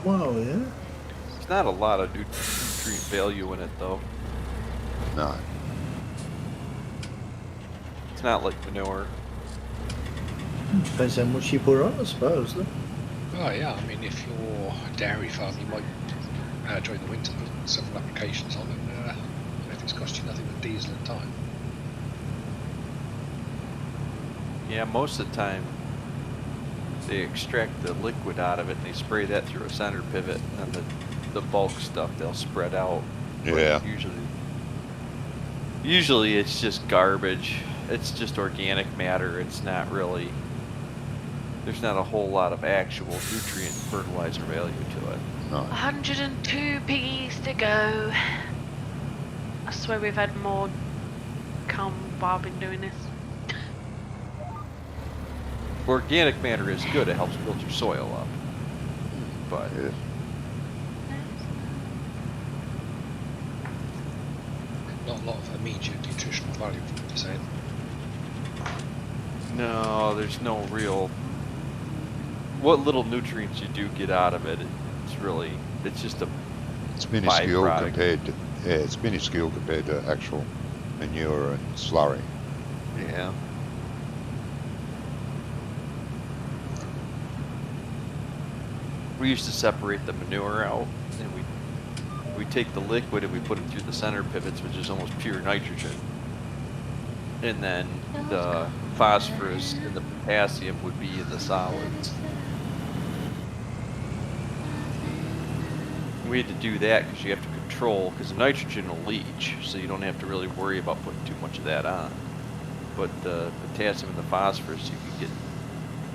Well, yeah. There's not a lot of nutrient value in it, though. No. It's not like manure. Depends how much you put on, I suppose. Though. Oh yeah, I mean, if you're a dairy farm, you might during the winter put several applications on, and if it's cost you nothing but diesel and time. Yeah, most of the time they extract the liquid out of it and they spray that through a center pivot, and then the bulk stuff they'll spread out. But Yeah. Usually it's just garbage. It's just organic matter. It's not really. There's not a whole lot of actual nutrient fertilizer value to it. No. 102 piggies to go. I swear we've had more come while I've been doing this. Organic matter is good. It helps build your soil up. But Yeah. Not a lot of immediate nutritional value from what you're saying. no, there's no real. What little nutrients you do get out of it, it's just a It's minuscule byproduct. compared to it's minuscule compared to actual manure and slurry. Yeah. We used to separate the manure out, and we take the liquid and we put it through the center pivots, which is almost pure nitrogen. And then the phosphorus and the potassium would be in the solids. We had to do that because you have to control, because the nitrogen will leach, so you don't have to really worry about putting too much of that on. But the potassium and the phosphorus, you can get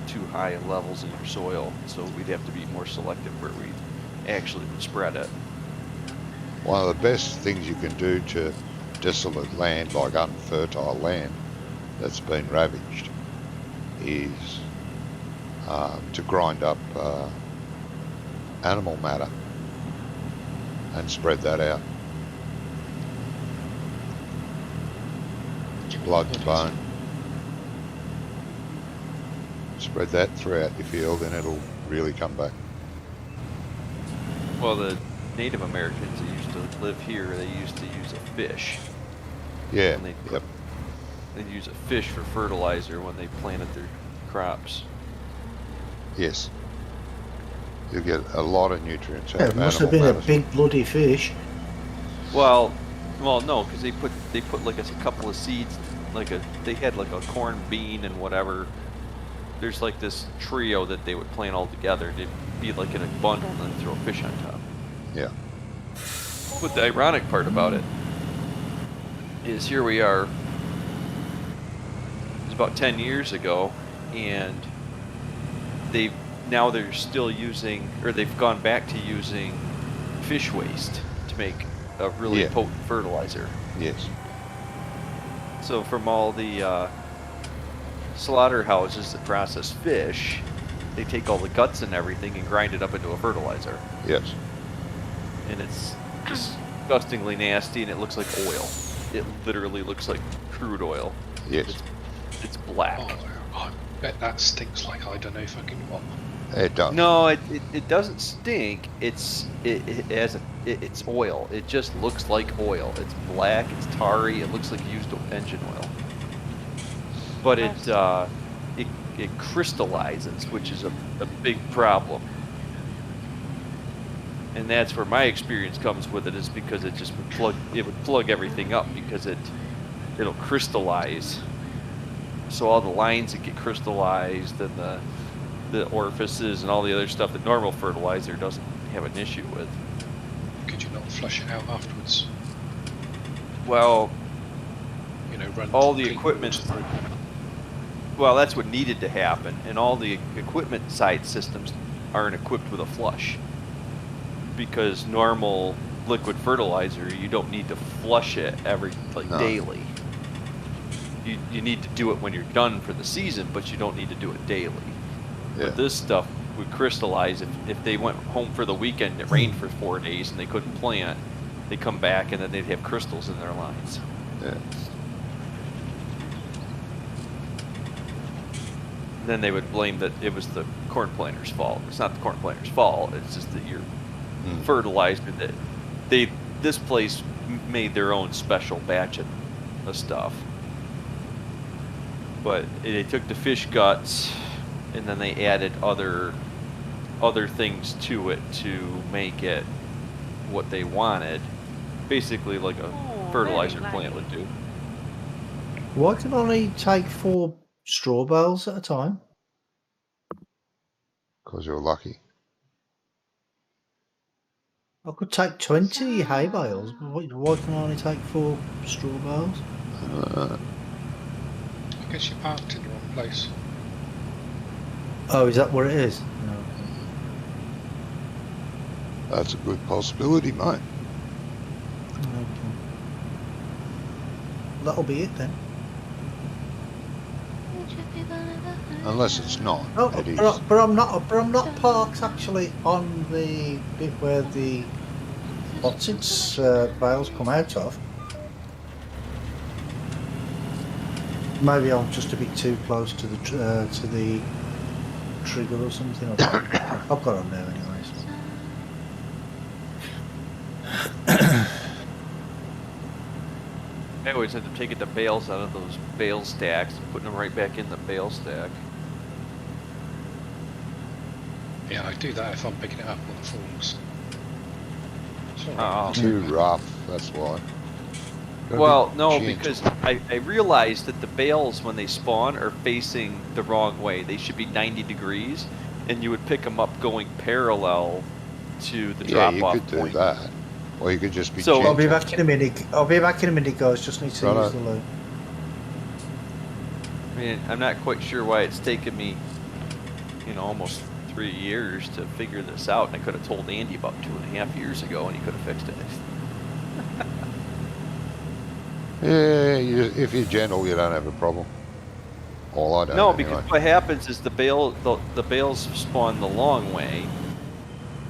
too high levels in your soil, so we'd have to be more selective where we actually would spread it. One of the best things you can do to desolate land, like unfertile land that's been ravaged, is to grind up animal matter and spread that out. Blood to bone. Spread that throughout your field and it'll really come back. Well, the Native Americans that used to live here, they used to use a fish. Yeah, And yep. they'd use a fish for fertilizer when they planted their crops. Yes. You'll get a lot of nutrients out Yeah, of it must have animal been a matter. big bloody fish. Well, no, because they put like a couple of seeds, they had like a corn, bean, and whatever. There's like this trio that they would plant all together. It'd be like in a bundle and then throw a fish on top. Yeah. But the ironic part about it is here we are. It was about 10 years ago, and they're still using, or they've gone back to using fish waste to make a really Yeah. potent fertilizer. Yes. So from all the slaughterhouses that process fish, they take all the guts and everything and grind it up into a fertilizer. Yes. And it's disgustingly nasty, and it looks like oil. It literally looks like crude oil. Yes. It's black. Oh, I bet that stinks like I don't know fucking what. It does. No, it doesn't stink. It's oil. It just looks like oil. It's black. It's tarry. It looks like used engine oil. But it crystallizes, which is a big problem. And that's where my experience comes with it, is because it just would plug everything up, because it'll crystallize. So all the lines that get crystallized, and the orifices and all the other stuff that normal fertilizer doesn't have an issue with. Could you not flush it out afterwards? Well, You know, run all the clean equipment. water. Well, that's what needed to happen, and all the equipment side systems aren't equipped with a flush. Because normal liquid fertilizer, you don't need to flush it No. daily. You need to do it when you're done for the season, but you don't need to do it daily. Yeah. But this stuff would crystallize if they went home for the weekend and it rained for 4 days and they couldn't plant. They come back and then they'd have crystals in their lines. Yeah. Then they would blame that it was the corn planter's fault. It's not the corn planter's fault. It's just that your fertilizer that this place made their own special batch of stuff. But they took the fish guts and then they added other things to it to make it what they wanted. Basically like a fertilizer very plant would do. Why can I only take 4 straw bales at a time? Because you're lucky. I could take 20 hay bales, but why can I only take 4 straw bales? I guess you parked in the wrong place. Oh, is that what it is? No. That's a good possibility, mate. Okay. that'll be it then. Unless it's not. Oh, It is. but I'm not parked actually on the bit where the bales come out of. Maybe I'm just a bit too close to the trigger or something. I don't know. I've got on there anyways. I always end up taking the bales out of those bale stacks and putting them right back in the bale stack. Yeah, I do that if I'm picking it up on the forks. It's all right. Too rough, that's why. Gotta Well, be no, gentle. because I realized that the bales, when they spawn, are facing the wrong way. They should be 90 degrees, and you would pick them up going parallel to the Yeah, drop-off you could point. do that. Or you could just be So- gentle. I'll be back in a minute, guys. Just need to Righto. use the loo. I mean, I'm not quite sure why it's taken me, almost 3 years to figure this out. And I could have told Andy about 2.5 years ago, and he could have fixed it. Yeah, if you're gentle, you don't have a problem. All I don't. No, anyway. because what happens is the bales spawn the long way,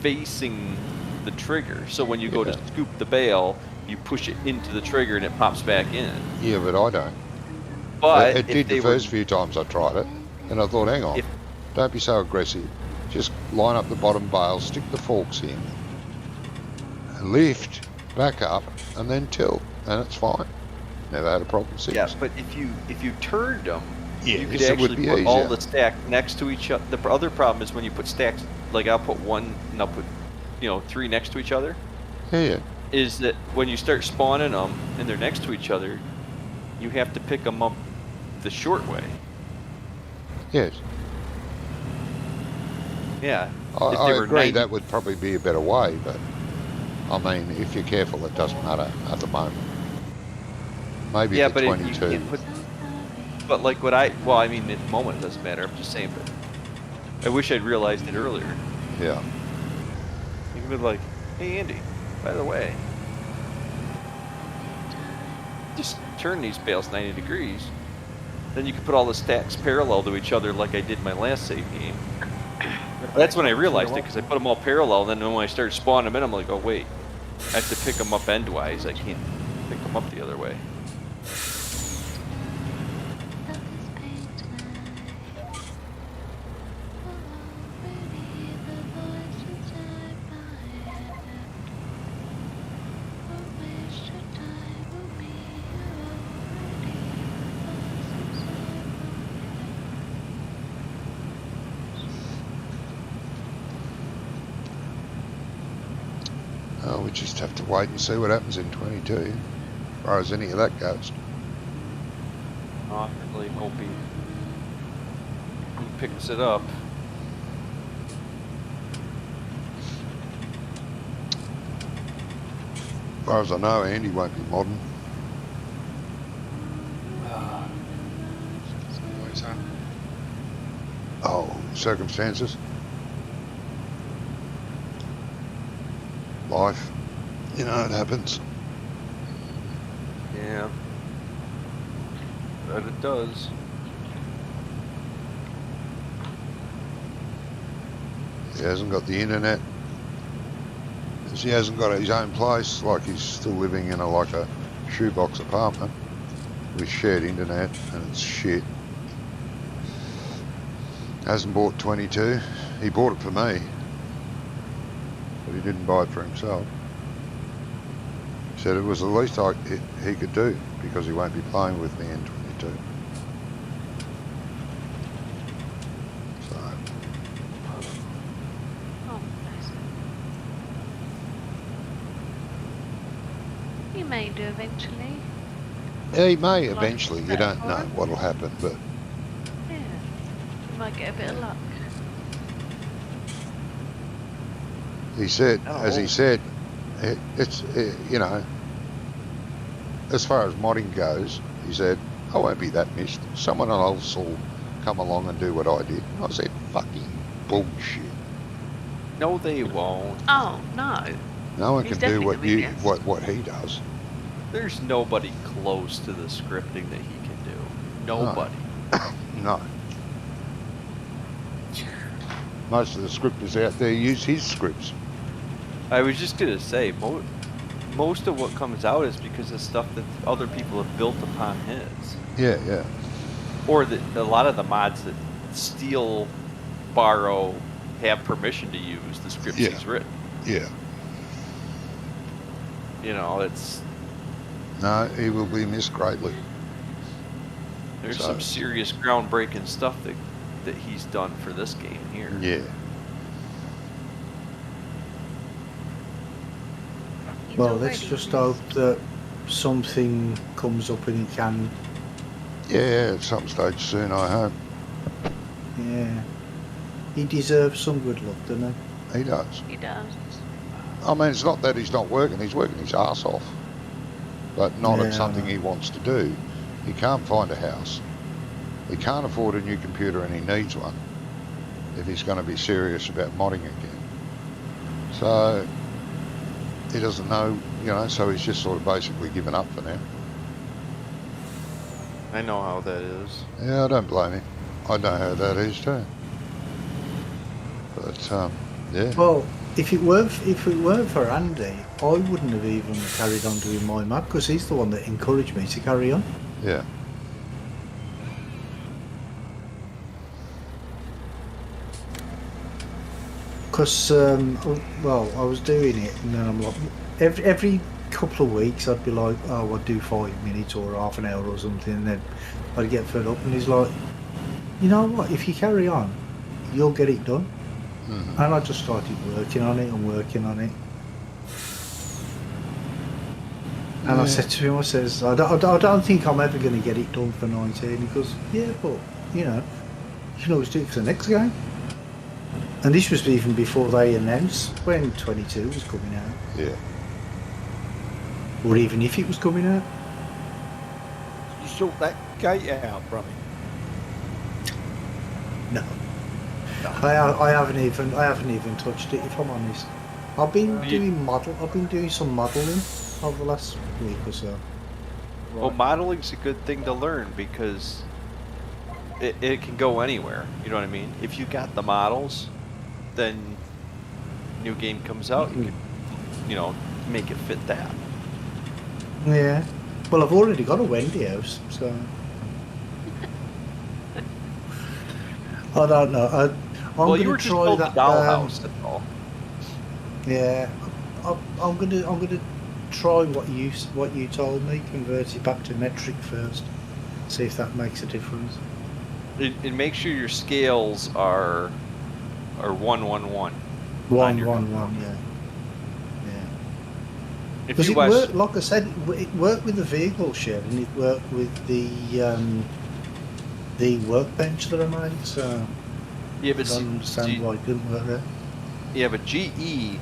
facing the trigger. So when you go to Yeah. scoop the bale, you push it into the trigger and it pops back in. Yeah, but I don't. But It if did they the first few times I tried it, and I thought, hang on, If- don't be so aggressive. Just line up the bottom bale, stick the forks in, lift, back up, and then tilt, and it's fine. Never had a problem since. Yeah, but if you turned them, you could yes, it would actually be put all easier. the stacks next to each other. The other problem is when you put stacks, like I'll put one and I'll put 3 next to each other. Yeah, Is that when you start spawning them and they're next to each other, you have to pick them up the short way. yes. Yeah. I If they were agree 90 that would probably be a better way, but I mean, if you're careful, it doesn't matter at the moment. Maybe Yeah, for but if 22. you can't put. But like at the moment it doesn't matter. I'm just saying, but I wish I'd realized it earlier. Yeah. You could be like, hey Andy, by the way, just turn these bales 90 degrees. Then you can put all the stacks parallel to each other like I did in my last save game. That's when I realized it, because I put them all parallel, and then when I started spawning them in, I'm like, oh wait, I have to pick them up endwise. I can't pick them up the other way. Oh, we just have to wait and see what happens in 22, as far as any of that goes. I'm really hoping he picks it up. As far as I know, Andy won't be modding. What is that? Oh, circumstances. Life. You know, it happens. Yeah. But it does. He hasn't got the internet. He hasn't got his own place, like he's still living in a shoebox apartment with shared internet, and it's shit. Hasn't bought 22. He bought it for me, but he didn't buy it for himself. He said it was the least he could do, because he won't be playing with me in 22. So, Oh, bless him. You may do eventually. he may Like eventually. You that don't for know him? what'll happen, but Yeah. You might get a bit of luck. he said, Oh. as he said, it's you know, as far as modding goes, he said, I won't be that missed. Someone else will come along and do what I did. I said, fucking bullshit. No, they won't. Oh, no. No one He's can do definitely what gonna be missed. what he does. There's nobody close to the scripting that he can do. Nobody. No. Most of the scripters out there use his scripts. I was just gonna say, most of what comes out is because of stuff that other people have built upon his. Yeah, yeah. Or a lot of the mods that steal, borrow, have permission to use the scripts Yeah. he's written. Yeah. You know, it's No, he will be missed greatly. there's So- some serious groundbreaking stuff that he's done for this game here. Yeah. He's Well, already let's just missed. hope that something comes up and he can. Yeah, at some stage soon, I hope. Yeah. He deserves some good luck, doesn't He does. He does. I mean, it's not that he's not working. He's working his ass off. But not Yeah, at something I know. he wants to do. He can't find a house. He can't afford a new computer and he needs one if he's going to be serious about modding again. So he doesn't know, you know, so he's just sort of basically given up for now. I know how that is. Yeah, I don't blame him. I know how that is too. But yeah. Well, if it weren't for Andy, I wouldn't have even carried on doing my map because he's the one that encouraged me to carry on. Yeah. Because, well, I was doing it and then I'm like, every couple of weeks I'd be like, oh, I'd do 5 minutes or half an hour or something, and then I'd get fed up and he's like, you know what, if you carry on, you'll get it done. Mhm. And I just started working on it and working on it. And I Yeah. said to him, I says, I don't think I'm ever going to get it done for 19. He goes, yeah, but, you know, you can always do it for the next game. And this was even before they announced when 22 was coming out. Yeah. Or even if it was coming out. You sort that gate out, Brummy. No. I haven't even touched it, if I'm honest. I've been doing some modelling over the last week or so. Well, modeling's a good thing to learn because it can go anywhere. You know what I mean? If you got the models, then new game comes out, you can, you know, make it fit that. Yeah. Well, I've already got a Wendy house, so I don't know. I'm Well, you gonna were just try told the that. dollhouse, that's all. Yeah, I'm gonna try what you told me. Convert it back to metric first. See if that makes a difference. And make sure your scales are 111. One, your one, computer. one. Yeah. Yeah. If Because you it watch, worked, like I said, it worked with the vehicle shed and it worked with the workbench that I made. So yeah, I but don't understand why it didn't work there. yeah, but GE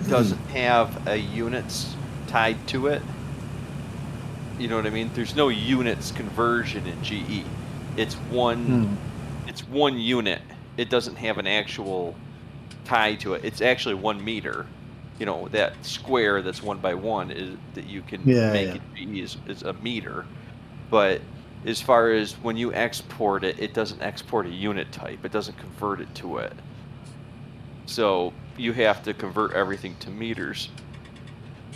doesn't have a units tied to it. You know what I mean? There's no units conversion in GE. It's one. It's one unit. It doesn't have an actual tie to it. It's actually 1 meter. You know, that square that's 1 by 1 is that you can Yeah, make yeah. it GE is a meter. But as far as when you export it, it doesn't export a unit type. It doesn't convert it to it. So you have to convert everything to meters.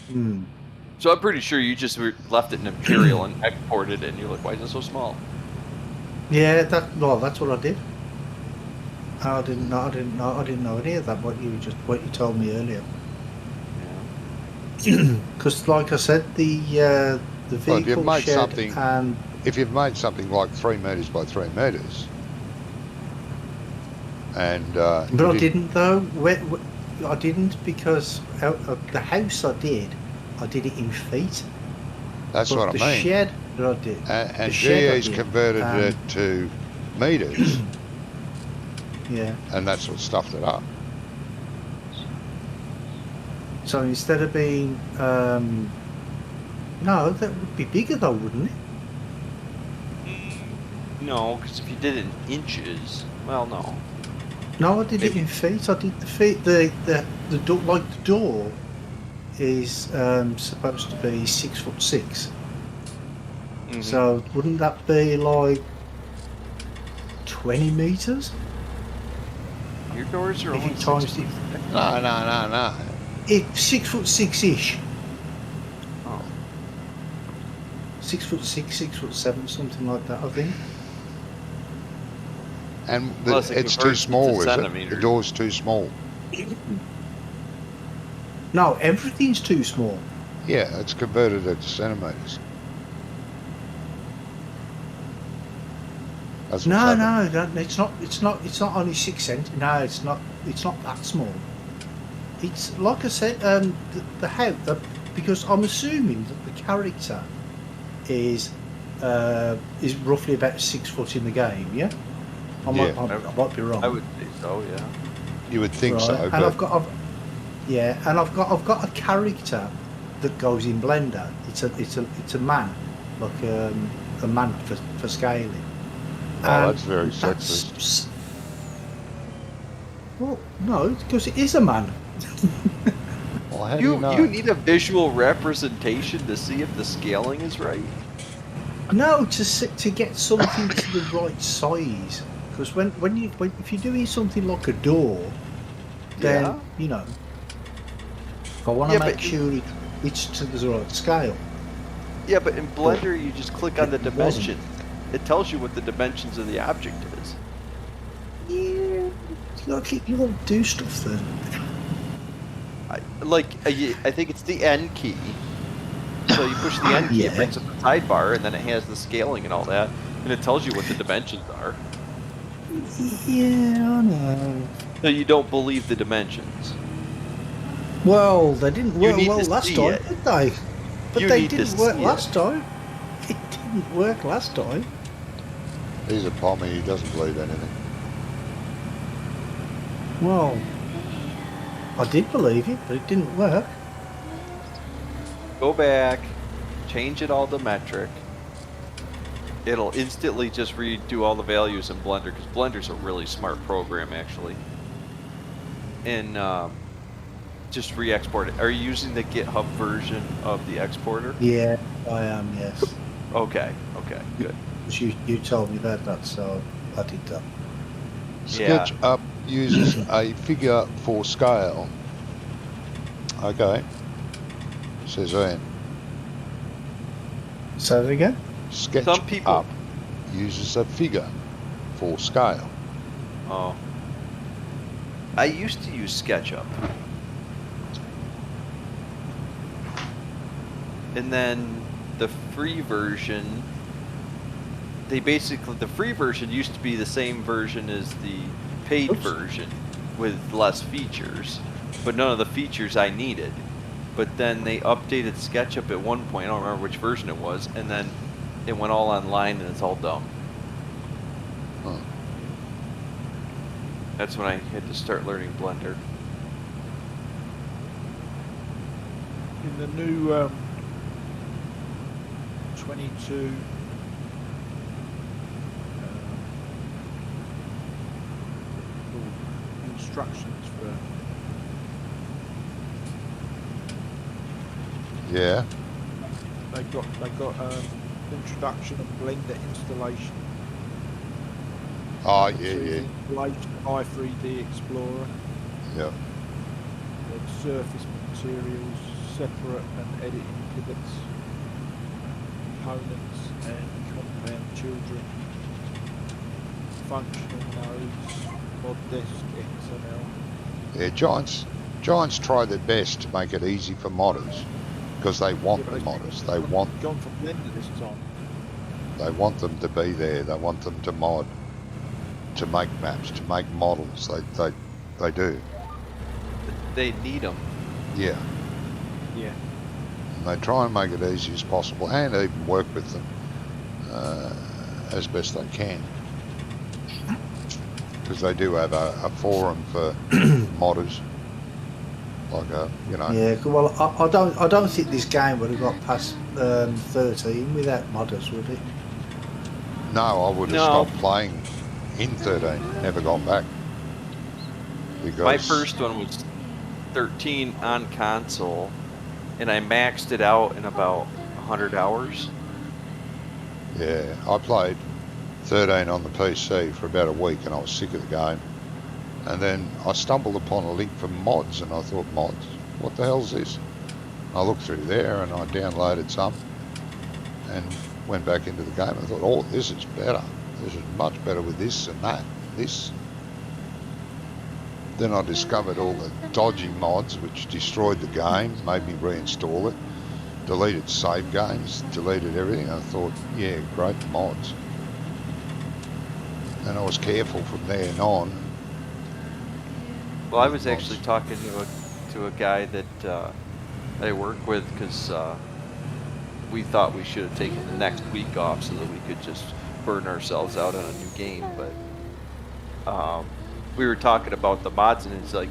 Hmm. So I'm pretty sure you just left it in Imperial and exported it, and you're like, why is it so small? Yeah, that's what I did. I didn't know any of that. What you told me earlier. Yeah. Because, like I said, the Well, if you've vehicle made shed something- and If you've made something like 3 metres by 3 metres, and but I didn't though. I didn't because the house I did it in feet. that's But what I the mean. shed that I did, And the shed I GE's did, converted it to metres, yeah. and that's what stuffed it up. So instead of being, no, that would be bigger though, wouldn't it? No, because if you did it in inches, well, no. No, I did it in feet. I did the feet, the door, like the door is supposed to be 6'6". Mhm. So wouldn't that be like 20 meters? Your doors are If you only times 6 it, feet. No. it's 6'6" ish. Oh. 6'6", 6'7", something like that, I think. And Unless it it's too converts it to small, is it? The centimeters. door's too small. No, everything's too small. Yeah, it's converted it to centimetres. That's what's No, happened. no, it's not. It's not only 6 cent. No, it's not. It's not that small. It's like I said. The house. Because I'm assuming that the character is roughly about 6 foot in the game. Yeah. I might be wrong. I would say so, yeah. You would think Right. so, And but I've got a character that goes in Blender. It's a man, like a man for scaling. oh, that's very sexist. Well, no, because it is a man. Well, how do you know? You need a visual representation to see if the scaling is right. No, to get something to the right size. Because if you're doing something like a door, then Yeah. you know, I want to Yeah, make but- sure it's to the right scale. Yeah, but in Blender, you just click on the It wasn't. dimension. It tells you what the dimensions of the object is. Yeah, you don't do stuff then. I think it's the N key. So you push the N key, it Yeah. brings up the sidebar, and then it has the scaling and all that, and it tells you what the dimensions are. Yeah, I know. So you don't believe the dimensions. Well, they didn't You work need well to last see time, it. did they? But You they need to didn't work see it. last time. It didn't work last time. He's a pommy, he doesn't believe anything. Well, I did believe it, but it didn't work. Go back, change it all to metric. It'll instantly just redo all the values in Blender, because Blender's a really smart program, actually. And just re-export it. Are you using the GitHub version of the exporter? Yeah, I am, yes. Okay, good. 'Cause you told me that, so I did that. Yeah. SketchUp uses a figure for scale. Okay. Says Ian. Say that again? Some people- SketchUp uses a figure for scale. Oh. I used to use SketchUp. And then the free version, the free version used to be the same version as the paid version with less features, but none of the features I needed. But then they updated SketchUp at one point, I don't remember which version it was, and then it went all online and it's all dumb. Huh. That's when I had to start learning Blender. In the new 22 instructions for Yeah. they got introduction and Blender installation. Oh, It yeah, says yeah. Installation i3D Explorer. Yeah. Then surface materials, separate and editing pivots, components and compound children, functional nodes, mod desk XML. Yeah, Giants try their best to make it easy for modders because they want the modders. They want Gone for Blender this time. them to be there. They want them to mod, to make maps, to make models. They do. They need them. Yeah. Yeah. And they try and make it easy as possible and even work with them as best they can. Because they do have a forum for modders. Like Yeah, well, I don't think this game would have got past 13 without modders, would it? No, I would have No. stopped playing in 13. Never gone back. Because My first one was 13 on console, and I maxed it out in about 100 hours. Yeah, I played 13 on the PC for about a week and I was sick of the game. And then I stumbled upon a link for mods and I thought, mods? What the hell's this? I looked through there and I downloaded some and went back into the game and thought, oh, this is better. This is much better with this and that. This. Then I discovered all the dodgy mods which destroyed the game, made me reinstall it, deleted save games, deleted everything. I thought, yeah, great mods. And I was careful from there on. Well, I was actually talking to a guy that I work with because we thought we should have taken the next week off so that we could just burn ourselves out on a new game. But we were talking about the mods, and it's like,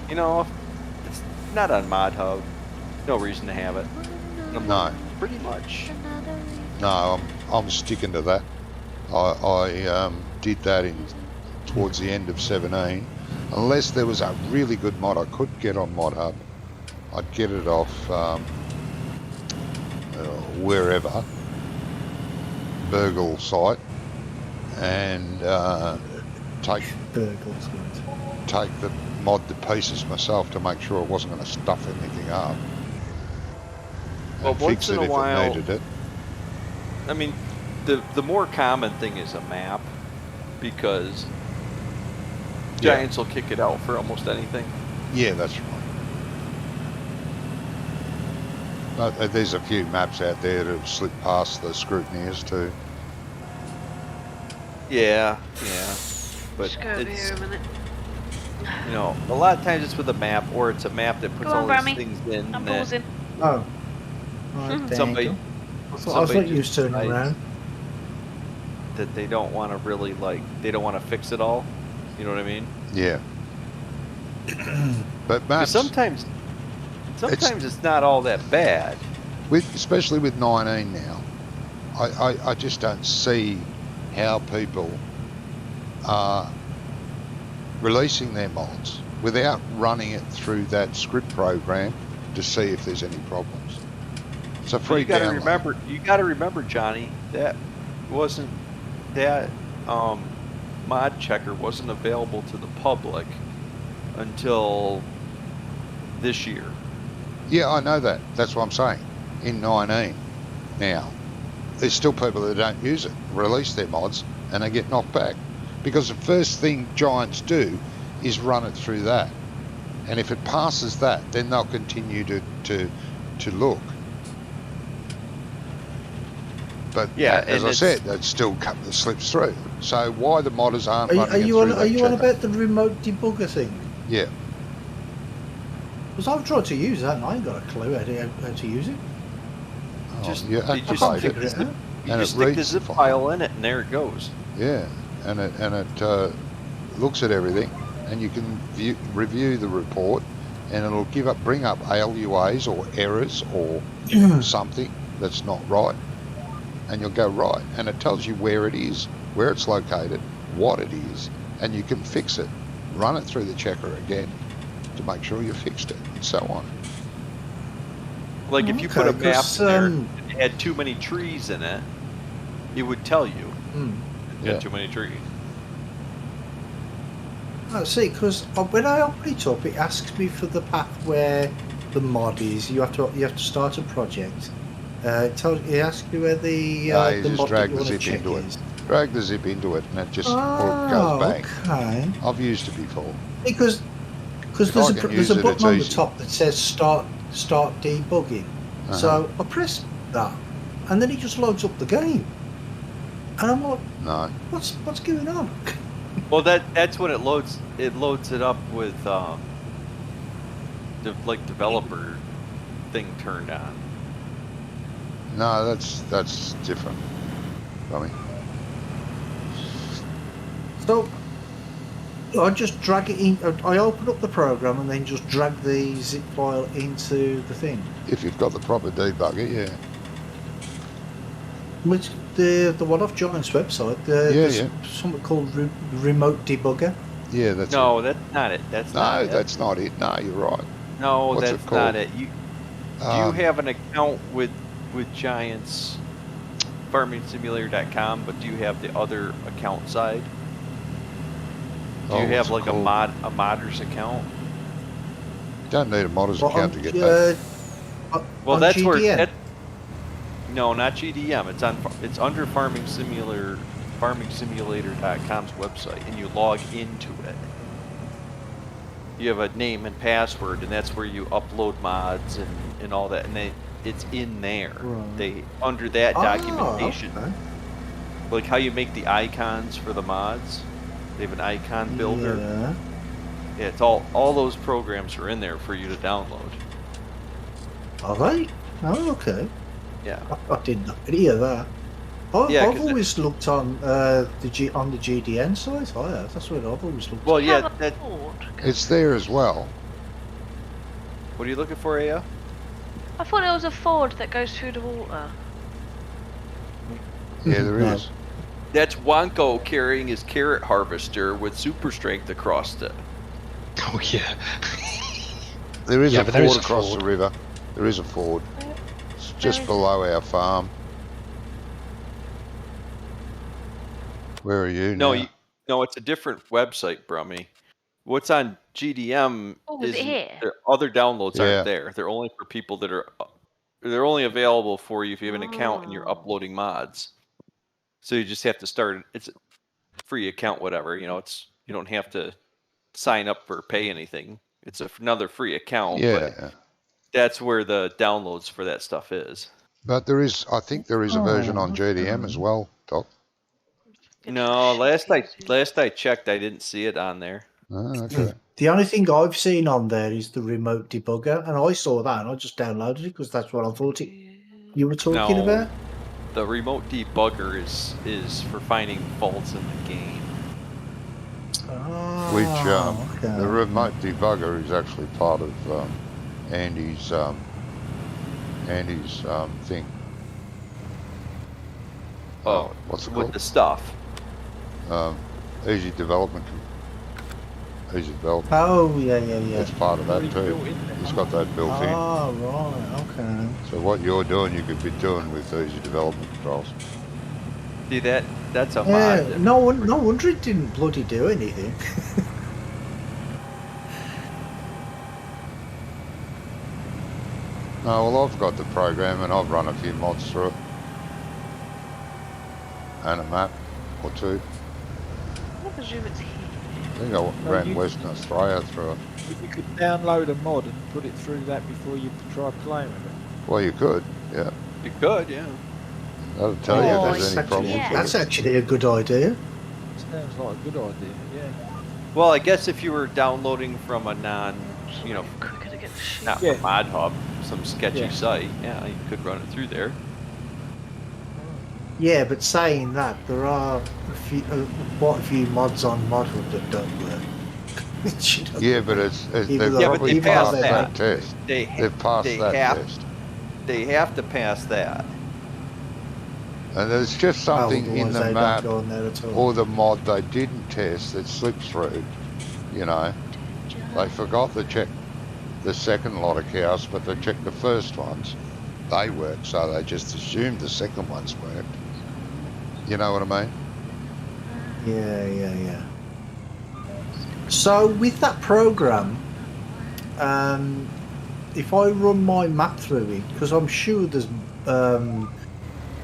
it's not on Mod Hub. No reason to have it. And I'm No. like, pretty much. No, I'm sticking to that. I did that towards the end of 17. Unless there was a really good mod I could get on Mod Hub, I'd get it off wherever, Burgle site, and take the mod to pieces myself to make sure I wasn't going to stuff anything up. Well, And once fix in it a if while, it needed it. I mean, the more common thing is a map, because Yeah. Giants will kick it out for almost anything. Yeah, that's right. But there's a few maps out there that have slipped past the scrutineers too. Yeah. But Just go over it's, here a minute. a lot of times it's with a map, or it's a map that puts Go on, all Grammy. these things in I'm that pausing. Oh. Right, there somebody, you go. I somebody thought you was just turning decides around. that they don't want to really they don't want to fix it all. You know what I mean? Yeah. But 'Cause maps, sometimes it's not all that bad. especially with 19 now, I just don't see how people are releasing their mods without running it through that script program to see if there's any problems. It's a free You got to download. remember, Johnny, that mod checker wasn't available to the public until this year. Yeah, I know that. That's what I'm saying. In 19 now, there's still people that don't use it, release their mods, and they get knocked back. Because the first thing Giants do is run it through that. And if it passes that, then they'll continue to look. But Yeah, as and I said, that still slips through. So why the modders aren't running Are it you through on? that Are you on checker? about the remote debugger thing? Yeah. Because I've tried to use that and I ain't got a clue how to use it. Just- you you activate just can't it. figure it out. You And just it stick the reads zip the file. file in it, and there it goes. Yeah, and it looks at everything, and you can review the report, and it'll bring up ALUAs or errors or something that's not right, and you'll go right, and it tells you where it is, where it's located, what it is, and you can fix it. Run it through the checker again to make sure you fixed it, and so on. Like if you put a Okay, map 'cause, in there and it had too many trees in it, it would tell you Hmm. it had too many trees. Oh, see, because when I open it up, it asks me for the path where the mod is. You have to start a project. It asks you where the You the just mod drag that you the want to zip check into it. is. Drag the zip into it, and it just Oh, goes bang. okay. I've used it before. Because If there's I a can there's use a it, button it's on the easy. top that says start debugging. Uh-huh. So I press that, and then it just loads up the game. And I'm like, No. what's going on? Well, that's when it loads it up with developer thing turned on. No, that's different. I mean, So I just drag it in. I open up the program and then just drag the zip file into the thing. if you've got the proper debugger, yeah. Which the one off Giant's website. There's something called remote debugger. Yeah, that's No, it. that's not it. That's No, not it. that's not it. No, you're right. No, What's it that's called? not it. Do you have an account with Giants FarmingSimulator.com, but do you have the other account side? Do you have what's like it called? a modder's account? You don't need a modder's But account to get that. Well, on that's GDN. where. No, not GDM. It's under Farming Simulator, FarmingSimulator.com's website, and you log into it. You have a name and password, and that's where you upload mods and all that, and it's in there. Right. They under that documentation, Okay. like how you make the icons for the mods. They have an icon builder. Yeah. Yeah, it's all those programs are in there for you to download. Are they? Oh, okay. Yeah. I did not hear that. Yeah, I've 'cause always looked on the GDN site. I have. That's what I've always looked. Well, Do you yeah. have a That. Ford? It's there as well. What are you looking for, Aya? I thought it was a Ford that goes through the water. Yeah, there No. is. That's Wonko carrying his carrot harvester with super strength across it. Oh yeah. There is Yeah, a but there is ford a across ford. the river. There is a ford. It's just is below our farm. Where are you No, now? no, it's a different website, Brummy. What's on GDM Oh, is it here? their other downloads Yeah. aren't there. They're only for people that are. They're only available for you if you have an account and you're Oh. uploading mods. So you just have to start. It's a free account, whatever. You know, you don't have to sign up or pay anything. It's another free account, but Yeah. that's where the downloads for that stuff is. But I think there is a version on GDM as well, Doc. No, last I checked, I didn't see it on there. Oh, okay. The only thing I've seen on there is the remote debugger, and I saw that and I just downloaded it because that's what I thought you were talking No. about. The remote debugger is for finding faults in the game. Oh, Which okay. the remote debugger is actually part of Andy's thing. Oh, what's it with called? the stuff. Easy development. Easy development. Oh, yeah. It's part of that Already too. built in there. It's got that built in. Oh, right, okay. So what you're doing, you could be doing with easy development controls. See that's a Yeah, mod. no wonder it didn't bloody do anything. No, well, I've got the program and I've run a few mods through it. And a map or two. I presume it's here. I think I ran you- Western Australia through it. But you could download a mod and put it through that before you try playing with it. Well, you could, yeah. You could, yeah. That'll tell you Oh, if there's any it's problems. actually- with That's it. actually a good idea. Sounds like a good idea, yeah. Well, I guess if you were downloading from a Quicker to get the shit. not Yeah. from Mod Hub, some sketchy Yeah. site, yeah, you could run it through there. Yeah, but saying that, there are quite a few mods on Modhub that don't work. You know? Yeah, but Even they've though- Yeah, but probably they passed passed that that. test. They've passed they that have test. they have to pass that. And there's just something in Otherwise the they map don't go on there at all. or the mod they didn't test that slips through. You know, they forgot to check the second lot of cows, but they checked the first ones. They worked, so they just assumed the second ones worked. You know what I mean? Yeah. So with that program, if I run my map through it, because I'm sure there's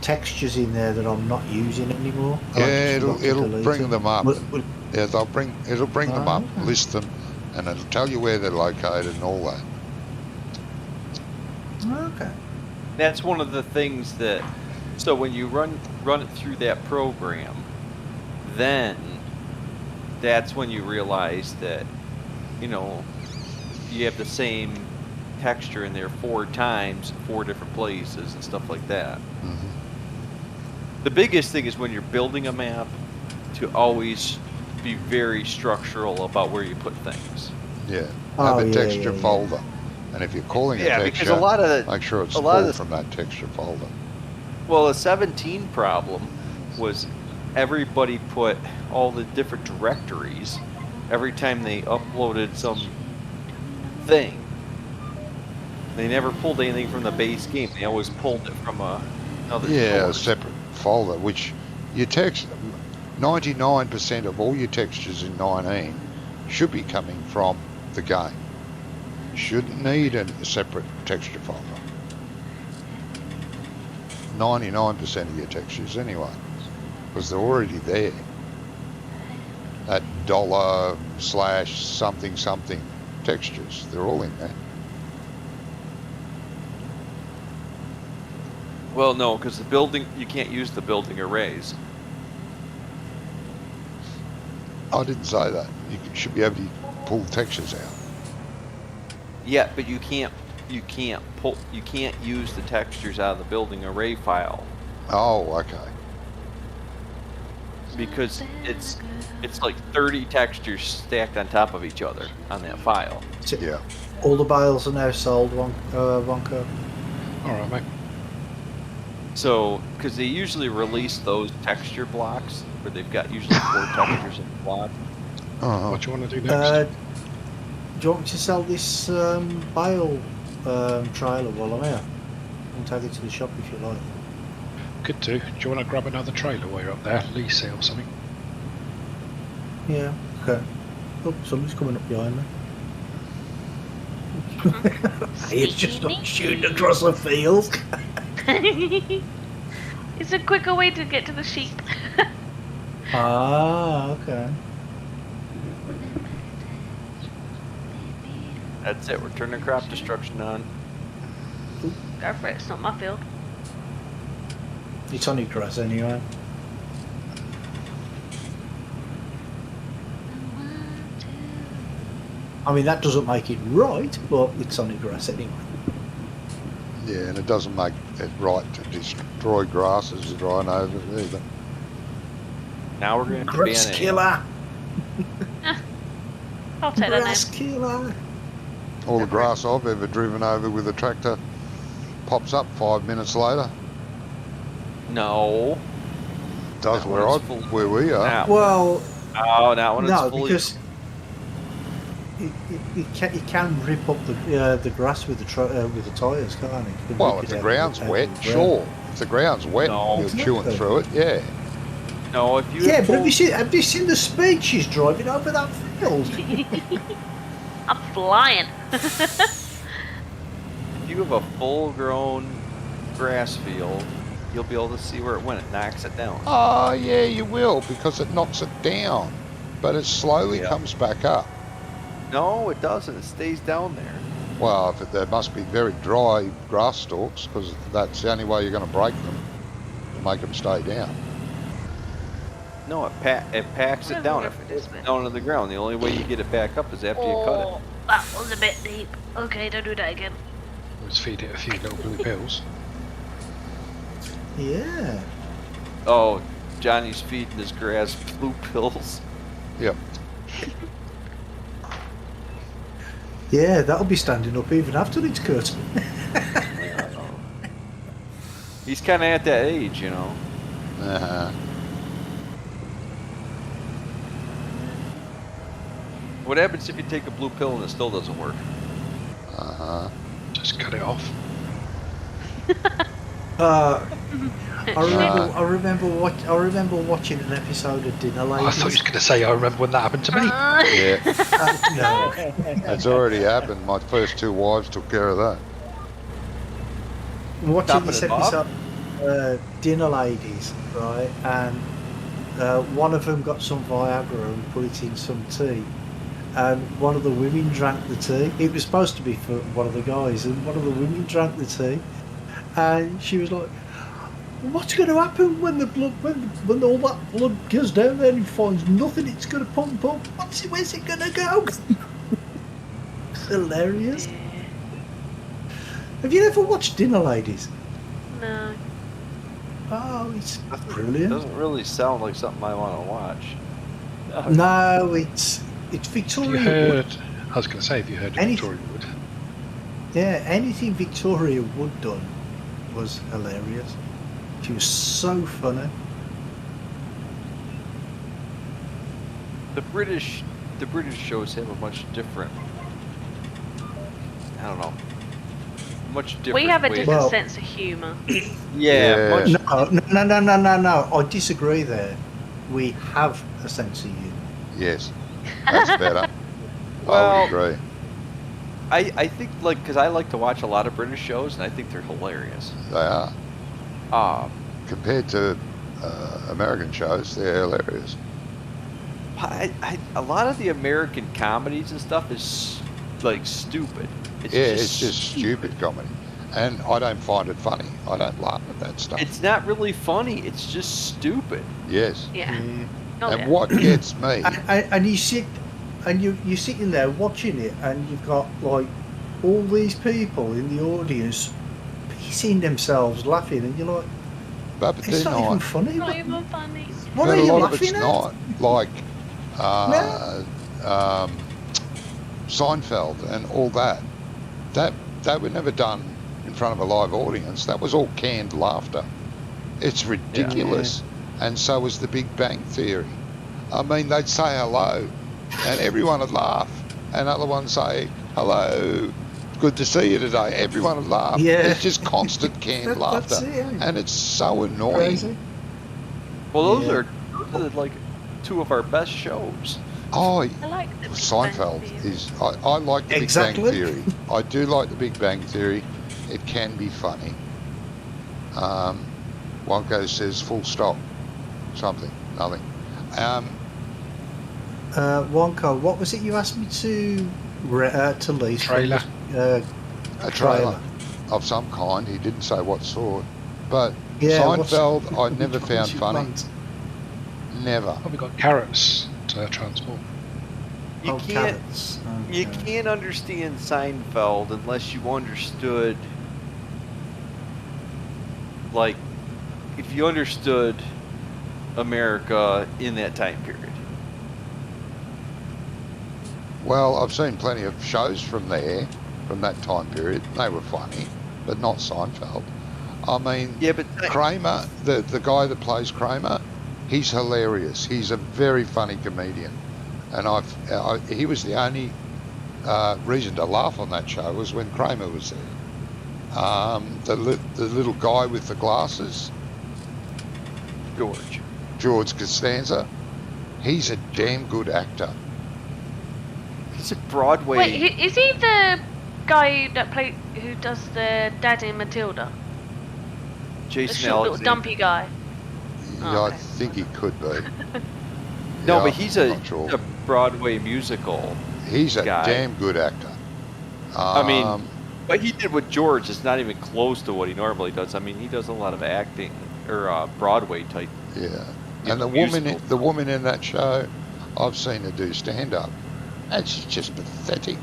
textures in there that I'm not using anymore. Yeah, it'll bring them up. Will- Yeah, it'll bring them up, okay. list them, and it'll tell you where they're located and all that. Okay. That's one of the things that. So when you run it through that program, then that's when you realize that, you have the same texture in there 4 times, 4 different places and stuff like that. The biggest thing is when you're building a map to always be very structural about where you put things. Yeah, Oh, have a yeah, texture yeah. folder, and if you're calling Yeah, a because texture, a lot of make sure it's a lot of pulled the- from that texture folder. Well, the 17 problem was everybody put all the different directories every time they uploaded some thing. They never pulled anything from the base game. They always pulled it from another Yeah, a source. separate folder, which your text, 99% of all your textures in 19 should be coming from the game. You shouldn't need a separate texture folder. 99% of your textures anyway, because they're already there. That $/something something textures, they're all in there. Well, no, because the building, you can't use the building arrays. I didn't say that. You should be able to pull textures out. Yeah, but you can't use the textures out of the building array file Oh, okay. because it's like 30 textures stacked on top of each other on that file. Yeah. All the bales are now sold, Wonka. All right, mate. So, because they usually release those texture blocks where they've got usually 4 textures in the block. Uh-huh. What do you want to do next? Do you want me to sell this bale trailer while I'm here? I'll take it to the shop if you like. Could do. Do you want to grab another trailer while you're up there? Lease it or something? Yeah, okay. Oh, somebody's coming up behind me. It's just not shooting across the field. It's a quicker way to get to the sheep. Ah, okay. That's it. We're turning crop destruction on. Go for it. It's not my field. It's only grass anyway. I mean, that doesn't make it right, but it's only grass anyway. Yeah, and it doesn't make it right to destroy grasses as growing over it either. Now we're going to Grass ban it. killer! I'll take that Grass name. killer! All the grass I've ever driven over with a tractor pops up 5 minutes later. No. Does That where one's full. where we are. Now, Well, oh, that one is no, fully. because it can rip up the grass with the tyres, can't it? Can Well, rip if it the out ground's of the wet, ground. sure. If the ground's wet, No. you're chewing Exactly. through it, yeah. No, if you Yeah, had but full- have you seen the speed she's driving over that field? I'm flying. if you have a full-grown grass field, you'll be able to see where it went. It knocks it down. Oh, yeah, you will, because it knocks it down. But it slowly Yeah. comes back up. No, it doesn't. It stays down there. Well, there must be very dry grass stalks, because that's the only way you're going to break them, to make them stay down. No, it packs it down. If it's down to the ground, the only way you get it back up is after you cut it. Oh, that was a bit deep. Okay, don't do that again. Let's feed it a few little blue pills. Yeah. Oh, Johnny's feeding his grass blue pills. Yep. Yeah, that'll be standing up even after it's cut. He's kind of at that age, you know. Uh-huh. What happens if you take a blue pill and it still doesn't work? Uh-huh. Just cut it off. I remember watching an episode of Dinner I thought you Ladies. was going to say, I remember when that happened to me. Yeah, No, that's already happened. My first 2 wives took care of that. watching Topping this it off? episode, Dinner Ladies, right? And one of them got some Viagra and put it in some tea. And one of the women drank the tea. It was supposed to be for one of the guys, and one of the women drank the tea. And she was like, "What's going to happen when the blood, when all that blood goes down there and finds nothing? It's going to pump up. Where's it going to go?" Hilarious. Have you ever watched Dinner Ladies? No. Oh, it's It brilliant. doesn't really sound like something I want to watch. No, it's Have you Victoria Wood. heard? I was going to say, have you heard of Any- Victoria Wood? Yeah, anything Victoria Wood done was hilarious. She was so funny. The British shows have a much different. I don't know. much different. We have a way- different Well- sense of humour. Yeah, much. No. I disagree there. We have a sense of humour. Yes, that's better. I Well- would agree. I think because I like to watch a lot of British shows and I think they're hilarious. They are. Compared to American shows, they're hilarious. A lot of the American comedies and stuff is like stupid. It's just stupid comedy. And I don't find it funny. I don't laugh at that stuff. It's not really funny. It's just stupid. Yes. Yeah. Yeah. Oh, And yeah. what gets me, And you sit, and you're sitting there watching it, and you've got like all these people in the audience pissing themselves laughing, and you're like, but it's they're not even not. funny. Not What, even funny. what But are a you lot of it's laughing at? not. Like Seinfeld and all that. That were never done in front of a live audience. That was all canned laughter. It's ridiculous. And so was the Big Bang Theory. I mean, they'd say hello, and everyone would laugh. And other ones say, hello, good to see you today. Everyone would laugh. Yeah. It's just constant canned laughter. That's it. And it's so annoying. Crazy. Well, those Yeah. are like two of our best shows. Oh, I like the Big Bang Seinfeld Theory. is. I like the Exactly. Big Bang Theory. I do like the Big Bang Theory. It can be funny. Wonko says full stop. Something. Nothing. Wonko, what was it you asked me to lease? Trailer. A trailer of some kind. He didn't say what sort. But Yeah, Seinfeld, I never which found ones you funny. want? Never. Oh, we got carrots to transport. You Oh, can't. carrots. You Okay. can't understand Seinfeld unless you understood, like, if you understood America in that time period. Well, I've seen plenty of shows from there, from that time period. They were funny, but not Seinfeld. I mean, Yeah, but Kramer, the guy that plays Kramer, he's hilarious. He's a very funny comedian, and he was the only reason to laugh on that show was when Kramer was there. The little guy with the glasses, George Costanza, he's a damn good actor. he's a Broadway. Wait, is he the guy who does the dad in Matilda? The Jason short little Alexander. dumpy guy. Yeah, Oh, I okay. think he could be. No, Yeah, but he's I'm a not sure. Broadway musical. He's a guy. damn good actor. I mean, what he did with George is not even close to what he normally does. I mean, he does a lot of acting or Broadway type. yeah. Yeah, And the woman in that show, I've seen her do stand up, and she's just pathetic.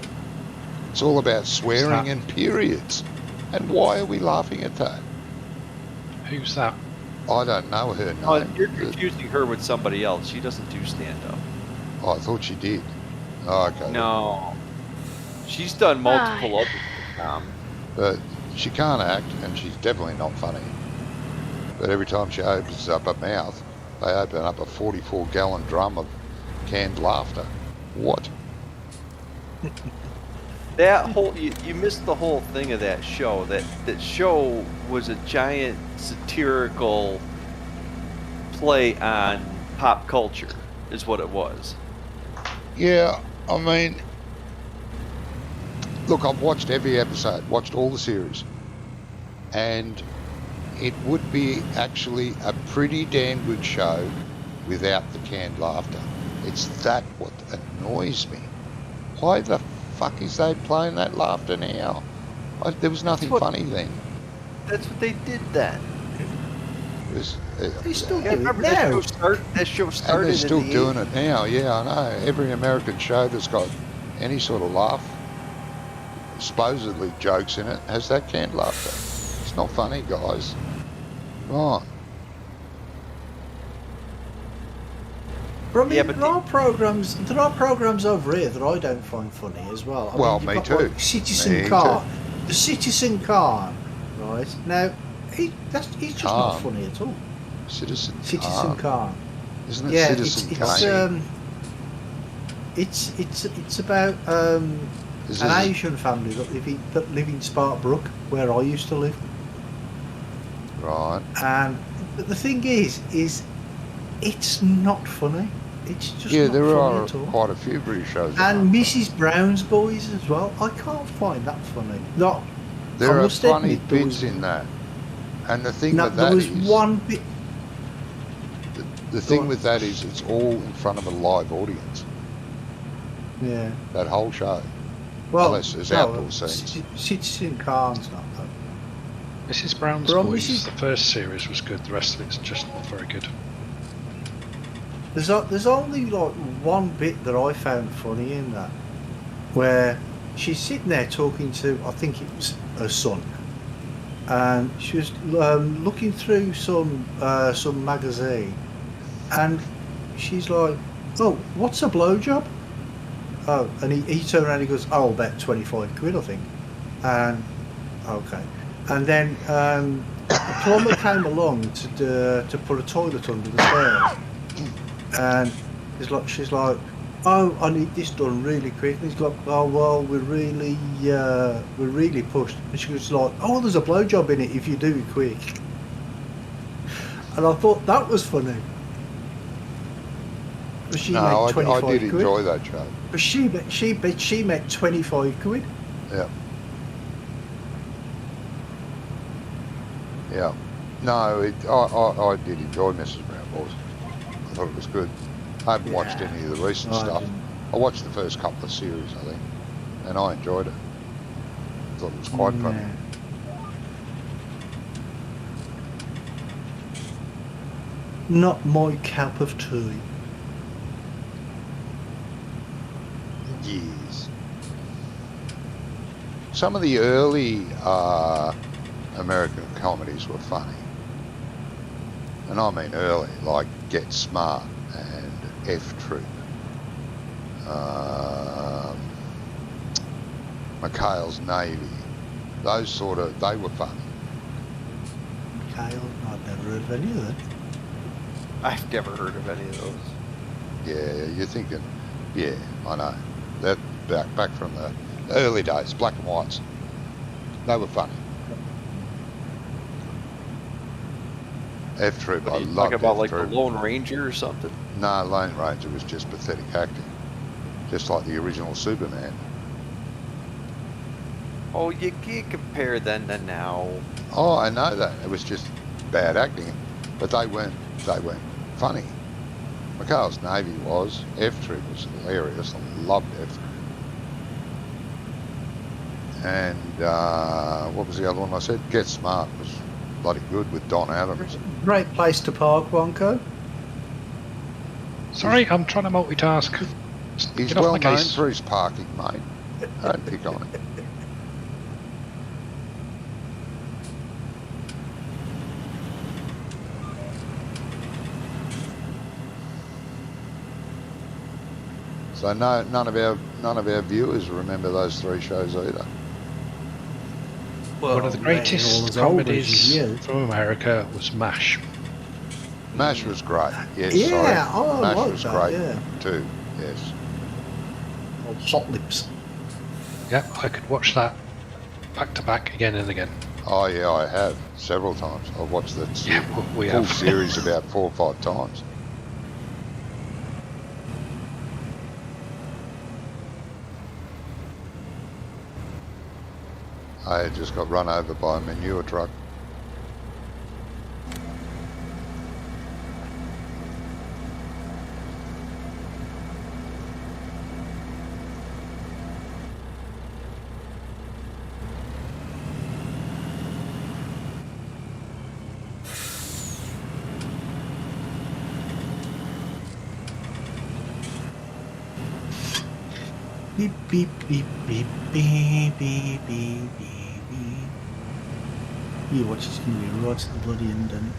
It's all about swearing and periods. And why are we laughing at that? Who's that? I don't know her name. Oh, you're confusing her with somebody else. She doesn't do stand up. Oh, I thought she did. Oh, okay. No, she's done multiple other. But she can't act, and she's definitely not funny. But every time she opens up her mouth, they open up a 44-gallon drum of canned laughter. What? That whole you missed the whole thing of that show. That show was a giant satirical play on pop culture, is what it was. Yeah, I mean, look, I've watched every episode, watched all the series, and it would be actually a pretty damn good show without the canned laughter. It's that what annoys me. Why the fuck is they playing that laughter now? There was nothing funny then. That's what they did then. It was, They still Yeah, do it remember now. that show started. and they're still in the doing it now. Yeah, I know. Every American show that's got any sort of laugh, supposedly jokes in it, has that canned laughter. It's not funny, guys. Come on. But I mean, Yeah, but there are programs over here that I don't find funny as well. Well, you've me got, too. like, Citizen Me Khan, the Citizen Khan, right? Now, he's just not Khan. funny at all. Citizen Citizen Khan. Isn't it Yeah, Citizen it's Kane? it's about Is an this- Asian family that live in Sparkbrook, where I used to live. Right. And the thing is it's not funny. It's just Yeah, not there funny are at all. quite a few British shows. that And aren't funny. Mrs. Brown's Boys as well. I can't find that funny. Not. There I are must funny admit, there bits was, in that. And the thing no, with there that was is, one bit. the thing on. with that is, it's all in front of a live audience. Yeah. That whole show. Well, Unless there's outdoor scenes. Citizen Kane's not though. Mrs. Brown's But on Boys, Mrs. the first series was good, the rest of it's just not very good. There's only like one bit that I found funny in that, where she's sitting there talking to, I think it was her son, and she was looking through some magazine, and she's like, "Oh, what's a blowjob?" Oh, and he turned around and he goes, "Oh, about 25 quid, I think." And okay, and then a plumber came along to put a toilet under the stairs. And she's like, "Oh, I need this done really quick." And he's like, "Oh well, we're really pushed." And she was like, "Oh, there's a blowjob in it if you do it quick." And I thought that was funny. But she No, made I 25 did quid. enjoy that show. But she made 25 quid. Yeah. Yeah. No, I did enjoy Mrs. Brown Boys. I thought it was good. I haven't watched any of the recent I stuff. didn't. I watched the first couple of series, I think, and I enjoyed it. I thought it was quite funny. Not my cup of tea. Yes. Some of the early American comedies were funny. And I mean early, like Get Smart and F Troop. McHale's Navy. Those they were funny. Kale, I've never heard of any of that. I've never heard of any of those. Yeah, you're thinking, yeah, I know. That back from the early days, black and whites. They were funny. F Troop, What I are you loved talking about, F like the Troop. Lone Ranger or something? No, Lone Ranger was just pathetic acting. Just like the original Superman. Oh, you can't compare then to now. Oh, I know that. It was just bad acting. But they weren't funny. McHale's Navy was. F Troop was hilarious. I loved F Troop. And what was the other one I said? Get Smart was bloody good with Don Adams. Great place to park, Wonko. Sorry, I'm trying to multitask. He's Get off well my known case. for his parking, mate. Don't pick on him. So none of our viewers remember those three shows either. Well, One of the they're all greatest as old as comedies you. from America was MASH. MASH was great. Yes, Yeah, sorry. I MASH like was that, great yeah. too. Yes. Old Hot Lips. Yeah, I could watch that back to back again and again. Oh yeah, I have several times. I've watched that Yeah, we full have. series about 4 or 5 times. I had just got run over by a manure truck. Beep, beep, beep, beep, beep, beep, beep, beep, beep. You watch this movie right to the bloody end, don't it?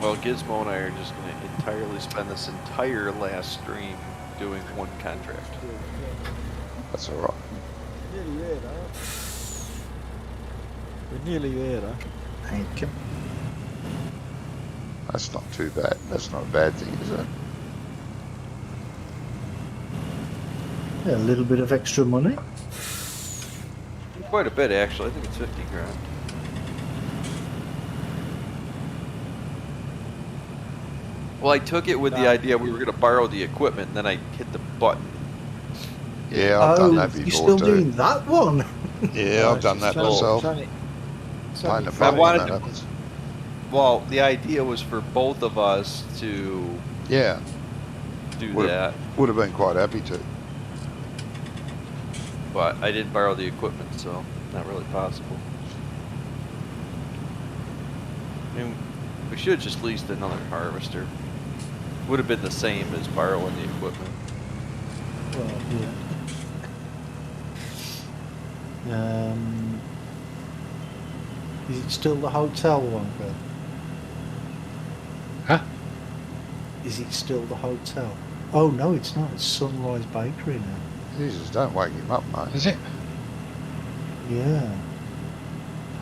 Well, Gizmo and I are just going to entirely spend this entire last stream doing one contract. That's all right. Nearly there, though. We're nearly there, though. Thank you. That's not too bad. That's not a bad thing, is it? Yeah, a little bit of extra money. Quite a bit, actually. I think it's 50 grand. Well, I took it with the idea we were going to borrow the equipment, and then I hit the button. Yeah, I've done that you're before still too. doing that one? Yeah, I've done that myself. It's Pain only in the I butt when wanted that to- happens. Well, the idea was for both of us to Yeah, do Would- that, would have been quite happy to. but I didn't borrow the equipment, so not really possible. I mean, we should have just leased another harvester. Would have been the same as borrowing the equipment. Well, yeah. Is it still the hotel one, Phil? Huh? Is it still the hotel? Oh no, it's not. It's Sunrise Bakery now. Jesus, don't wake him up, mate. Is it? Yeah.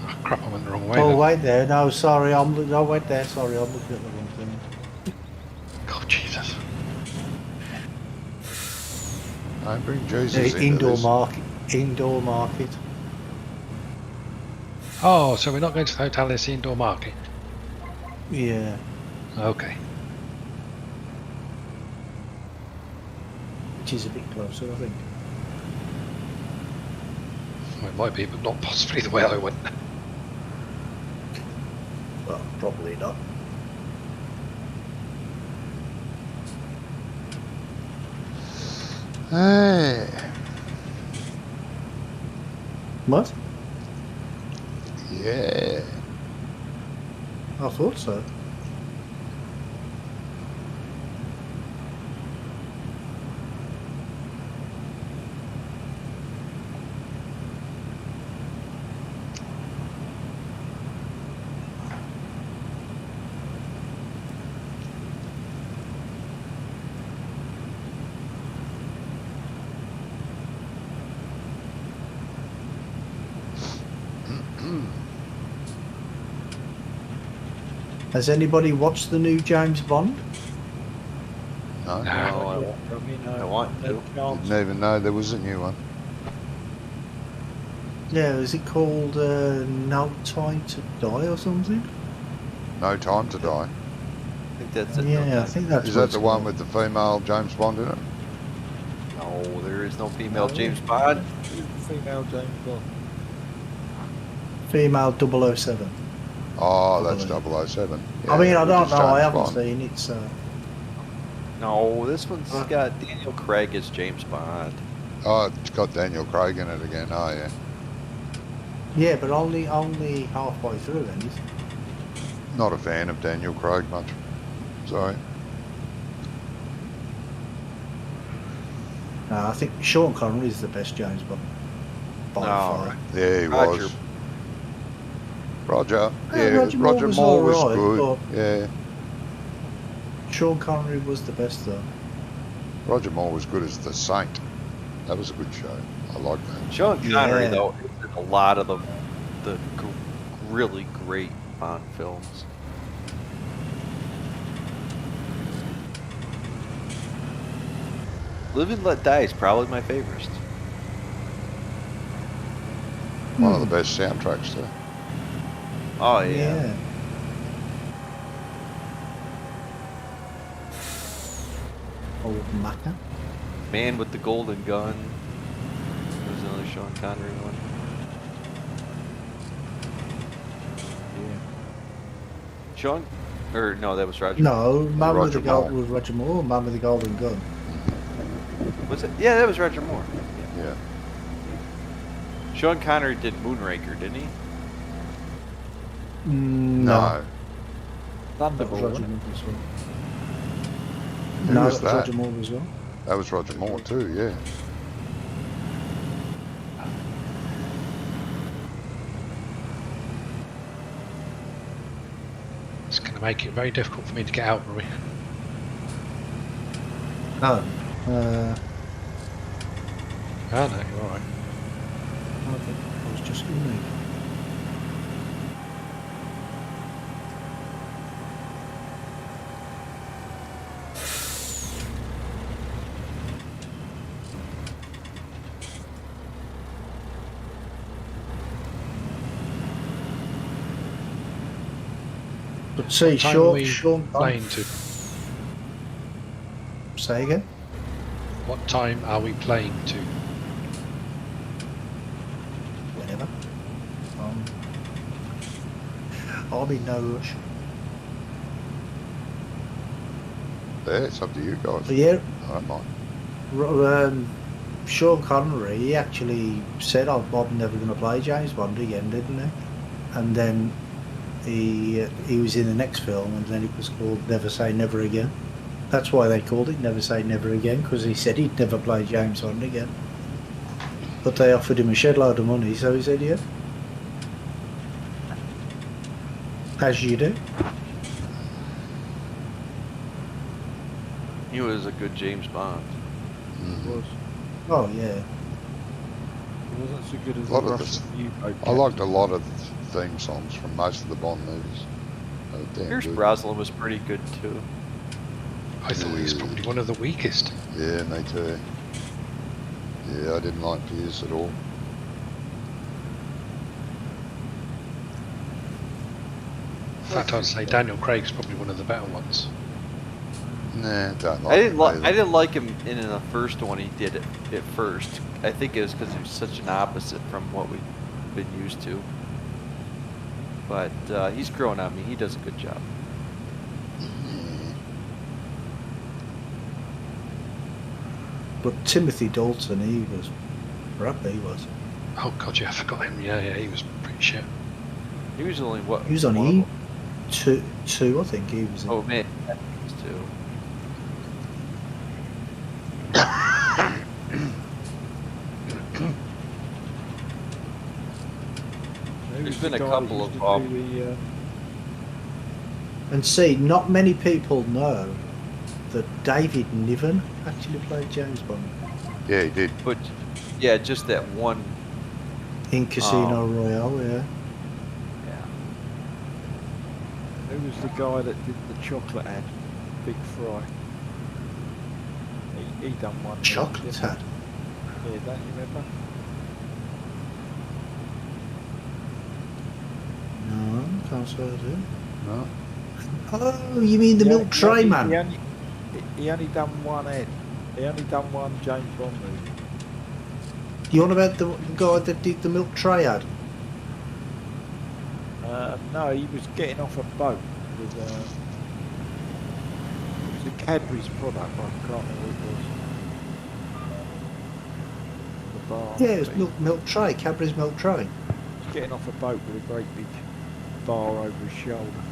Oh, crap, I went the wrong way. Oh then. wait there. No, sorry. No, wait there. Sorry, I'm looking at the wrong thing. God, Jesus. Don't bring Jesus into Indoor this. market. Indoor market. Oh, so we're not going to the hotel, it's the indoor market. Yeah. Okay. Which is a bit closer, I think. Well, it might be, but not possibly the way I went. Well, probably not. Hey, What? yeah. I thought so. Has anybody watched the new James Bond? No, No, I want to. didn't even know there was a new one. Yeah, is it called No Time to Die or something? No Time to Die. I think that's it. Yeah, I think that's Is what that it's the one called. with the female James Bond in it? No, there is no female No. James Bond. Female James Bond. Female 007. Oh, that's Probably. 007. I mean, I which don't is know. I James haven't Bond. seen it, so. No, this one's got Daniel Craig as James Bond. Oh, it's got Daniel Craig in it again. Oh, yeah. Yeah, but only halfway through then, is it? Not a fan of Daniel Craig much. Sorry. No, I think Sean Connery is the best James Bond. By No. far. Yeah, he Roger. was. Roger. Yeah, Yeah, Roger Roger Moore Moore was was alright, good. Yeah. Sean Connery was the best though. Roger Moore was good as the Saint. That was a good show. I like that. Sean Connery, Yeah. though, is in a lot of the really great Bond films. Live and Let Die is probably my favorite. One of the best soundtracks too. Oh yeah. Yeah. Old Macca. Man with the Golden Gun. There's another Sean Connery one. Yeah. Sean, or no, that was Roger. No, Man with Roger the Gold Moore. was Roger Moore. Man with the Golden Gun. Was it? Yeah, that was Roger Moore. Yeah. Sean Connery did Moonraker, didn't he? No. That was Thunderball. Roger wasn't Moore as well. Who No, was that was that? Roger Moore as well. That was Roger Moore too, yeah. It's going to make it very difficult for me to get out, Rory. No. Oh, no, you're alright. I think I was just going to But see, What time are we Sean, playing to? say again. What time are we playing to? Whenever. I'll be no rush. Yeah, it's up to you guys. But yeah, I don't mind. Sean Connery, he actually said, "Oh, I'm never going to play James Bond again," didn't he? And then he was in the next film, and then it was called Never Say Never Again. That's why they called it Never Say Never Again, because he said he'd never play James Bond again. But they offered him a shed load of money, so he said, "Yeah." As you do. He was a good James Bond. It was. Oh yeah. It wasn't so good as A lot the of Russian U-boat. I liked a lot of the theme songs from most of the Bond movies. They were damn Pierce good. Brosnan was pretty good too. I thought he was probably one of the weakest. Yeah, me too. Yeah, I didn't like Pierce at all. In fact, I'd say Daniel Craig's probably one of the better ones. Nah, don't like I didn't him like. either. I didn't like him in the first one. He did it at first. I think it was because he was such an opposite from what we've been used to. But he's grown on me. He does a good job. But Timothy Dalton, he was crap. He was. Oh god, yeah, I forgot him. Yeah, he was pretty shit. He was only what? He was on one of E them. two, I think he was. In. Oh man, I think he was too. There's been a couple of And see, not many people know that David Niven actually played James Bond Yeah, he did. But yeah, just that one. in Casino Royale. Yeah. Yeah. Who was the guy that did the chocolate ad? Big Fry. He done one. Chocolate didn't hat. he? Yeah, don't you remember? No, can't say I do. No? Oh, you mean the milk tray man? He only done one ad. He only done one James Bond movie. You on about the guy that did the milk tray ad? No, he was getting off a boat with it was a Cadbury's product, but I can't remember what it was. The bar. Yeah, it was thing. milk tray, Cadbury's milk tray. He was getting off a boat with a great big bar over his shoulder.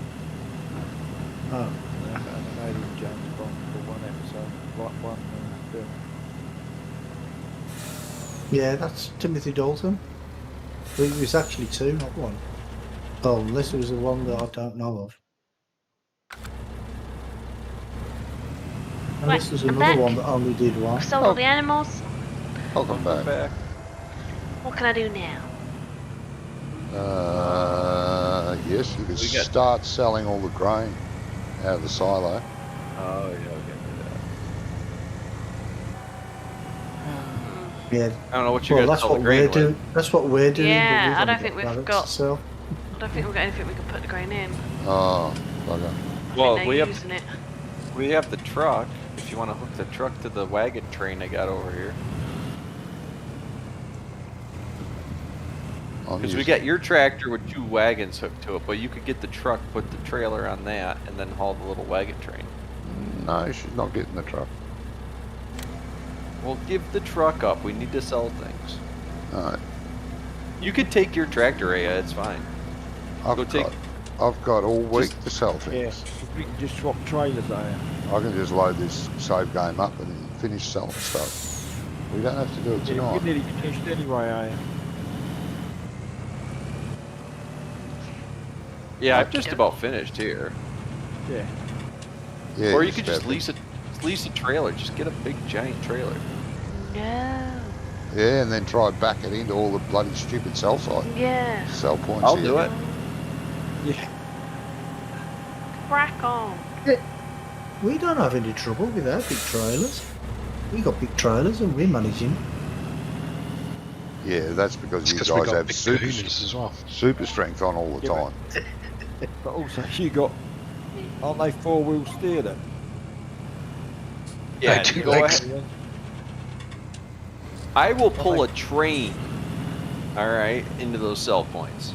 Oh, And they made him James Bond for one episode, one film. yeah, that's Timothy Dalton. But it was actually two, not one. Oh, unless it was the one that I don't know of. Unless there's I'm another back. one that only did one. I've sold all the animals. Welcome back. What can I do now? Yes, you could We got- start selling all the grain out of the silo. Oh yeah, I'll get rid of that. Yeah. I don't know what you Well, guys that's call what the grain we're with. doing. That's what we're doing. Yeah, but we've I only don't think we've rabbits got- to sell. I don't think we've got anything we can put the grain in. Oh, bugger. Well, I think we they're have using it. we have the truck. If you want to hook the truck to the wagon train I got over here, because we got your tractor with 2 wagons hooked to it, but you could get the truck, put the trailer on that, and then haul the little wagon train. No, she's not getting the truck. Well, give the truck up. We need to sell things. Alright. You could take your tractor, Aya. It's fine. Go take- I've got all week to sell Yeah, things. we can just swap trailers there. I can just load this save game up and finish selling stuff. We don't have to do it Yeah, tonight. we're nearly finished anyway, Yeah, I'm Okay. just about finished here. Yeah. Yeah, Or you could just about- lease a trailer. Just get a big giant trailer. No. Yeah, and then try back it into all the bloody stupid cell site. Yeah. Sell points I'll here. do it. Yeah. Crack on. We don't have any trouble with our big trailers. We got big trailers and we're managing. Yeah, that's because It's you because we guys got have big super, kahunas as well. super strength on all the Yeah, time. But also, you got Aren't they four-wheel steer then? Yeah, two go legs. ahead. I will pull a train, all right, into those sell points.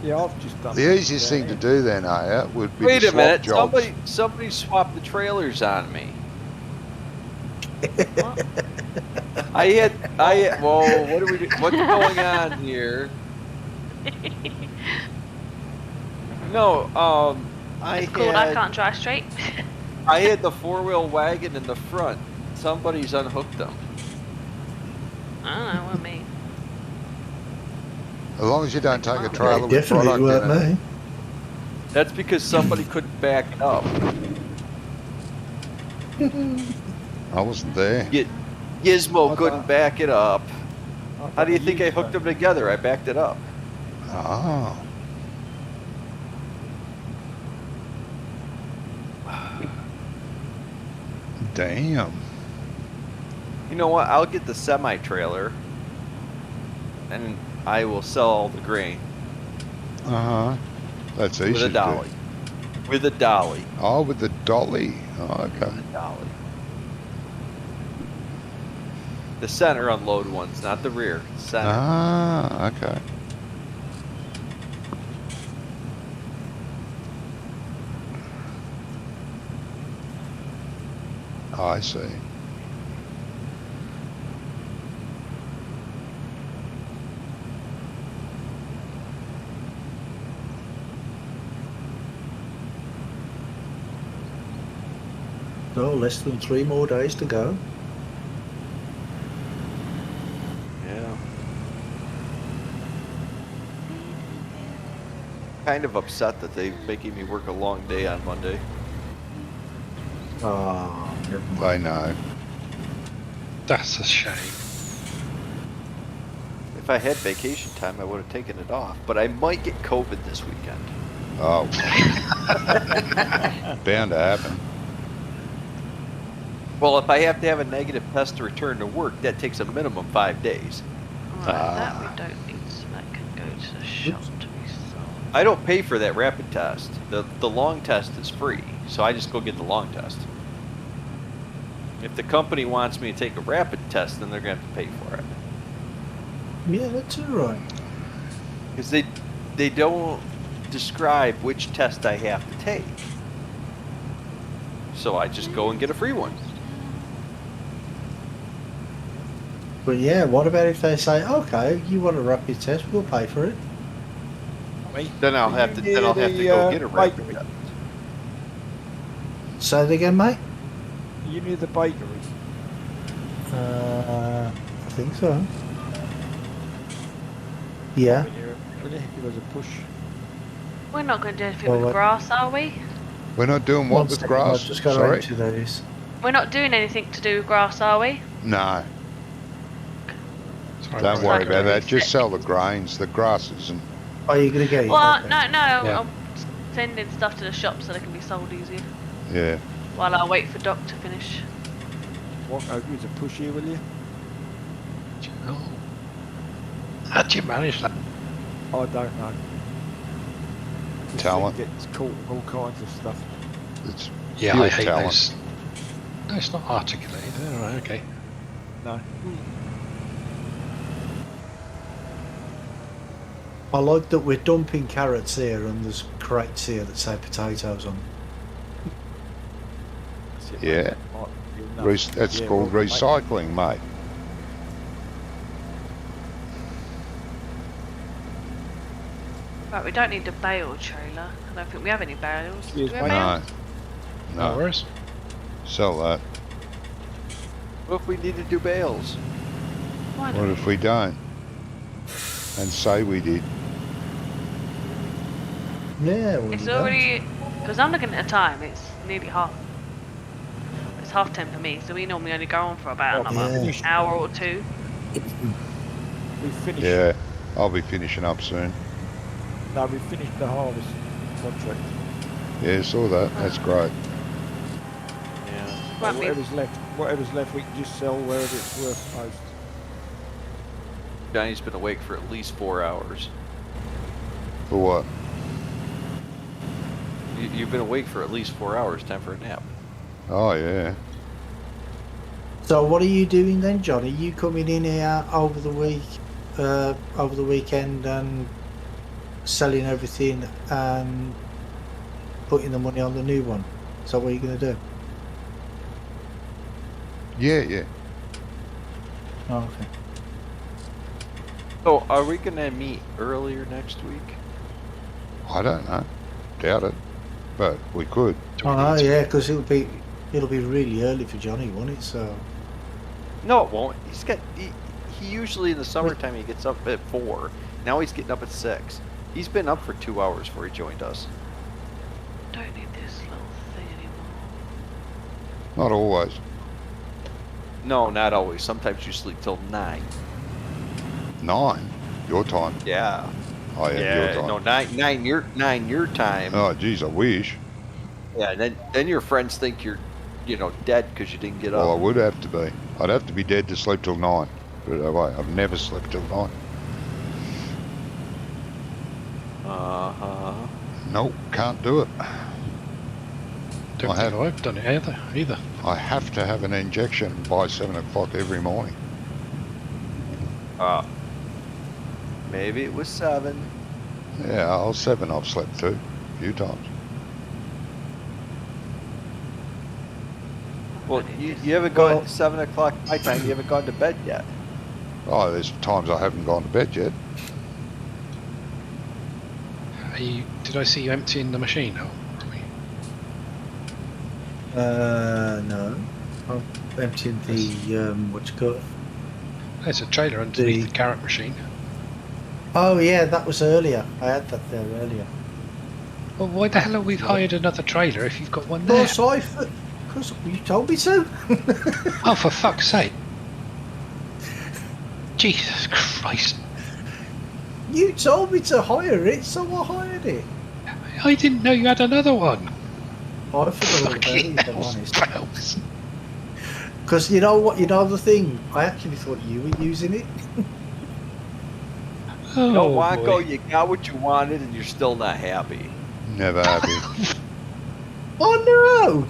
Yeah, I've just done. The easiest thing to do then, Aya, would be Wait to a swap minute, jobs. somebody swapped the trailers on me. What? Whoa, what are we? What's going on here? No, I It's called I had can't drive straight. I had the 4-wheel wagon in the front. Somebody's unhooked them. I don't know what I mean. As long as you don't take a Yeah, trailer with definitely product weren't in it. me. That's because somebody couldn't back up. I wasn't there. Gizmo couldn't back it up. I've How do you done think I U-turn. hooked them together? I backed it up. Oh. Damn. You know what? I'll get the semi-trailer, and I will sell all the grain Uh-huh. That's easy with a to dolly. do. With a dolly. Oh, with the dolly. Oh, okay. With a dolly. The center unload ones, not the rear. Center. Ah, okay. Oh, I see. No, less than 3 more days to go. Yeah. Kind of upset that they're making me work a long day on Monday. Oh, never mind. I know. That's a shame. If I had vacation time, I would have taken it off. But I might get COVID this weekend. Oh. Bound to happen. Well, if I have to have a negative test to return to work, that takes a minimum 5 days. Right, that we don't need, so that can go to the shop to be sold. I don't pay for that rapid test. The long test is free, so I just go get the long test. If the company wants me to take a rapid test, then they're going to have to pay for it. Yeah, that's all right. Because they don't describe which test I have to take. So I just go and get a free one. But yeah, what about if they say, okay, you want a rapid test, we'll pay for it. Then I'll have to go get a rapid bakery? test. Say it again, mate. You near the bakery? I think so. Yeah. When you give us a push. We're not going to do anything Well, with what- grass, are we? We're not doing what One with second, grass? I've just got to Sorry? empty those. We're not doing anything to do with grass, are we? No. Sorry, Don't worry Sorry. about that. Just sell the grains. The grass isn't. Are you going to get it? Well, Okay. no, Yeah. I'm sending stuff to the shop so they can be sold easier. Yeah. While I wait for Doc to finish. What? I'll give us a push here, will you? Oh. How'd you manage that? I don't know. This Talent. thing gets caught in all kinds of stuff. It's Yeah, pure I hate talent. those. No, it's not articulated. All right, okay. No. I like that we're dumping carrots here and there's crates here that say potatoes on. That's it, Yeah. mate. Might be enough. That's Yeah, called well, mate, recycling, mate. Right, we don't need a bale trailer. I don't think we have any bales. Cheers, Do we have mate. No. bales? No No. worries. Sell that. What if we need to do bales? Why What not? if we don't? And say we did. Yeah, well, It's you don't. already... Because I'm looking at the time, it's nearly half... It's 10:30 for me, so we normally only go on for about Well, another yeah. hour or two. We finished. Yeah. I'll be finishing up soon. No, we finished the harvest contract. Yeah, saw that. That's great. Yeah. Won't be- Whatever's left, we can just sell wherever it's worth most. Johnny's been awake for at least 4 hours. For what? You've been awake for at least 4 hours. Time for a nap. Oh, yeah. So what are you doing then, John? Are you coming in here over the weekend and selling everything and putting the money on the new one? Is that what you're going to do? Yeah. Oh, okay. So, are we gonna meet earlier next week? I don't know. Doubt it. But we could. Oh, yeah, because it'll be really early for Johnny, won't it? So No, it won't. He usually in the summertime he gets up at 4. Now he's getting up at 6. He's been up for 2 hours before he joined us. Don't need this little thing anymore. Not always. No, not always. Sometimes you sleep till 9. 9? Your time? Yeah. Oh, yeah, your time. No, 9 your time. Oh, geez, I wish. Yeah, and then your friends think you're, dead because you didn't get Well, I up. would have to be. I'd have to be dead to sleep till 9. Put it that way. I've never slept till 9. Uh-huh. Nope, can't do it. Don't I think have- I've done it either. I have to have an injection by 7 o'clock every morning. Maybe it was 7. Yeah, 7 I've slept too. A few times. Well, you haven't gone at 7 o'clock my time. You haven't gone to bed yet. Oh, there's times I haven't gone to bed yet. Did I see you emptying the machine? Oh, no, I'm emptying the what you call it? there's a trailer underneath the carrot machine. Oh yeah, that was earlier. I had that there earlier. Well, why the hell have we hired another trailer if you've got one there? Because you told me to. Oh, for fuck's sake. Jesus Christ. You told me to hire it, so I hired it. I didn't know you had another one. I forgot all about it, Fucking if I'm hell, honest. Phelps. Because you know what? You know the thing? I actually thought you were using it. Oh, No, Wonko, boy. you got what you wanted and you're still not happy. Never happy. Oh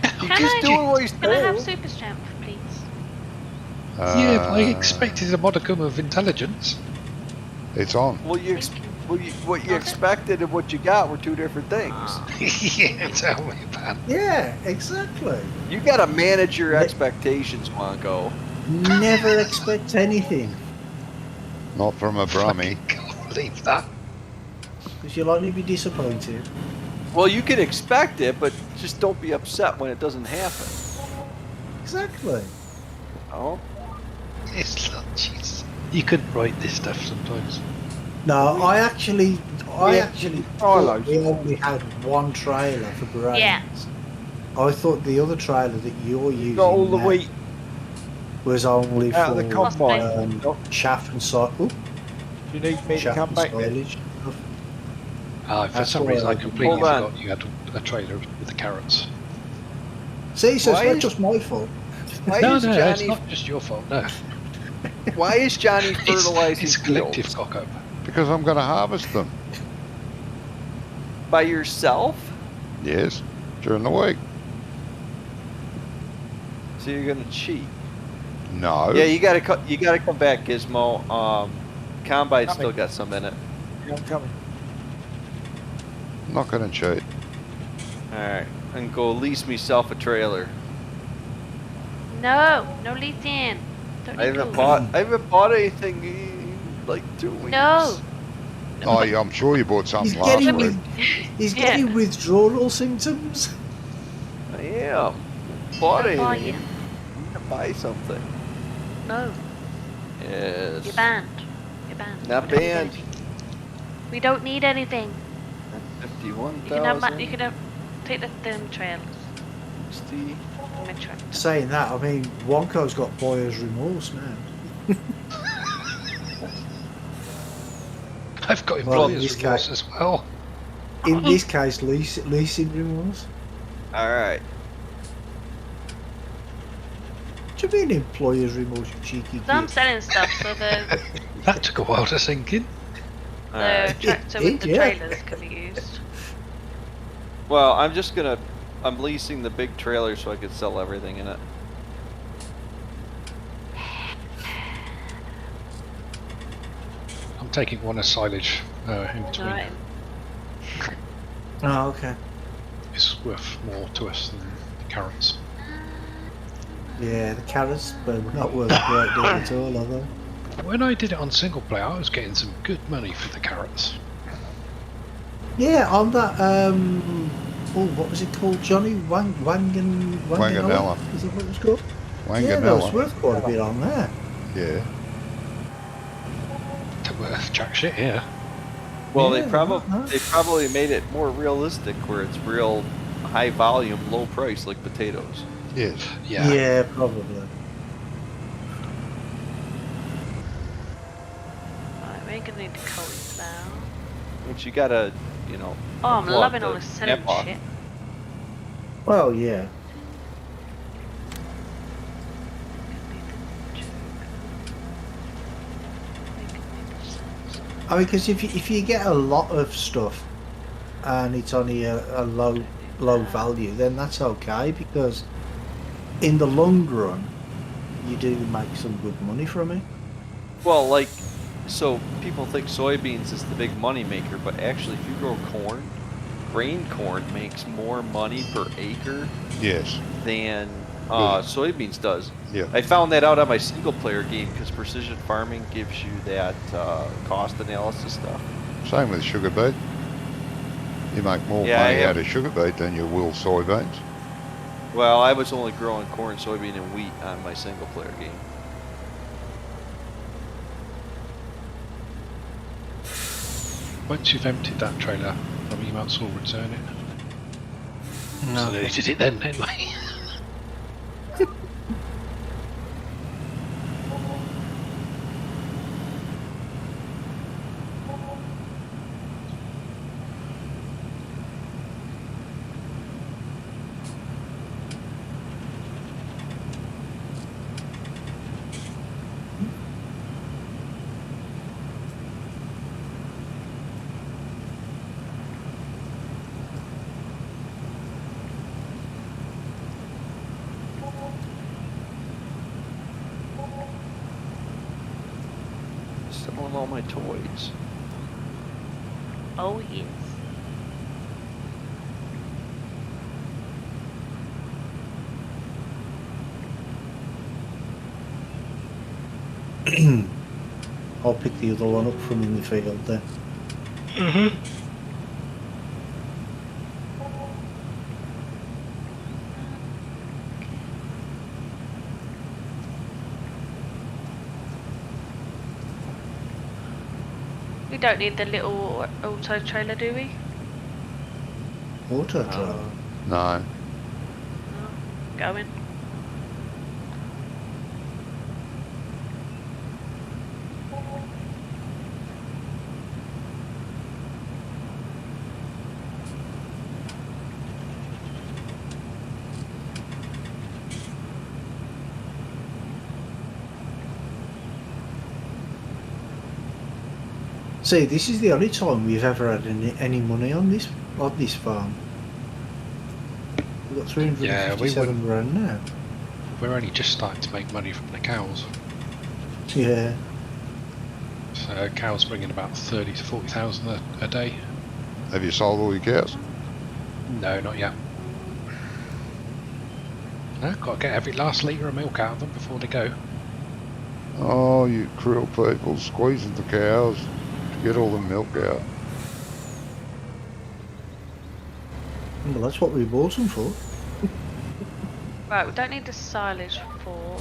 no! He's just doing what he's Can I have told. super strength, please? Yeah, but I expected a modicum of intelligence. It's on. Well, what you expected and what you got were two different things. Yeah, tell me about it. Yeah, exactly. You got to manage your expectations, Wonko. Never expect anything. Not from a Brummy. Can't believe that. Because you'll only be disappointed. Well, you can expect it, but just don't be upset when it doesn't happen. Exactly. Oh, It's not, jeez. You could write this stuff sometimes. No, I actually Carlos. thought we only had one trailer for grains. Yeah. I thought the other trailer that you're using Got all the now wheat was only out of the for combine. chaff and silage. You need me to Chaff come and back then? silage. For That's some all reason I right. completely Hold on. forgot you had a trailer with the carrots. See, so Why it's not is- just my fault. why No, is no, it's Johnny? not just your fault, no. Why is Johnny fertilizing It's a collective fields cock up. Because I'm going to harvest them. by yourself? Yes. During the week. So you're gonna cheat? No. Yeah, you gotta come back, Gizmo. Combine's still Coming. got some in it. Yeah, I'm coming. I'm not going to cheat. All right, and go lease myself a trailer. No, no leasing. Don't I need haven't to. bought anything in like 2 weeks. No. Oh, yeah, I'm sure you bought He's something last getting week. he's Yeah. getting withdrawal symptoms. I am. Bought Don't buy anything. it. I'm gonna buy something. No. Yes. You're banned. You're banned. Not We don't need banned. anything. We don't need anything. 51,000. You can have take the trailers. 60. My tractor. Saying that, I mean, Wonko's got buyer's remorse now. I've got Well, employers this remorse guy- as well. In this case, leasing remorse. All right. What do you mean employer's remorse, you cheeky So I'm git? selling stuff, so the That took a while to sink in. All right. tractor with the Yeah. trailers can be used. Well, I'm leasing the big trailer so I could sell everything in it. I'm taking one of silage in between. Right. Oh, okay. It's worth more to us than the carrots. Yeah, the carrots, but not worth a great deal at all, are they? When I did it on single player, I was getting some good money for the carrots. Yeah, on that, what was it called, Johnny? Wanganella. Is that what it was called? Yeah, that was Wanganella. worth quite a bit on there. Yeah. They're worth jack shit here. Well, Yeah, they right. probably made it more realistic, where it's real high volume, low price, like potatoes. Yes. Yeah. Yeah, probably. Right, we're gonna need the coins now. Which you gotta, Oh, I'm pull out loving all the this selling snap-on. shit. Well, yeah. I mean, because if you get a lot of stuff and it's only a low value, then that's okay, because in the long run you do make some good money from it. Well, so people think soybeans is the big money maker, but actually, if you grow corn, grain corn makes more money per acre Yes. than Good. soybeans does. Yeah. I found that out on my single player game because precision farming gives you that cost analysis stuff. Same with sugar beet. You make more Yeah, money out of sugar beet than you will soybeans. Well, I was only growing corn, soybean, and wheat on my single player game. Once you've emptied that trailer, you might as well return it. No. So they did it then, anyway. Selling all my toys. Oh yes. I'll pick the other one up from in the field then. We don't need the little auto trailer, do we? Auto trailer. No. No. Going. See, this is the only time we've ever had any money on this farm. We've got 357 grand now. We're only just starting to make money from the cows. Yeah. So cows bring in about 30 to 40,000 a day. Have you sold all your cows? No, not yet. No, got to get every last litre of milk out of them before they go. Oh, you cruel people, squeezing the cows to get all the milk out. Well, that's what we bought them for. Right, we don't need the silage for.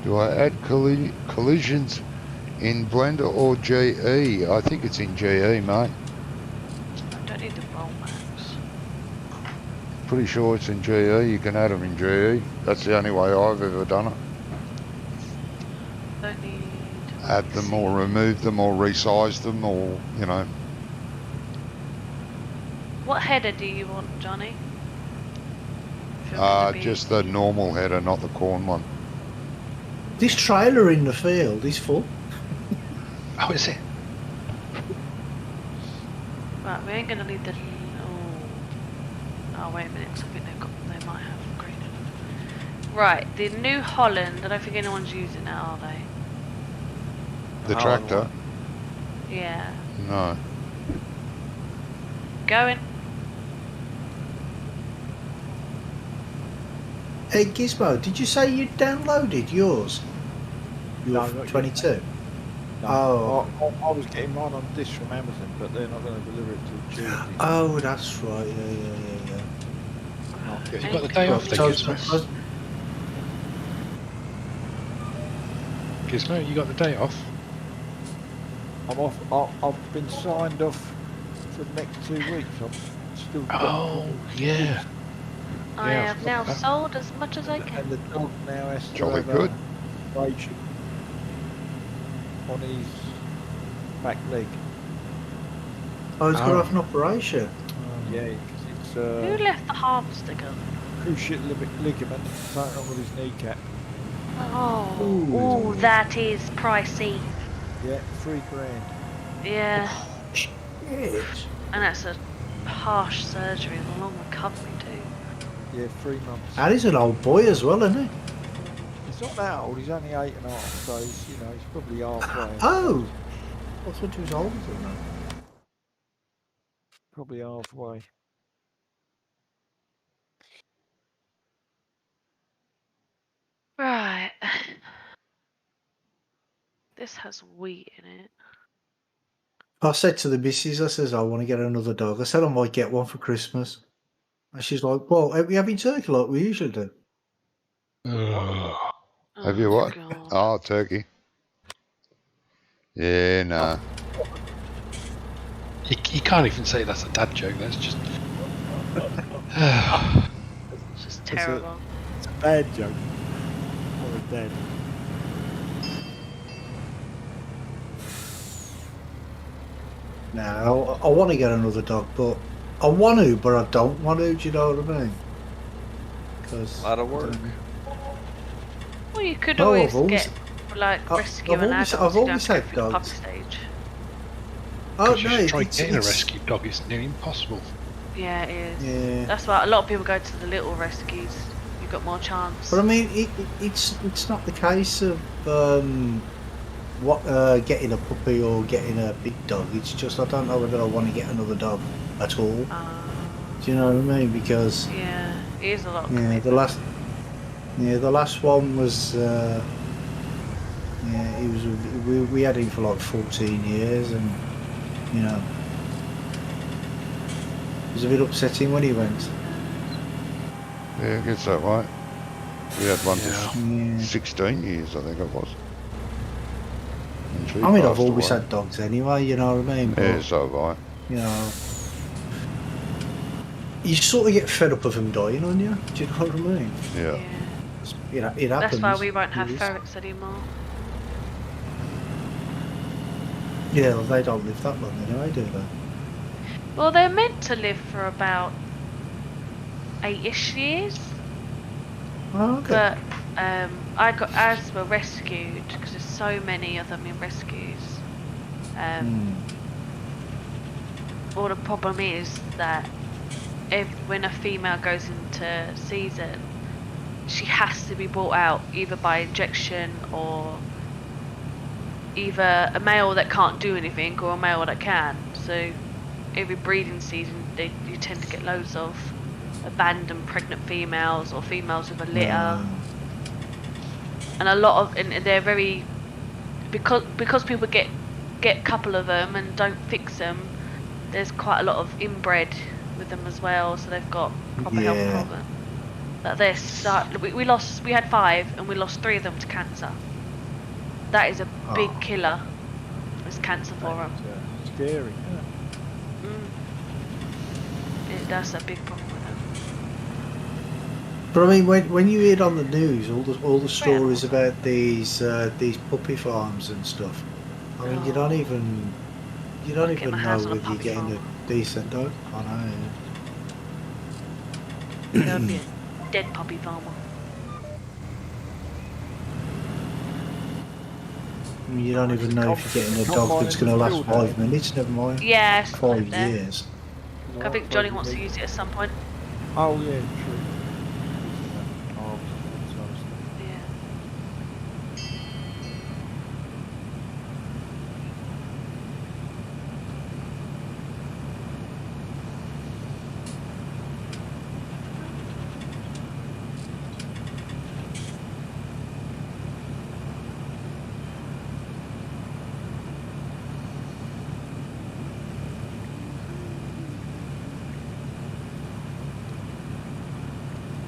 Do I add collisions in Blender or GE? I think it's in GE, mate. I don't need the roll maps. Pretty sure it's in GE. You can add them in GE. That's the only way I've ever done it. Don't need. Add them or remove them or resize them or, you know. What header do you want, Johnny? If you're gonna be- Just the normal header, not the corn one. This trailer in the field is full. Oh, is it? Right, we ain't gonna leave the. Oh, wait a minute. 'Cause I think they might have upgraded. Right, the New Holland. I don't think anyone's using it, are they? The Oh, tractor? Yeah. No. Going. Hey Gizmo, did you say you downloaded yours? No, Your not yet. 22? No, Oh. I was getting mine on disc from Amazon, but they're not going to deliver it till Tuesday. Oh, that's right. Yeah. Yeah, you got the day off then, So, Gizmo? Gizmo, you got the day off? I'm off. I've been signed off for the next 2 weeks. I've still got Oh, yeah. I Yeah, have now okay. sold as much as I can. And the dog now has to Jolly have good. a operation on his back leg. I was going Oh. to have an operation. Yeah, because it's Who left the harvester gun? cruciate ligament, something wrong with his kneecap. Oh, Ooh. ooh, that is pricey. Yeah, $3,000. Yeah, Shit. and that's a harsh surgery and a long recovery too. Yeah, 3 months. And he's an old boy as well, isn't he? He's not that old. He's only 8.5, so he's he's probably halfway. Oh! I thought he was older than that. Probably halfway. Right. This has wheat in it. I said to the missus, I says, I want to get another dog. I said I might get one for Christmas. And she's like, well, are we having turkey like we usually do? Ugh. Have you Oh, what? God. Oh, turkey. Yeah, nah. You can't even say that's a dad joke. That's just. It's just terrible. It's a bad joke. Or a dad. No, I want to get another dog, but I want to, but I don't want to. Do you know what I mean? Because A lot of work. Well, you could No, always I've always- get, like, I've rescue an always- adult I've who always don't go had through the puppy dogs. stage. Oh Because you no, should try it's, getting a it's- rescue dog. It's nearly impossible. Yeah, it is. Yeah, That's why a lot of people go to the little rescues. You've got more chance. but I mean, it's not the case of getting a puppy or getting a big dog. It's just I don't know whether I want to get another dog at all. Do you know what I mean? Because Yeah, it is a lot of yeah, commitment. the last one was he was we had him for like 14 years, and you know it was a bit upsetting when he went. Yeah, I guess that right. We had one Yeah. for Yeah. 16 years, I think it was. And she I mean, I've passed always away. had dogs anyway. You know what I mean? But, Yeah, so have I. you know, you sort of get fed up of them dying on you. Do you know what I mean? Yeah. It happens. That's why we won't have It is. ferrets anymore. Yeah, well, they don't live that long anyway, do they? Well, they're meant to live for about 8-ish years. Oh, okay. But as we're rescued, because there's so many of them in rescues. Well, the problem is that when a female goes into season, she has to be brought out either by injection or either a male that can't do anything or a male that can. So every breeding season, you tend to get loads of abandoned pregnant females or females with a litter, and a lot of and they're very because people get a couple of them and don't fix them. There's quite a lot of inbred with them as well, so they've got proper health Yeah. problems. But we had 5 and we lost 3 of them to cancer. That is a big Oh. killer. It's cancer for them. Scary. That's a big problem with them. But I mean, when you hear on the news all the stories about these puppy farms and stuff, I mean, you don't even Get my know hands on a whether you're puppy getting farm. a decent dog. I know. That would be a dead puppy farmer. You don't even know if you're getting a dog Combine that's in going to the last field, 5 minutes, never mind Yeah, it's 5 live there. years. No, I think suppose Johnny you wants to need- use it at some point. Oh yeah, true. Using that arms and sort of stuff. Yeah.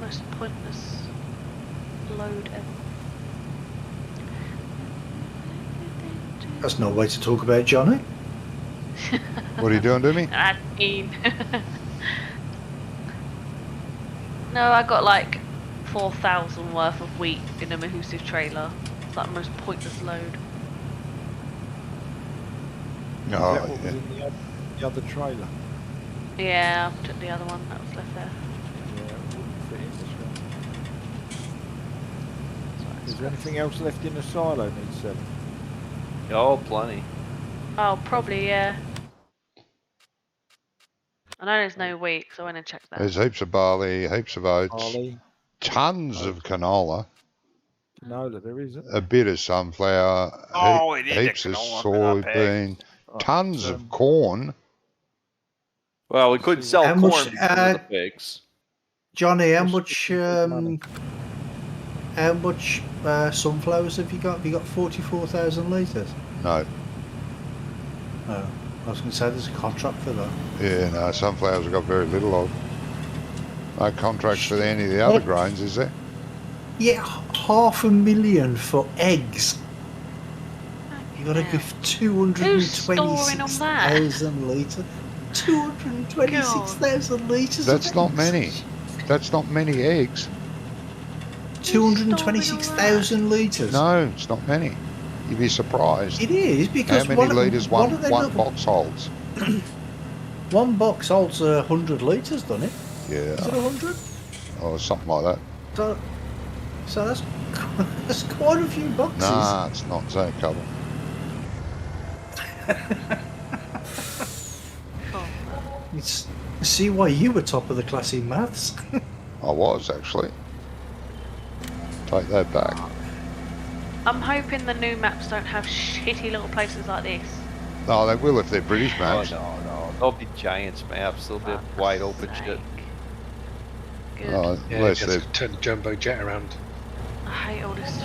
Most pointless load ever. That's no way to talk about Johnny. What are you doing to me? That's mean. No, I got like 4,000 worth of wheat in a Mahusive trailer. It's like the most pointless load. Is that Oh, what was yeah. in the other trailer? Yeah, I took the other one that was left there. Yeah, it wouldn't fit in this one. That's why it's Is there anything else left in the silo needs selling? Oh, plenty. Oh, probably, yeah. I know there's no wheat, so I went and checked that. There's heaps of barley, heaps of oats, Barley, tons of canola, canola, there isn't. a bit of sunflower, Oh, we need the heaps of canola for that pig. soybean, Right, tons of corn. Well, we couldn't sell How corn much, because of the pigs. Johnny, how Just much get money. sunflowers have you got? Have you got 44,000 litres? No, No. I was going to say there's a contract for that. yeah, no, sunflowers have got very little of. No contracts for any of the other grains, is there? Yeah, 500,000 for eggs. You got to Yeah. give Who's storing on that? 226,000 litres. 226,000 litres. That's of not eggs. many. That's not many eggs. 226,000 litres. No, it's not many. You'd be surprised. It is because How many litres one one of them one little- box holds? One box holds 100 litres, doesn't it? Yeah, Is it 100? or something like that. So that's quite a few boxes. Nah, it's not so couple. It's, see why you were top of the class in maths. I was actually. Take that back. I'm hoping the new maps don't have shitty little places like this. No, they will if they're British Oh, maps. no. They'll be Giants maps. They'll be Fuck's wide open shit. sake. Good. Yeah, Unless just they're turn the jumbo jet around. I hate all this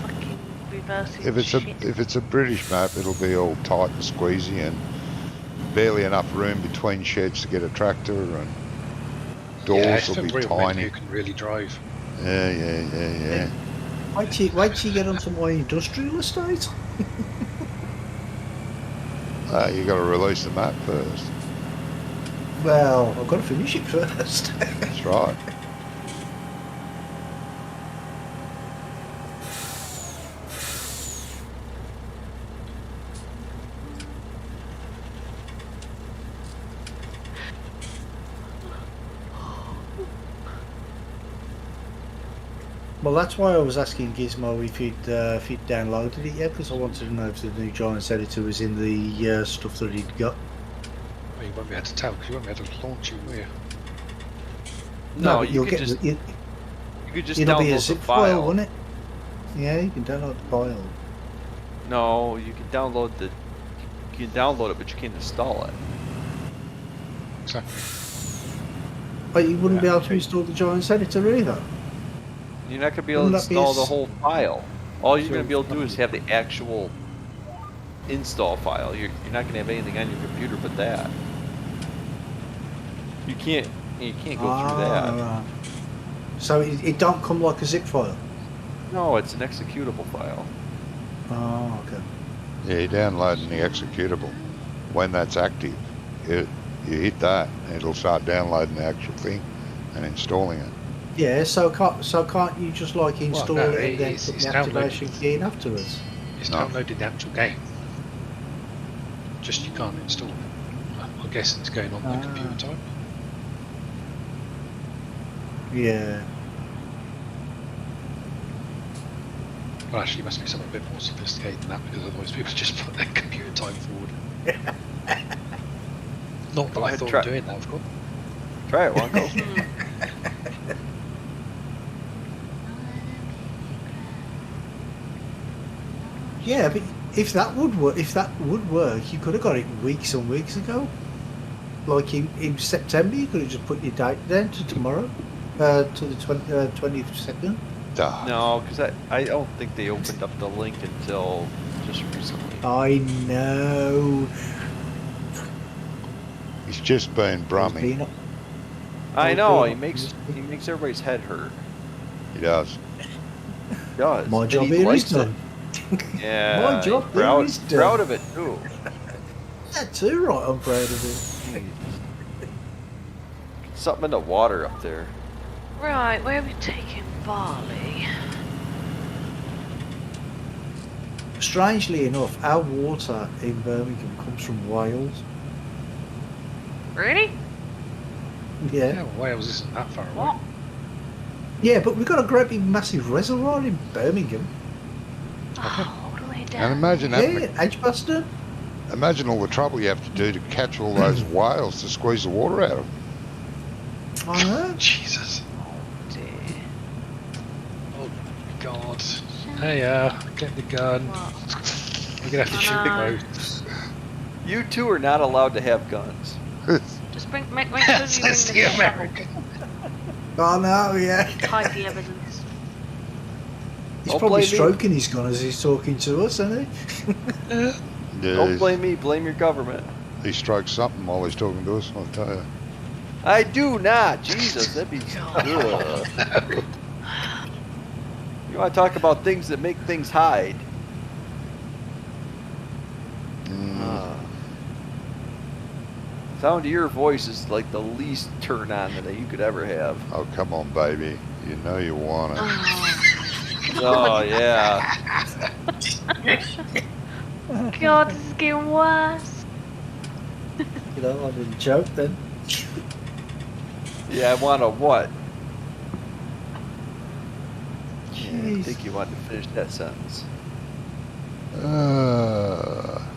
fucking reversing If it's shit. if it's a British map, it'll be all tight and squeezy and barely enough room between sheds to get a tractor, and Yeah, doors it's will for be real men tiny. who can really drive. Yeah. Wait till you get onto my industrial estate. You got to release the map first. Well, I've got to finish it first. That's right. Well, that's why I was asking Gizmo if he'd downloaded it yet, because I wanted to know if the new Giants editor was in the stuff that he'd got. Well, you won't be able to tell because you won't be able to launch it, will you? No, but you you'll could get just it, you could just it'll be a download zip the file, file. won't it? Yeah, you can download the file. No, you can download it, but you can't install it. Exactly. But you wouldn't be Yeah. able to install the Giants editor either. You're not gonna be able to Wouldn't that be install a the s- whole file. All you're So- gonna be able to do is have the actual install file. You're not gonna have anything on your computer but that. You can't go through that. Right. So it don't come like a zip file. No, it's an executable file. Oh, okay. Yeah, you're downloading the executable. When that's active, you hit that, and it'll start downloading the actual thing and installing it. Yeah, so can't you just like install no, it and then it's- put it's the downloaded. activation key in afterwards? It's No. downloading the actual game. Just you can't install it. I guess it's going on the computer type. Yeah. Well, actually, it must be something a bit more sophisticated than that, because otherwise people just put their computer time forward. Not that Go I ahead, thought try- of doing that, of course. Try it, Wonko. Yeah, but if that would work, you could have got it weeks and weeks ago. Like in September, you could have just put your date down to tomorrow, to the 22nd. Duh. No, because I don't think they opened up the link until just recently. I know. He's just being brummy. Being- I was know, being he makes everybody's head hurt. He does. He does. My And job he here likes is done. it. Yeah. My job he's here proud, is done. proud of it too. Yeah, too right. I'm proud of it. Something in the water up there. Right, where are we taking barley? Strangely enough, our water in Birmingham comes from Wales. Really? Yeah. Yeah, well, Wales isn't that far away. What? Yeah, but we've got a great big massive reservoir in Birmingham. Oh, all the way And down. imagine having Yeah, Edgbaston. imagine all the trouble you have to do to catch all those whales to squeeze the water out of them. I know. Jesus. Dear. Oh, God. Hey, get the gun. What? We're going to have to shoot I know. both. You two are not allowed to have guns. Just make sure you bring Says the the shovel. American. I know, yeah. Hide the evidence. He's Don't probably blame me. stroking his gun as he's talking to us, isn't he? Don't Yeah, blame me, blame your government. he strokes something while he's talking to us, I'll tell you. I do not. Jesus, that'd be good. You want to talk about things that make things hide? Sound of your voice is like the least turn on that you could ever have. Oh, come on, baby. You know you want it. Oh, Oh yeah. God, this is getting worse. You know, I didn't joke then. Yeah, I want a what? Yeah, I Jeez. think you wanted to finish that sentence.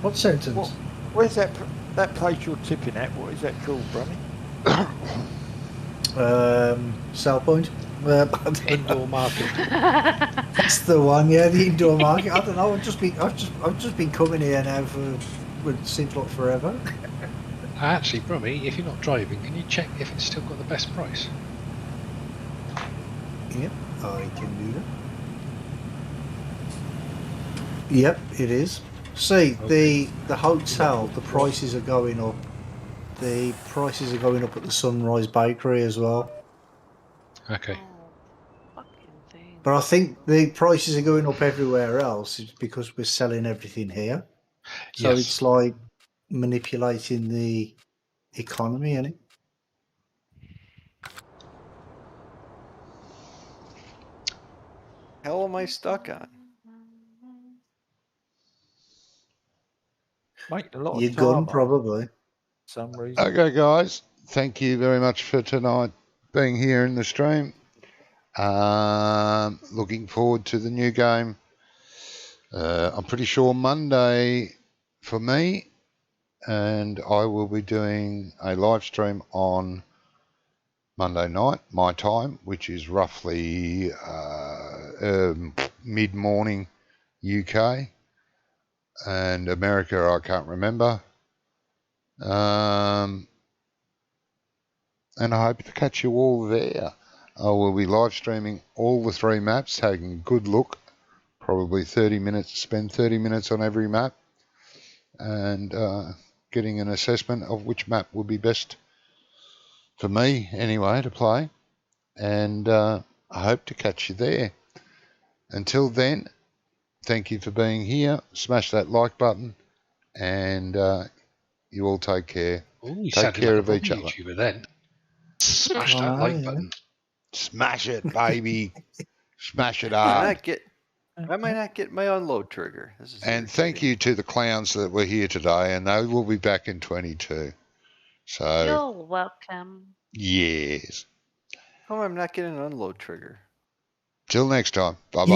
What sentence? What? Where's that place you're tipping at? What is that called, Brummy? Sell point. Indoor market. That's the one, yeah, the indoor market. I don't know. I've just been coming here now for it seems like forever. Actually, Brummy, if you're not driving, can you check if it's still got the best price? Yep, I can do that. Yep, it is. See, Okay. the hotel, the prices are going up. The prices are going up at the Sunrise Bakery as well. Okay. Oh, fucking thing. But I think the prices are going up everywhere else is because we're selling everything here. So Yes. it's like manipulating the economy, isn't it? Hell am I stuck on? Making a lot Your of gun, time probably. for some reason. Okay, guys. Thank you very much for tonight being here in the stream. Looking forward to the new game. I'm pretty sure Monday for me, and I will be doing a live stream on Monday night, my time, which is roughly mid-morning UK, and America I can't remember. And I hope to catch you all there. I will be live streaming all the 3 maps, taking a good look, probably 30 minutes, spend 30 minutes on every map, and getting an assessment of which map would be best for me anyway to play. And I hope to catch you there. Until then, thank you for being here. Smash that like button, and you all take care. Ooh, you Take sounded care like of a each proper other. YouTuber then. Smash Oh, that like yeah. button. Smash it, baby. Smash it I might hard. not get my unload trigger. This is And thank you to the clowns that were here today, and they will be back in 22. So, You're welcome. yes. How am I not getting an unload trigger? Till next time. Bye-bye.